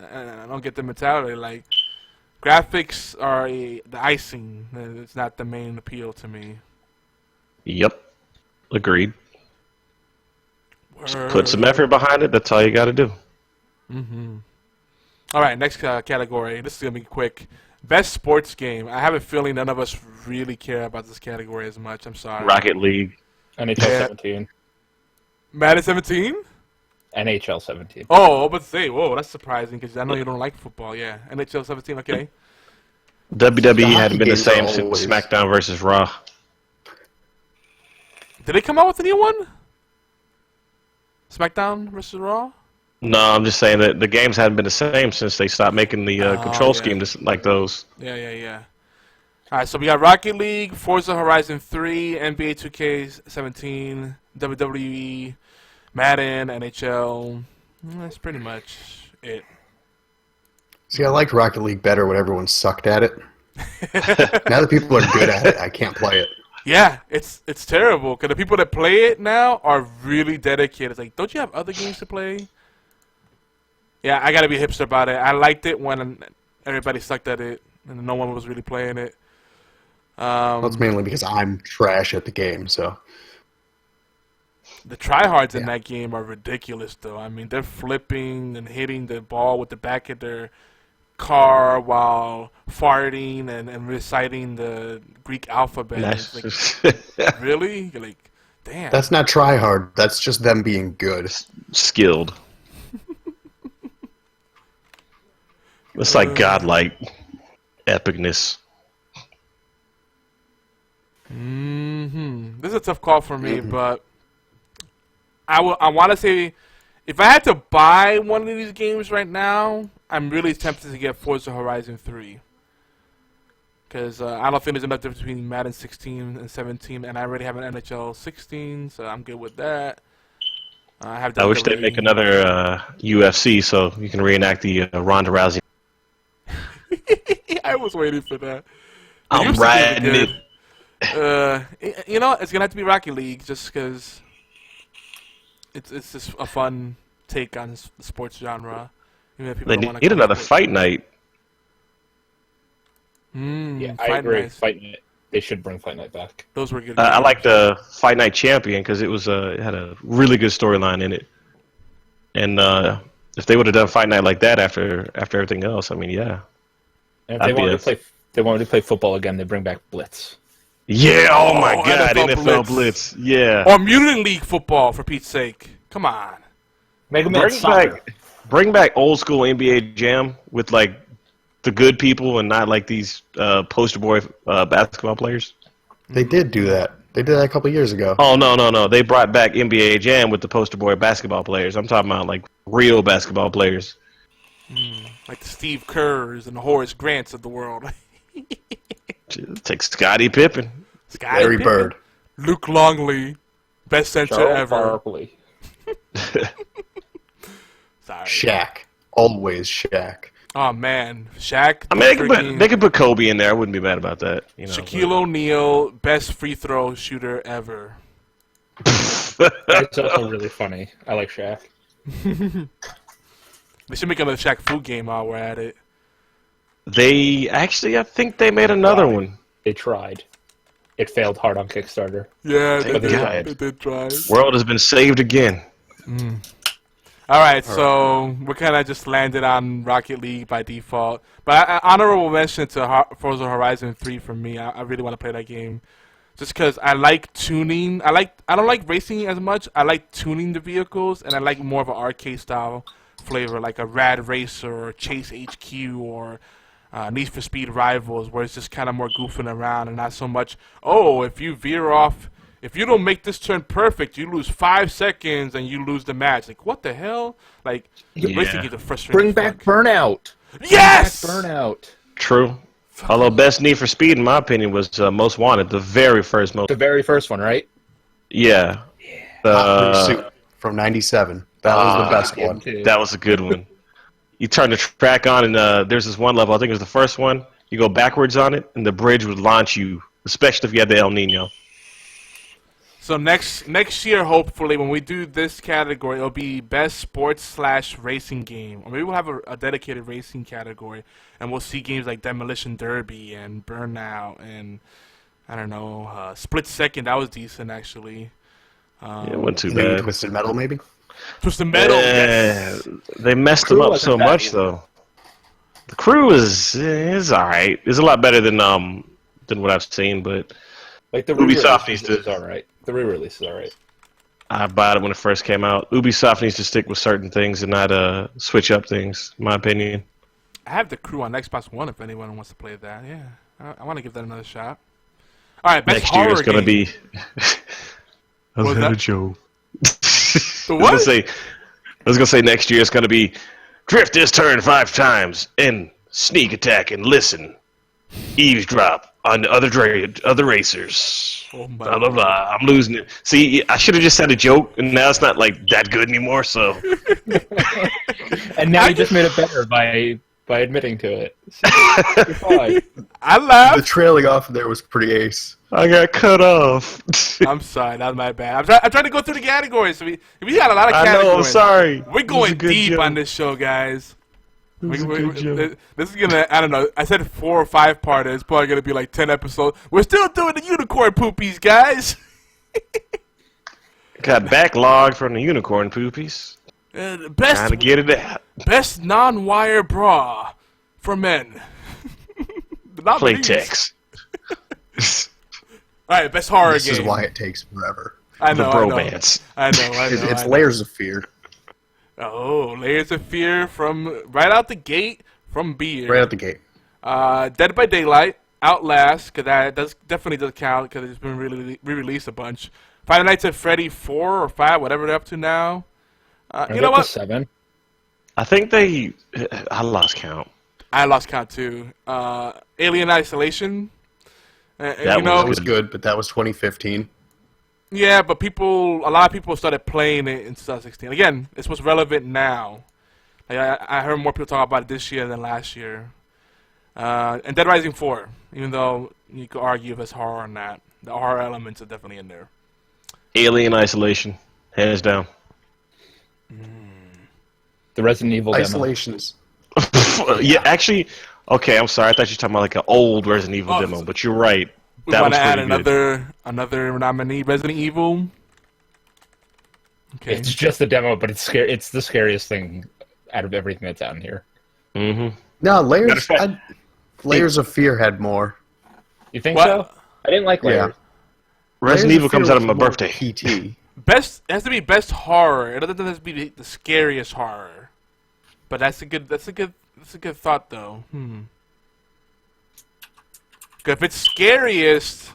I don't get the mentality. Like, graphics are the icing. It's not the main appeal to me. Yep, agreed. Just put some Word. effort behind it. That's all you got to do. All right, next category. This is going to be quick. Best sports game. I have a feeling none of us really care about this category as much. I'm sorry. Rocket League. NHL Yeah. 17. Madden 17? NHL 17. Oh, I was about to say, whoa, that's surprising because I know you don't like football. Yeah, NHL 17, okay. WWE hockey hadn't been the games same are since always- SmackDown versus Raw. Did they come out with a new one? SmackDown versus Raw? No, I'm just saying that the games hadn't been the same since they stopped making the control yeah. scheme like those. Yeah. All right, so we got Rocket League, Forza Horizon 3, NBA 2K17, WWE, Madden, NHL. That's pretty much it. See, I liked Rocket League better when everyone sucked at it. Now that people are good at it, I can't play it. Yeah, it's terrible because the people that play it now are really dedicated. It's like, don't you have other games to play? Yeah, I gotta be hipster about it. I liked it when everybody sucked at it and no one was really playing it. Well, it's mainly because I'm trash at the game, so... The tryhards in Yeah. that game are ridiculous, though. I mean, they're flipping and hitting the ball with the back of their car while farting and reciting the Greek alphabet. Nice. It's like, really? You're like, damn. That's not try hard. That's just them being good. Skilled. It's like godlike epicness. This is a tough call for me, but I want to say if I had to buy one of these games right now, I'm really tempted to get Forza Horizon 3. Because I don't think there's enough difference between Madden 16 and 17, and I already have an NHL 16, so I'm good with that. I wish they'd make another UFC so you can reenact the Ronda Rousey. I was waiting for that. I'm riding it. You know, it's gonna have to be Rocket League just because it's just a fun take on the sports genre. Even if people They don't wanna need come another up with- fight night. Yeah, I Fight agree. nights. Fight Night. They should bring Fight Night back. Those were good. I games. like the Fight Night Champion because it had a really good storyline in it. And if they would have done Fight Night like that after everything else, I mean, yeah. And if That'd they wanted to play football again, they bring back Blitz. Yeah, oh my Oh, God, NFL NFL Blitz. Yeah. Or Mutant League football, for Pete's sake. Come on. Mega Man Soccer. Bring back old school NBA Jam with like the good people and not like these poster boy basketball players. They did do that. They did that a couple years ago. Oh no! They brought back NBA Jam with the poster boy basketball players. I'm talking about like real basketball players. Like the Steve Kerrs and the Horace Grants of the world. Take Scottie Pippen. Scottie Larry Pippen, Bird. Luke Longley. Best center Charles ever. Barkley. Sorry. Shaq. Always Shaq. Oh, man. Shaq. I mean, they could put Kobe in there. I wouldn't be mad about that. You know, Shaquille O'Neal, best free throw shooter ever. That's also really funny. I like Shaq. They should make another Shaq Fu game while we're at it. I think they made another one. They tried. It failed hard on Kickstarter. Yeah, Thank God. they did try. World has been saved again. All right, so we kind of just landed on Rocket League by default. But honorable mention to Forza Horizon 3 for me. I really want to play that game. Just because I like tuning. I don't like racing as much. I like tuning the vehicles, and I like more of an arcade style flavor, like a Rad Racer or Chase HQ or Need for Speed Rivals, where it's just kind of more goofing around and not so much, oh, if you veer off, if you don't make this turn perfect, you lose 5 seconds and you lose the match. Like, what the hell? Like, racing games are frustrating. Bring back Burnout. Yes! Bring back Burnout. True. Although best Need for Speed, in my opinion, was Most Wanted, the very first The very first one, right? Yeah. Hot Pursuit from '97. That was the best one. That was a good one. You turn the track on, and there's this one level, I think it was the first one. You go backwards on it, and the bridge would launch you, especially if you had the El Nino. So next year, hopefully, when we do this category, it'll be best sports/racing game, or maybe we'll have a dedicated racing category, and we'll see games like Demolition Derby and Burnout, and I don't know, Split Second. That was decent actually. Yeah, it wasn't too Maybe bad. Twisted Metal, maybe? Twisted Metal. Yes. They messed Crew them up wasn't so bad much, either. though. The Crew is all right. It's a lot better than what I've seen, but Like the Ubisoft re-release needs to- is all right. The re-release is all right. I bought it when it first came out. Ubisoft needs to stick with certain things and not switch up things, in my opinion. I have the Crew on Xbox One. If anyone wants to play that, yeah, I want to give that another shot. All right, best Next year horror it's going to game. be... What was that? Joe. The I what? was gonna say next year it's gonna be drift this turn 5 times and sneak attack and listen, eavesdrop on the other racers. Oh my Blah blah blah. I'm losing it. See, I should have just said a joke, and now it's not like that good anymore. So And now you just made it better by admitting to it. So, you're fine. I The laughed. trailing off there was pretty ace. I got cut off. I'm sorry, that was my bad. I'm trying to go through the categories. We got a lot of I categories. know. I'm sorry. We're It was a going good deep joke. on this show, guys. It was a good joke. This is gonna, I don't know. I said 4 or 5 parter. It's probably gonna be like 10 episodes. We're still doing the unicorn poopies, guys. Got backlogged from the unicorn poopies. Trying Best to get it out. best non-wire bra for men. The nominees. Playtex. All right, best horror This game. is why it takes forever. I The know, bromance. I know. It's Layers of Fear. Oh, Layers of Fear from right out the gate from Beer. Right out the gate. Dead by Daylight, Outlast, because that definitely does count because it's been re-released a bunch. Five Nights at Freddy 4 or 5, whatever they're up to now. You know what? 7. I think I lost count. I lost count too. Alien Isolation. That you was know, That was good, but that was 2015. yeah, but a lot of people started playing it in 2016. Again, it's what's relevant now. Like, I heard more people talk about it this year than last year. And Dead Rising 4, even though you could argue if it's horror or not. The horror elements are definitely in there. Alien Isolation, hands down. The Resident Evil demo. Isolations. Yeah, actually, okay, I'm sorry. I thought you were talking about like an old Resident Evil demo, but you're right. We That want was to add pretty good. another nominee, Resident Evil. Okay. It's just a demo, but it's scary. It's the scariest thing out of everything that's out in here. Mm-hmm. No, Matter of fact- Layers of Fear had more. You think What? so? I didn't like Layers. Resident Layers Evil of Fear comes out of was my more birthday. PT. Best, it has to be best horror. It doesn't have to be the scariest horror. But that's a good thought though. 'Cause if it's scariest,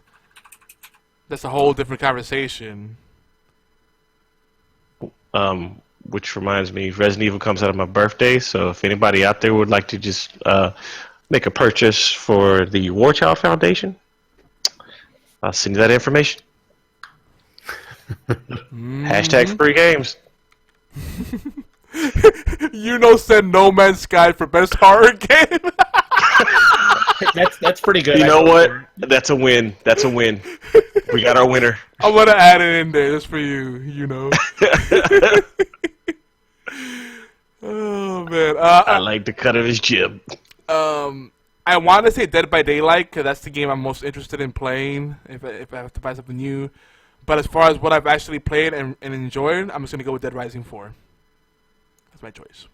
that's a whole different conversation. Which reminds me, Resident Evil comes out of my birthday, so if anybody out there would like to just make a purchase for the War Child Foundation, I'll send you that information. Hashtag free games. Send No Man's Sky for best horror game. That's pretty good. You know what? That's a win. That's a win. We got our winner. I'm gonna add it in there just for you. Oh man. I like the cut of his jib. I want to say Dead by Daylight because that's the game I'm most interested in playing if I have to buy something new. But as far as what I've actually played and enjoyed, I'm just gonna go with Dead Rising 4. That's my choice.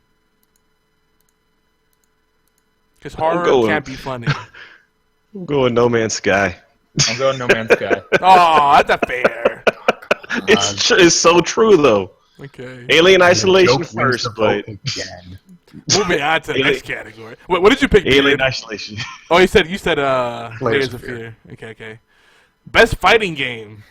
Because horror can't be funny. I'm going No Man's Sky. I'm going No Man's Sky. Oh, that's not fair. It's so true though. Okay. Alien Isolation Joke wins first, the but vote again. Moving on to the next category. What did you pick? Alien David? Isolation. Oh, you said Layers of Fear. Okay. Best fighting game.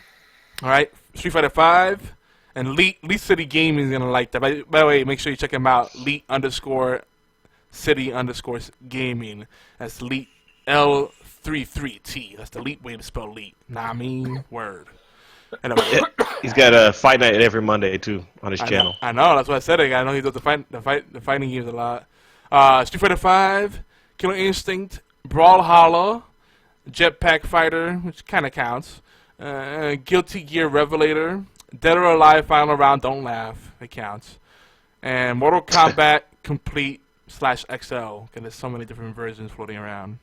All right, Street Fighter 5 and Leet City Gaming is gonna like that. By the way, make sure you check him out. Leet_City_Gaming. That's Leet L33T. That's the Leet way to spell Leet. Nah, I mean word. Anyway. He's got a fight night every Monday too on his channel. I know. That's what I said. I know he does the fighting games a lot. Street Fighter 5, Killer Instinct, Brawlhalla, Jetpack Fighter, which kind of counts. Guilty Gear Revelator, Dead or Alive Final Round. Don't laugh. It counts. And Mortal Kombat Complete /XL. Because there's so many different versions floating around.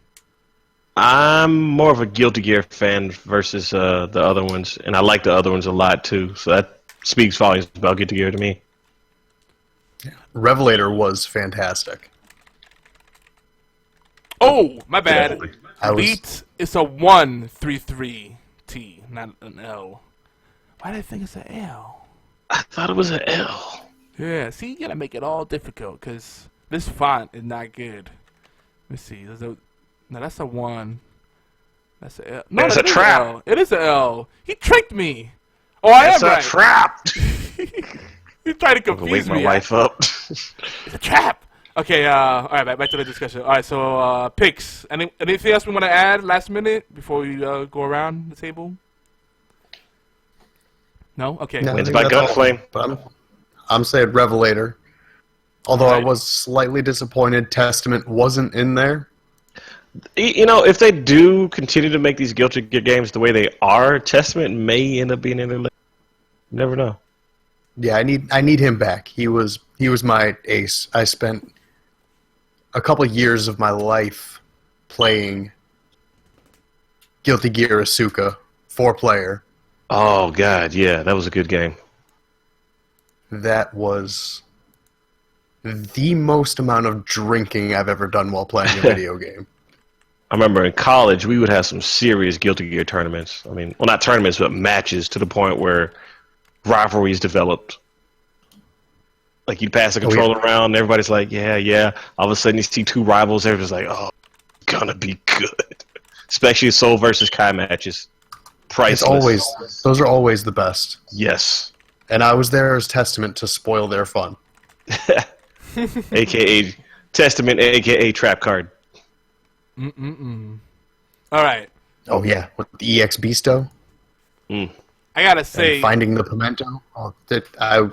I'm more of a Guilty Gear fan versus the other ones, and I like the other ones a lot too. So that speaks volumes about Guilty Gear to me. Revelator was fantastic. Oh, my bad. Definitely. Elite is a 133T, not an L. Why did I think it's an L? I thought it was an L. Yeah, see, you gotta make it all difficult because this font is not good. Let's see. No, that's a 1. That's a L. No, It's that a is trap. L. It is an L. He tricked me. Oh, I It's am a right. trap. He's trying to I'm gonna confuse wake me. my wife up. It's a trap. Okay, all right, back to the discussion. All right, so picks. Anything else we want to add last minute before we go around the table? No? Okay. No, I Wins think by that's all. gunflame. But I'm saying Revelator. Although Alright. I was slightly disappointed Testament wasn't in there. You know, if they do continue to make these Guilty Gear games the way they are, Testament may end up being in there. You never know. Yeah, I need him back. He was my ace. I spent a couple years of my life playing Guilty Gear Asuka 4-player. Oh God, yeah, that was a good game. That was the most amount of drinking I've ever done while playing a video game. I remember in college we would have some serious Guilty Gear tournaments. I mean, well, not tournaments, but matches to the point where rivalries developed. Like you'd pass the controller around, and everybody's like, "Yeah." All of a sudden, you see two rivals. Everybody's like, "Oh, it's gonna be good." Especially Soul versus Kai matches. Priceless. Those are always the best. Yes. And I was there as Testament to spoil their fun. AKA Testament, AKA Trap Card. All right. Oh yeah, with the EX Beasto I gotta say, and finding the Pimento. Oh, I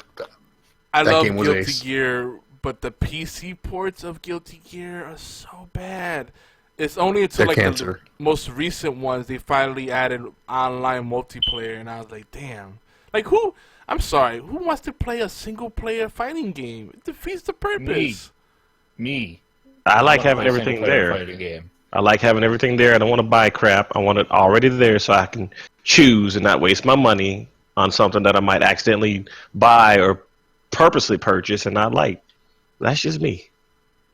that love game was Guilty ace. Gear, but the PC ports of Guilty Gear are so bad. It's only until They're like cancer. the most recent ones they finally added online multiplayer, and I was like, damn. Like who? I'm sorry. Who wants to play a single-player fighting game? It defeats the purpose. Me. I like love having my everything single-player there. fighting game. I like having everything there. I don't want to buy crap. I want it already there so I can choose and not waste my money on something that I might accidentally buy or purposely purchase and not like. That's just me.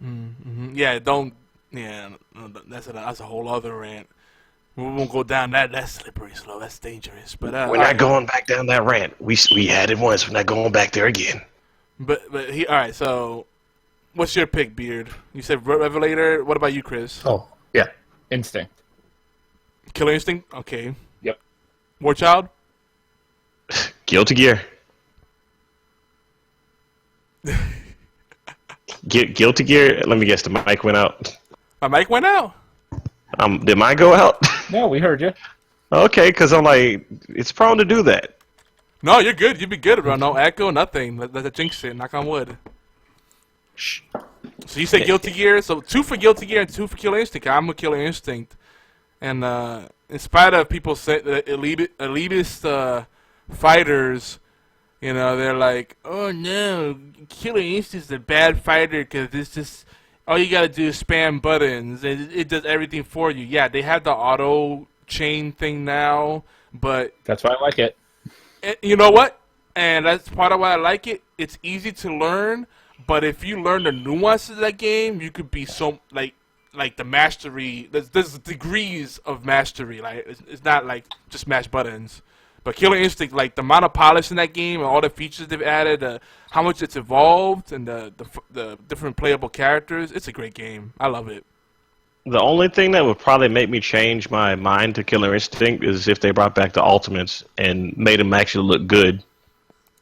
Mm-hmm. Yeah, don't. Yeah, that's a whole other rant. We won't go down that. That's slippery slope. That's dangerous. But We're not going back down that rant. We had it once. We're not going back there again. But all right. So, what's your pick, Beard? You said Revelator. What about you, Chris? Oh, yeah. Instinct. Killer Instinct. Okay. Yep. War Child. Guilty Gear. Guilty Gear. Let me guess. The mic went out. My mic went out. Did mine go out? No, we heard you. Okay, because I'm like, it's prone to do that. No, you're good. You'd be good, bro. No echo, nothing. Let jinx it. Knock on wood. Shh. So you say Guilty Gear. So 2 for Guilty Gear and 2 for Killer Instinct. I'm a Killer Instinct. And in spite of people saying that elitist fighters, you know, they're like, oh no, Killer Instinct's a bad fighter because it's just all you gotta do is spam buttons and it does everything for you. Yeah, they have the auto chain thing now, but That's why I like it. you know what? And that's part of why I like it. It's easy to learn, but if you learn the nuances of that game, you could be so like the mastery. There's degrees of mastery. Like it's not like just mash buttons. But Killer Instinct, like the amount of polish in that game and all the features they've added, how much it's evolved, and the different playable characters, it's a great game. I love it. The only thing that would probably make me change my mind to Killer Instinct is if they brought back the Ultimates and made them actually look good,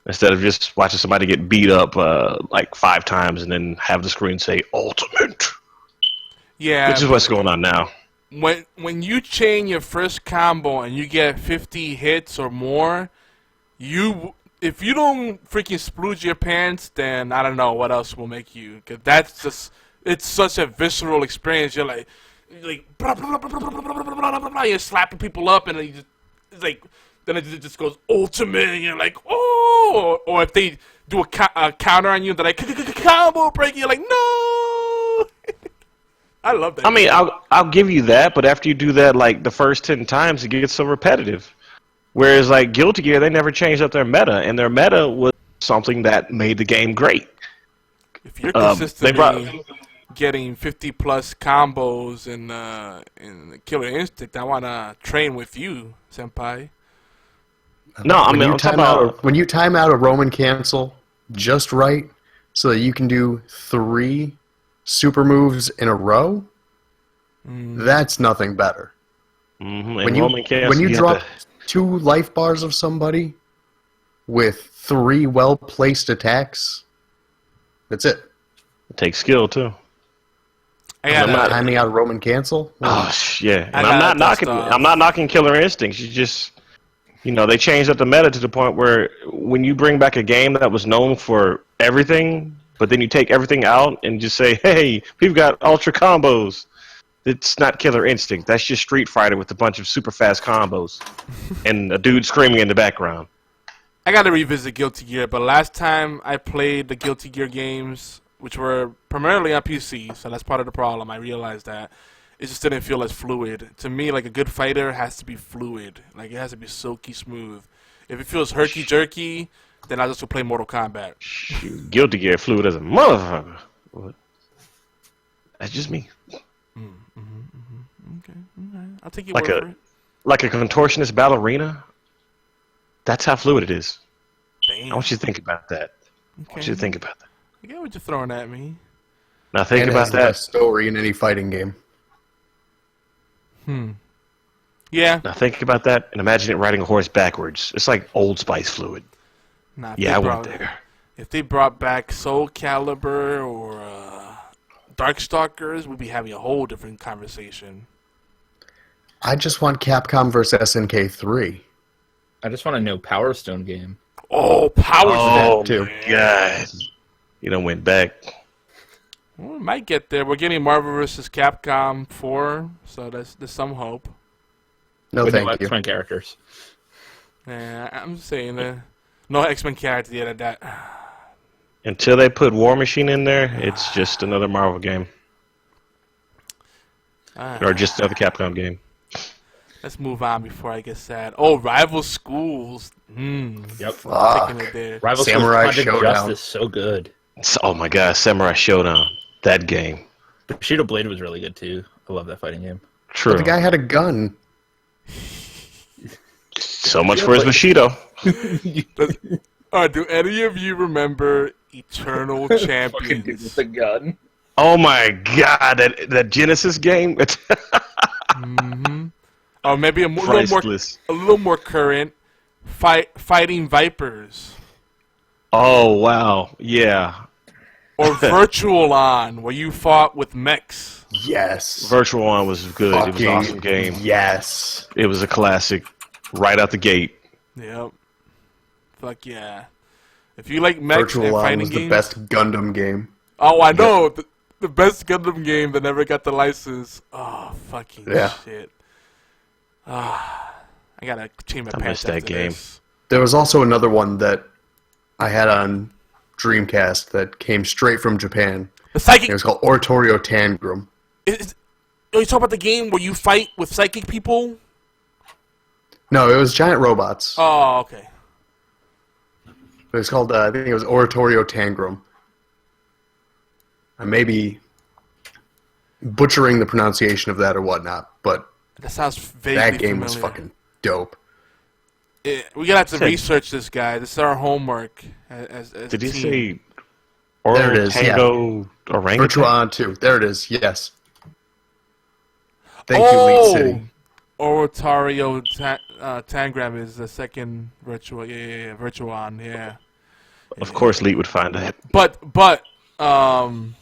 instead of just watching somebody get beat up like 5 times and then have the screen say Ultimate. Yeah, Which is what's going on now. When you chain your first combo and you get 50 hits or more, if you don't freaking splooge your pants, then I don't know what else will make you. Cause that's just it's such a visceral experience. You're like blah, blah, blah, blah, blah, blah, blah, blah, blah, blah, you're slapping people up, and then it just goes ultimate, and you're like oh, or if they do a counter on you, they're like combo break, you're like no. I love that. I mean, I'll give you that, but after you do that, like the first 10 times, it gets so repetitive. Whereas, like Guilty Gear, they never changed up their meta, and their meta was something that made the game great. If you're consistently getting 50+ combos in Killer Instinct, I wanna train with you, senpai. No, I mean, I'm talking about when you time out a Roman cancel just right, so that you can do 3 super moves in a row, that's nothing better. When you drop 2 life bars of somebody with 3 well-placed attacks, that's it. It takes skill too. I'm not timing out a Roman cancel. Oh yeah, and I'm not knocking Killer Instincts. You just, they changed up the meta to the point where when you bring back a game that was known for everything, but then you take everything out and just say, hey, we've got ultra combos. It's not Killer Instinct. That's just Street Fighter with a bunch of super fast combos and a dude screaming in the background. I got to revisit Guilty Gear, but last time I played the Guilty Gear games, which were primarily on PC, so that's part of the problem. I realized that. It just didn't feel as fluid. To me, like a good fighter has to be fluid. Like it has to be silky smooth. If it feels herky-jerky, then I just will play Mortal Kombat. Shoot, Guilty Gear fluid as a motherfucker. What? That's just me. Okay. I'll take your Like word for it. Like a contortionist ballerina. That's how fluid it is. Damn. I want you to think about that. Okay. I want you to think about that. I get what you're throwing at me. Now think And it about has the that. best story in any fighting game. Yeah. Now think about that and imagine it riding a horse backwards. It's like Old Spice fluid. Nah, Yeah, I went there. If they brought back Soul Calibur or Darkstalkers, we'd be having a whole different conversation. I just want Capcom versus SNK 3. I just want a new Power Stone game. Oh, Power Oh, Stone. too. God. You done went back. Well, we might get there. We're getting Marvel vs. Capcom 4, so there's some hope. No, With thank no you. X-Men characters. Yeah, I'm just saying no X-Men character yet at that. Until they put War Machine in there, it's just another Marvel game. Or just another Capcom game. Let's move on before I get sad. Oh, Rival Schools. Yep. Taking it there. Rival Samurai Schools Project Showdown. Justice, so good. Oh my god, Samurai Showdown. That game. Bushido Blade was really good too. I love that fighting game. True. But the guy had a gun. So much for his Bushido. Do any of you remember Eternal Fucking dude Champions? with the gun. Oh my god, that Genesis game? It's Or maybe a priceless. little more current. Fighting Vipers. Oh wow, yeah. Or Virtual On, where you fought with mechs. Yes. Virtual On was good. It was an Fucking awesome game. Yes. It was a classic, right out the gate. Yep. Fuck yeah. If you like mechs Virtual and On fighting was games, the best Gundam game. Oh, I know. The best Gundam game that never got the license. Oh, fucking Yeah. shit. I gotta change my I pants missed that after game. this. There was also another one that I had on Dreamcast that came straight from Japan. The psychic. It was called Oratorio Tangram. You talk about the game where you fight with psychic people? No, it was giant robots. Oh, okay. It was called, I think it was Oratorio Tangram. I may be butchering the pronunciation of that or whatnot, but That sounds vaguely that game familiar. was fucking dope. We're gonna have to research this guy. This is our homework. As Did a you team. say Oro There it is, Tango Orangutan? Virtua On 2. There it is, yes. Thank you, Lead City. Oratorio Tangram is the second virtual. Yeah, Virtual On. Yeah. Of course, Leet would find that. But now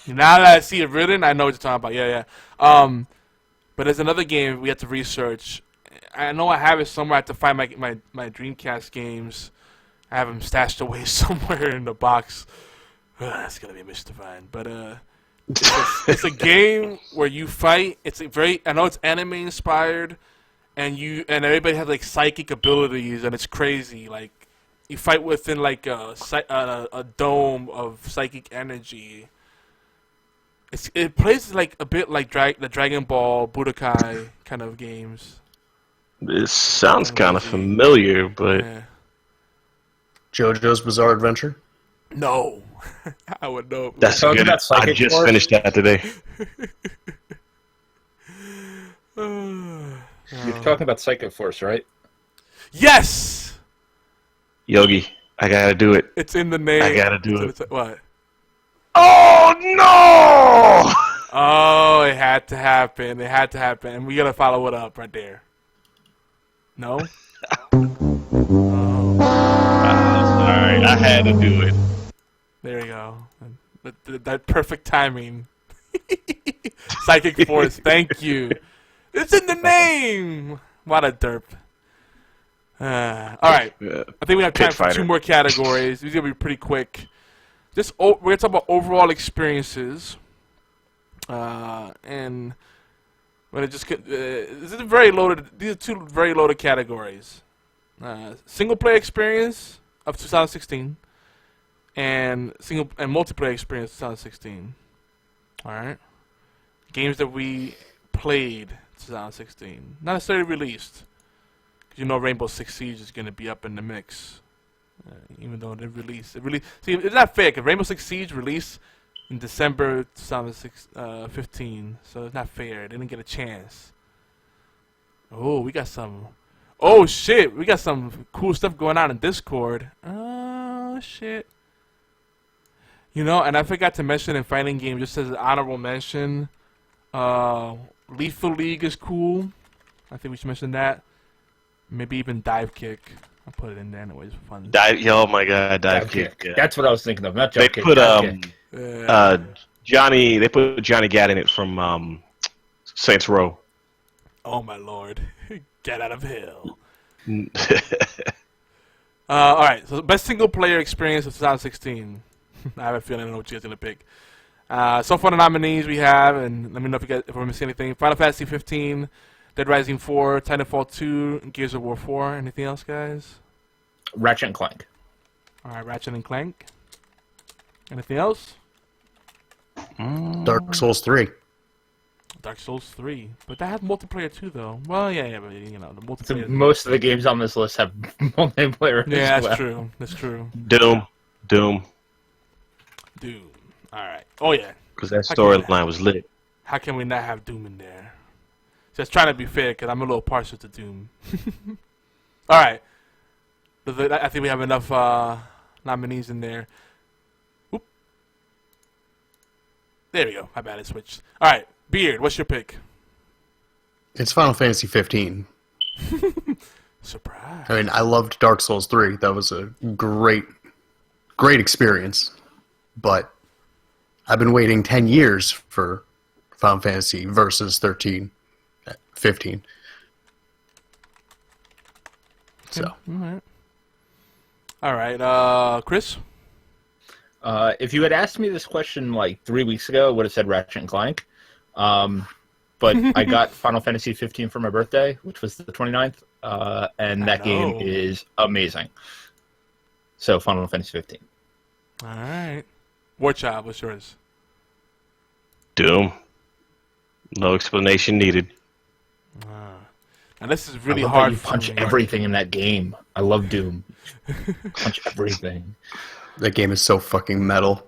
that I see it written, I know what you're talking about. Yeah. But there's another game we have to research. I know I have it somewhere. I have to find my Dreamcast games. I have them stashed away somewhere in the box. That's gonna be a mission to find. But it's a game where you fight. I know it's anime inspired, and everybody has like psychic abilities, and it's crazy. Like you fight within like a dome of psychic energy. It plays like a bit like the Dragon Ball Budokai kind of games. This sounds kind of familiar, but Yeah. JoJo's Bizarre Adventure. No, I would know. that's Talking good. about I Psychic just Force? finished that today. You're talking about Psychic Force, right? Yes, Yogi, I gotta do it. it's in the name. I gotta do it. What? Oh no! Oh, it had to happen. It had to happen, and we gotta follow it up right there. No. Sorry, I had to do it. There you go. That perfect timing. Psychic Force, thank you. It's in the name. What a derp. All right. I think we have time Pit for fighter. 2 more categories. These are gonna be pretty quick. We're gonna talk about overall experiences, and when it just this is very loaded. These are 2 very loaded categories: single player experience of 2016, and multiplayer experience 2016. All right, games that we played 2016, not necessarily released, because you know Rainbow Six Siege is gonna be up in the mix. Even though they released. See, it's not fair because Rainbow Six Siege released in December 2015, so it's not fair. They didn't get a chance. Oh, we got some. Oh shit, we got some cool stuff going on in Discord. Oh shit. You know, and I forgot to mention in fighting game, just as an honorable mention, Lethal League is cool. I think we should mention that. Maybe even Dive Kick. I'll put it in there anyways for fun. Oh my god, dive kick. Yeah. That's what I was thinking of. Not They jump kick. put dive kick. Johnny. They put Johnny Gat in it from Saints Row. Oh my lord. Get out of hell. Alright, so best single player experience of 2016. I have a feeling I know what you guys are gonna pick. So far the nominees we have, and let me know if we're missing anything. Final Fantasy 15, Dead Rising 4, Titanfall 2, Gears of War 4. Anything else, guys? Ratchet and Clank. All right, Ratchet and Clank. Anything else? Dark Souls 3. Dark Souls 3, but that had multiplayer too, though. Well, yeah, but the So multiplayer. most of the games on this list have multiplayer. Yeah, as that's well. true. That's true. Doom. Dude. All right. Oh yeah. Because that How can we not- storyline was lit. How can we not have Doom in there? Just trying to be fair, because I'm a little partial to Doom. All right. I think we have enough nominees in there. Oop. There we go. My bad. I switched. All right. Beard, what's your pick? It's Final Fantasy 15. Surprise. I mean, I loved Dark Souls 3. That was a great experience. But I've been waiting 10 years for Final Fantasy Versus 15. So, All right. Chris? If you had asked me this question like 3 weeks ago, I would have said Ratchet and Clank. But I got Final Fantasy 15 for my birthday, which was the 29th, and that game is amazing. So Final Fantasy 15. All right. Warchild, what's yours? Doom. No explanation needed. Now this is really I love that hard. you for punch me. everything in that game. I love Doom. Punch everything. that game is so fucking metal.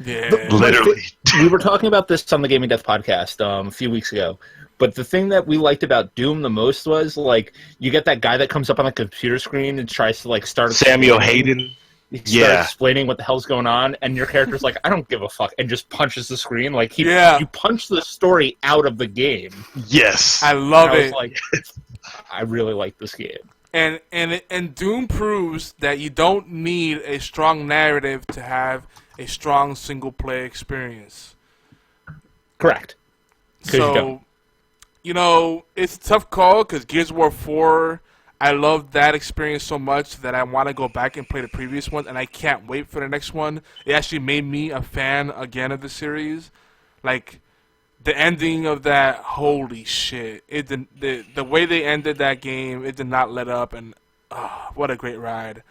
Yeah. Literally. We were talking about this on the Gaming Death podcast a few weeks ago. But the thing that we liked about Doom the most was, like, you get that guy that comes up on the computer screen and tries to, like, start... Samuel Hayden. Start explaining what the hell's going on, and your character's like, I don't give a fuck, and just punches the screen. Like, you punch the story out of the game. Yes. I love And I it. was like, I really like this game. And Doom proves that you don't need a strong narrative to have a strong single player experience. Correct. So, it's a tough call because Gears of War 4, I love that experience so much that I want to go back and play the previous one, and I can't wait for the next one. It actually made me a fan again of the series. Like, the ending of that, holy shit. The way they ended that game, it did not let up, and what a great ride.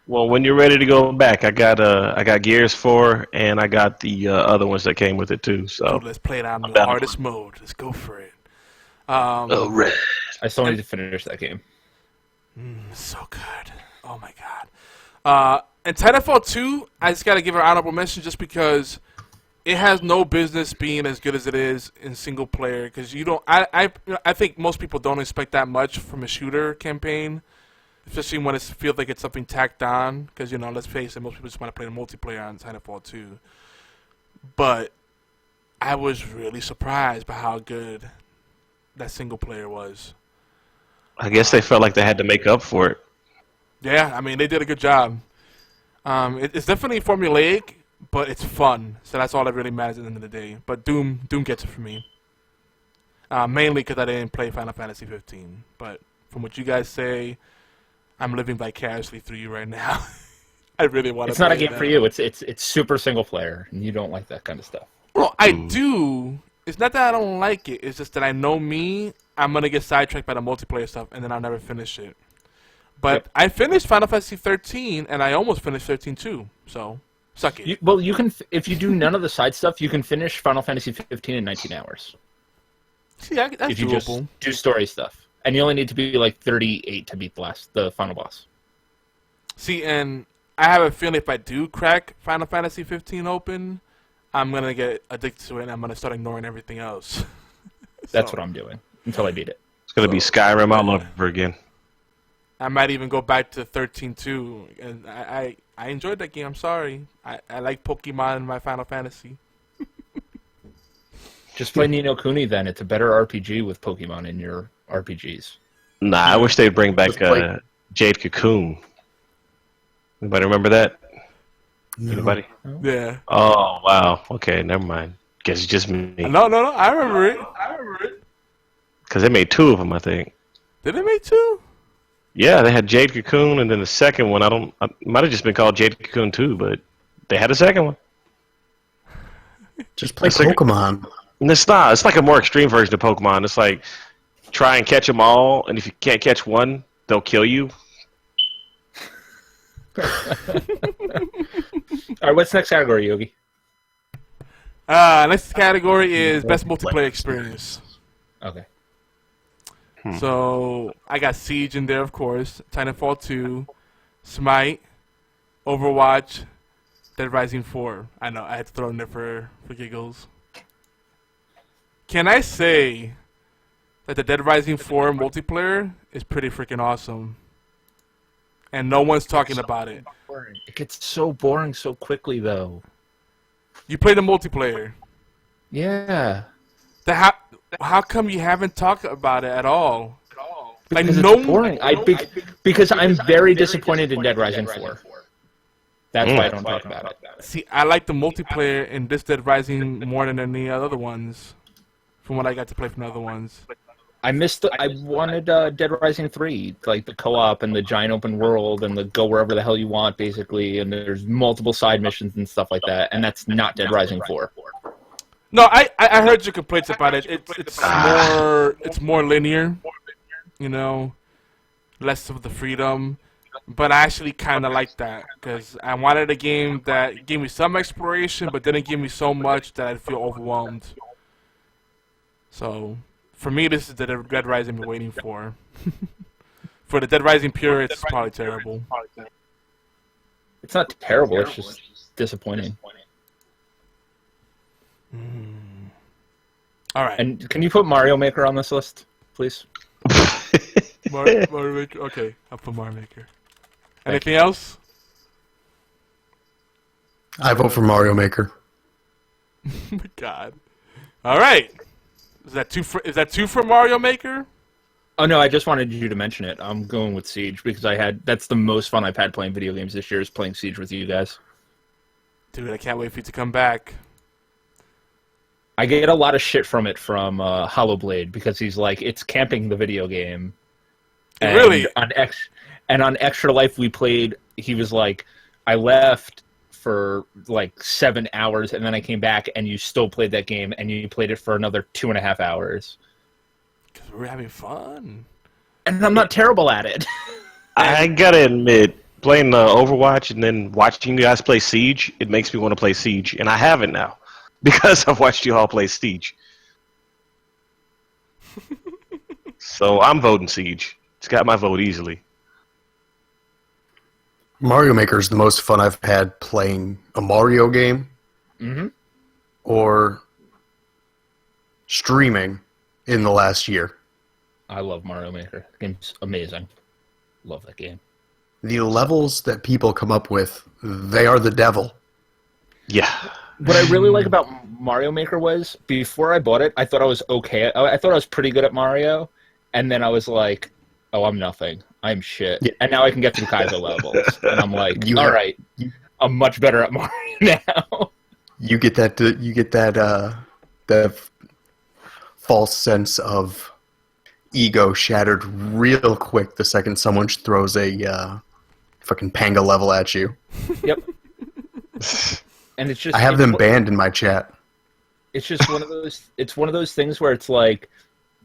Well, when you're ready to go back, I got Gears 4, and I got the other ones that came with it too. So Dude, let's play it on the hardest mode. Let's go for it. Oh, red. I still need to finish that game. So good. Oh my god. And Titanfall 2, I just gotta give it an honorable mention just because it has no business being as good as it is in single player. Because you don't, I think most people don't expect that much from a shooter campaign, especially when it feels like it's something tacked on. Because let's face it, most people just want to play the multiplayer on Titanfall 2. But I was really surprised by how good that single player was. I guess they felt like they had to make up for it. Yeah, I mean, they did a good job. It's definitely formulaic, but it's fun. So that's all that really matters at the end of the day. But Doom gets it for me. Mainly because I didn't play Final Fantasy 15. But from what you guys say, I'm living vicariously through you right now. I really want to. It's not a game for you. It's super single player, and you don't like that kind of stuff. Well, I do. It's not that I don't like it. It's just that I know me. I'm going to get sidetracked by the multiplayer stuff, and then I'll never finish it. But I finished Final Fantasy 13, and I almost finished 13 too. So, suck it. You can, if you do none of the side stuff, you can finish Final Fantasy 15 in 19 hours. See, that's if you doable. just do story stuff. And you only need to be like 38 to beat the final boss. See, and I have a feeling if I do crack Final Fantasy 15 open, I'm going to get addicted to it, and I'm going to start ignoring everything else. That's what I'm doing until I beat it. It's going to be Skyrim all over again. I might even go back to 13 too. And I enjoyed that game. I'm sorry. I like Pokemon in my Final Fantasy. Just play Ni no Kuni then. It's a better RPG with Pokemon in your RPGs. Nah, I wish they'd bring back Jade Cocoon. Anybody remember that? No. Anybody? Yeah. Oh, wow. Okay, never mind. Guess it's just me. No. I remember it. Because they made two of them, I think. Did they make two? Yeah, they had Jade Cocoon, and then the second one, it might have just been called Jade Cocoon 2, but They had a second one. Just play That's like- Pokemon. And it's not. It's like a more extreme version of Pokemon. It's like try and catch them all, and if you can't catch one, they'll kill you. All right, what's the next category, Yogi? Next category is best multiplayer experience. Okay. So I got Siege in there, of course. Titanfall 2, Smite, Overwatch, Dead Rising 4. I know I had to throw in there for giggles. Can I say that the Dead Rising 4 multiplayer is pretty freaking awesome? And no one's talking about it. It gets so boring so quickly, though. You play the multiplayer. Yeah. How come you haven't talked about it at all? Like Because no it's boring. Because I'm very disappointed in Dead Rising 4. That's why I don't talk about it. See, I like the multiplayer in this Dead Rising more than any other ones. From what I got to play from the other ones. I wanted Dead Rising 3, like the co-op and the giant open world and the go wherever the hell you want, basically, and there's multiple side missions and stuff like that, and that's not Dead Rising 4. No, I heard your complaints about it. It's more linear, you know, less of the freedom. But I actually kind of like that because I wanted a game that gave me some exploration, but didn't give me so much that I'd feel overwhelmed. So, for me, this is the Dead Rising I've been waiting for. For the Dead Rising Pure, it's probably terrible. It's not terrible, it's just disappointing. All right. And can you put Mario Maker on this list, please? Mario Maker? Okay, I'll put Mario Maker. Anything else? I vote for Mario Maker. God. All right. Is that two for Mario Maker? Oh no, I just wanted you to mention it. I'm going with Siege because that's the most fun I've had playing video games this year is playing Siege with you guys. Dude, I can't wait for you to come back. I get a lot of shit from it from Hollowblade because he's like, it's camping the video game. And really? On Extra Life we played, he was like, I left for like 7 hours and then I came back and you still played that game and you played it for another 2.5 hours. Because we're having fun. And I'm not terrible at it. I gotta admit, playing Overwatch and then watching you guys play Siege, it makes me want to play Siege, and I haven't now because I've watched you all play Siege. So I'm voting Siege. It's got my vote easily. Mario Maker is the most fun I've had playing a Mario game or streaming in the last year. I love Mario Maker. The game's amazing. Love that game. The levels that people come up with, they are the devil. Yeah. What I really like about Mario Maker was, before I bought it, I thought I was okay. I thought I was pretty good at Mario, and then I was like, oh, I'm nothing. I'm shit. Yeah. And now I can get through Kaizo levels. And I'm like, all right, I'm much better at Mario now. You get that false sense of ego shattered real quick the second someone throws a fucking Panga level at you. Yep. And it's just I have them banned in my chat. It's just one of those. It's one of those things where it's like,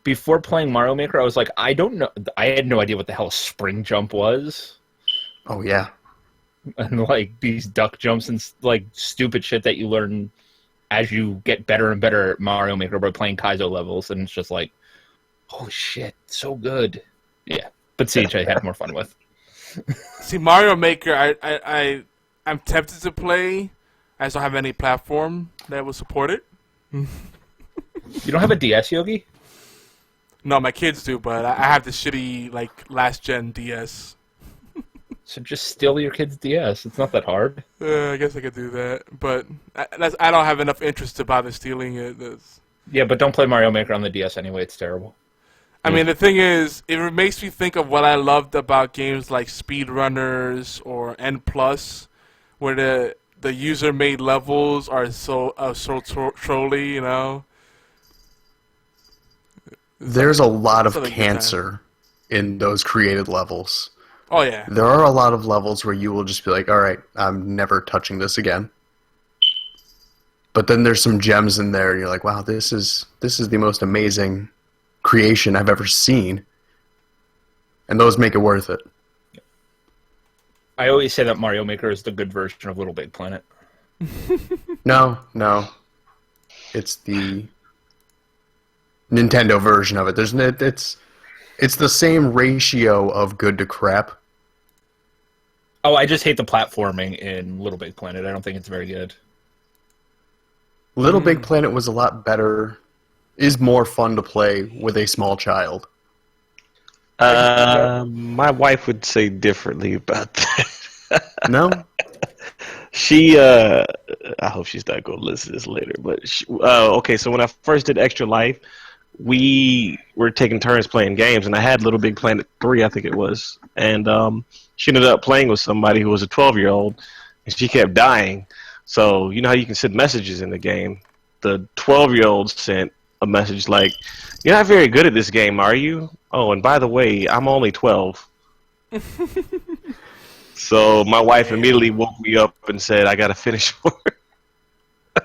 before playing Mario Maker, I was like, I don't know. I had no idea what the hell a spring jump was. Oh yeah. And like these duck jumps and like stupid shit that you learn as you get better and better at Mario Maker by playing Kaizo levels, and it's just like, oh shit, so good. Yeah, but Siege I had more fun with. See, Mario Maker, I'm tempted to play. I just don't have any platform that will support it. You don't have a DS, Yogi? No, my kids do, but I have the shitty like last gen DS. So just steal your kid's DS. It's not that hard. I guess I could do that, but I don't have enough interest to bother stealing it. Yeah, but don't play Mario Maker on the DS anyway. It's terrible. I mean, the thing is, it makes me think of what I loved about games like Speedrunners or N+, where the user-made levels are so trolly, you know? There's a lot of cancer in those created levels Oh yeah. There are a lot of levels where you will just be like, all right, I'm never touching this again. But then there's some gems in there, and you're like, wow, this is the most amazing creation I've ever seen. And those make it worth it. I always say that Mario Maker is the good version of Little Big Planet. No. It's the Nintendo version of it. It's the same ratio of good to crap. Oh, I just hate the platforming in Little Big Planet. I don't think it's very good. Little Big Planet was a lot better, is more fun to play with a small child. My wife would say differently about that. No? She, I hope she's not going to listen to this later, but okay, so when I first did Extra Life, we were taking turns playing games, and I had Little Big Planet 3, I think it was, and she ended up playing with somebody who was a 12-year-old, and she kept dying. So you know how you can send messages in the game? The 12-year-old sent a message like, "You're not very good at this game, are you? Oh, and by the way, I'm only 12." So my wife immediately woke me up and said, "I got to finish more." It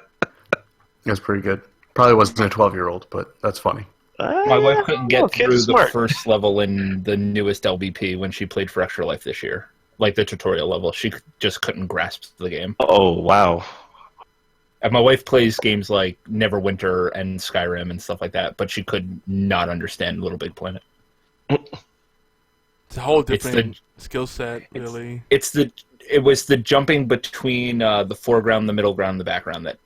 was pretty good. Probably wasn't a 12-year-old, but that's funny. My wife couldn't get kids through are the smart. first level in the newest LBP when she played for Extra Life this year. Like the tutorial level. She just couldn't grasp the game. Oh, wow. And my wife plays games like Neverwinter and Skyrim and stuff like that, but she could not understand Little Big Planet. It's a whole different skill set, really. It was the jumping between the foreground, the middle ground, the background that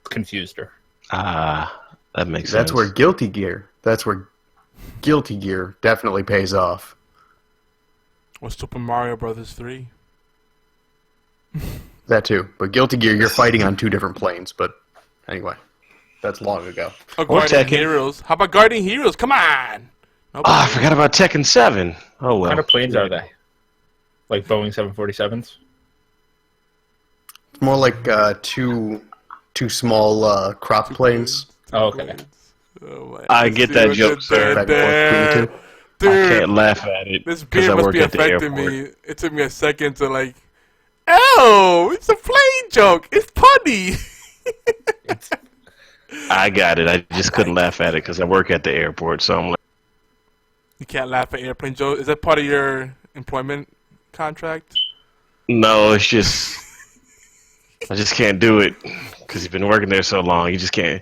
confused her. That makes sense. That's where Guilty Gear definitely pays off. Or Super Mario Brothers 3. That too. But Guilty Gear, you're fighting on two different planes. But anyway, that's long ago. Oh, Or Guardian Tekken. Heroes. How about Guardian Heroes? Come on! I forgot about Tekken 7. Oh, well. What kind of planes are they? Like Boeing 747s? It's more like two small crop planes. Oh, okay. Oh, my. I get See that what joke, you sir. did Back and forth between the there? two. I Dude, can't laugh at it this because beer I must work be at the affecting airport. me. It took me a second to like, oh, it's a plane joke. It's punny. I got it. I just couldn't laugh at it because I work at the airport, so I'm like, You can't laugh at airplane jokes. Is that part of your employment contract? no, it's just I just can't do it because you've been working there so long. You just can't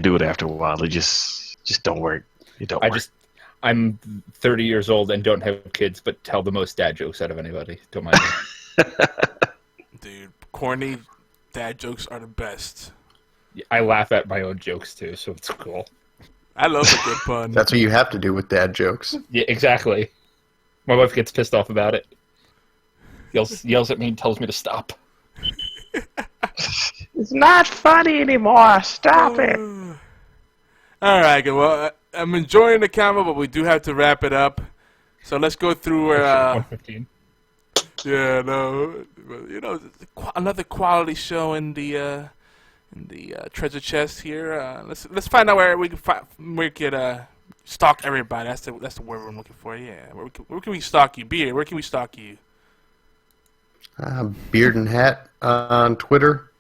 do it after a while. It just don't work. It don't work. I'm 30 years old and don't have kids, but tell the most dad jokes out of anybody. Don't mind me. Dude, corny dad jokes are the best. I laugh at my own jokes too, so it's cool. I love a good pun. That's what you have to do with dad jokes. Yeah, exactly. My wife gets pissed off about it. Yells at me and tells me to stop. It's not funny anymore. Stop it. All right, good. Well, I'm enjoying the camera, but we do have to wrap it up. So let's go through where. 115. Yeah, no, you know, another quality show in the treasure chest here. Let's find out where we can stalk everybody. That's the word I'm looking for. Yeah, where can we stalk you, Beard? Where can we stalk you? Beard and Hat on Twitter,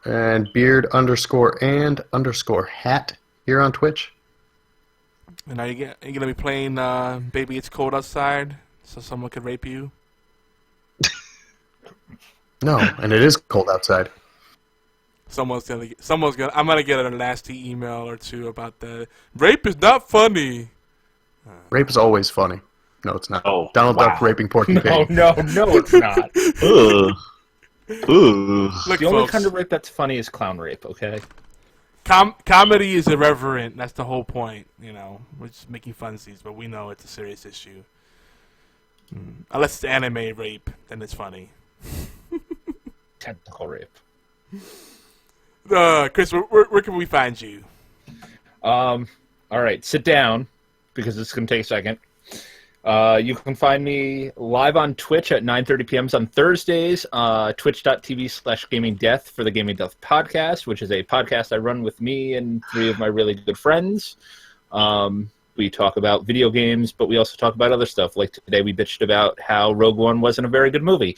and Beard_and_hat here on Twitch. And are you gonna be playing Baby It's Cold Outside so someone could rape you? No, and it is cold outside. I'm gonna get a nasty email or two about that. Rape is not funny. Rape is always funny. No, it's not. Oh, Donald wow. Duck raping Porky Pig. No, it's not. Ugh. Ooh. Look, The only folks, kind of rape that's funny is clown rape, okay? comedy is irreverent. That's the whole point. You know, we're just making funsies, but we know it's a serious issue. Unless it's anime rape, then it's funny. Tentacle rape. Chris, where can we find you? All right, sit down because it's going to take a second. You can find me live on Twitch at 9:30 p.m. on Thursdays, twitch.tv/gamingdeath for the Gaming Death podcast, which is a podcast I run with me and 3 of my really good friends. We talk about video games, but we also talk about other stuff. Like today, we bitched about how Rogue One wasn't a very good movie.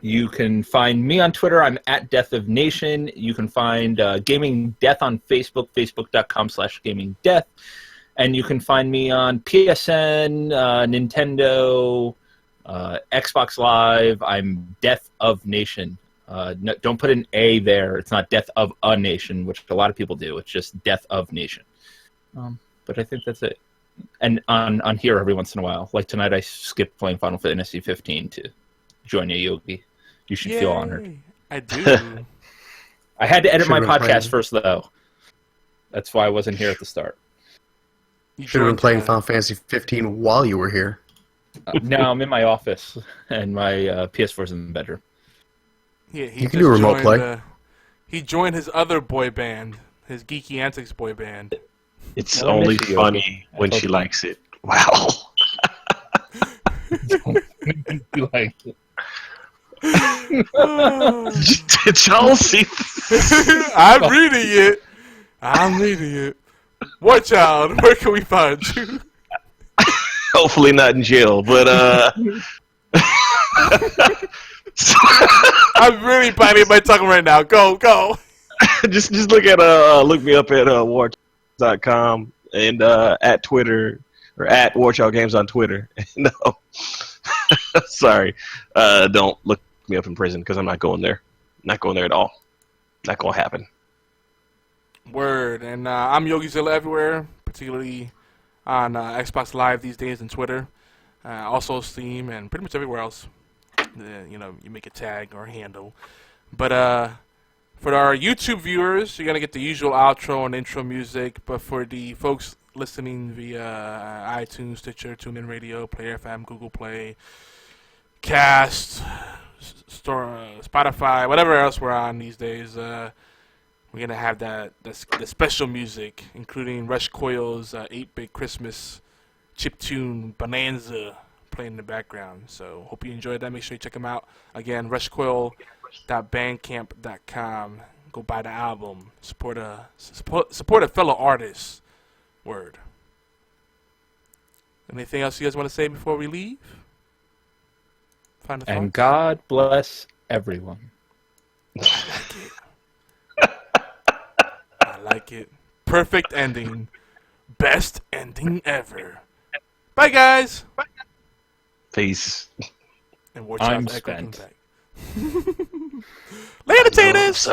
You can find me on Twitter. I'm at Death of Nation. You can find Gaming Death on Facebook, facebook.com/gamingdeath. And you can find me on PSN, Nintendo, Xbox Live. I'm Death of Nation. No, don't put an A there. It's not Death of a Nation, which a lot of people do. It's just Death of Nation. But I think that's it. And on here every once in a while. Like tonight I skipped playing Final Fantasy 15 to join you, Yogi. You should feel honored. I do. I had to edit my podcast first, though. That's why I wasn't here at the start. You should have been playing Final Fantasy 15 while you were here. No, I'm in my office, and my PS4's in the bedroom. Yeah, you can do a remote play. He joined his other boy band, his Geeky Antics boy band. It's only funny when she likes it. Wow. You like it. Did y'all see? I'm reading it. Watch out. Where can we find you? Hopefully not in jail, but I'm really biting my tongue right now. Go. just look at look me up at war.com and at Twitter or at Warchild Games on Twitter. No, sorry, don't look me up in prison because I'm not going there. Not going there at all. Not gonna happen. Word. And I'm YogiZilla everywhere, particularly on Xbox Live these days and Twitter, also Steam and pretty much everywhere else. You make a tag or a handle. But for our YouTube viewers, you're gonna get the usual outro and intro music. But for the folks listening via iTunes, Stitcher, TuneIn Radio, Player FM, Google Play, Cast, Spotify, whatever else we're on these days, we're gonna have the special music, including Rush Coil's 8-Bit Christmas chiptune Bonanza playing in the background. So hope you enjoyed that. Make sure you check them out. Again, rushcoil.bandcamp.com. Go buy the album. Support a fellow artist. Word. Anything else you guys want to say before we leave? Final And thoughts? God bless everyone. I like it. Perfect ending. Best ending ever. Bye, guys. Peace. And watch I'm out for Echo spent. back. Later, taters.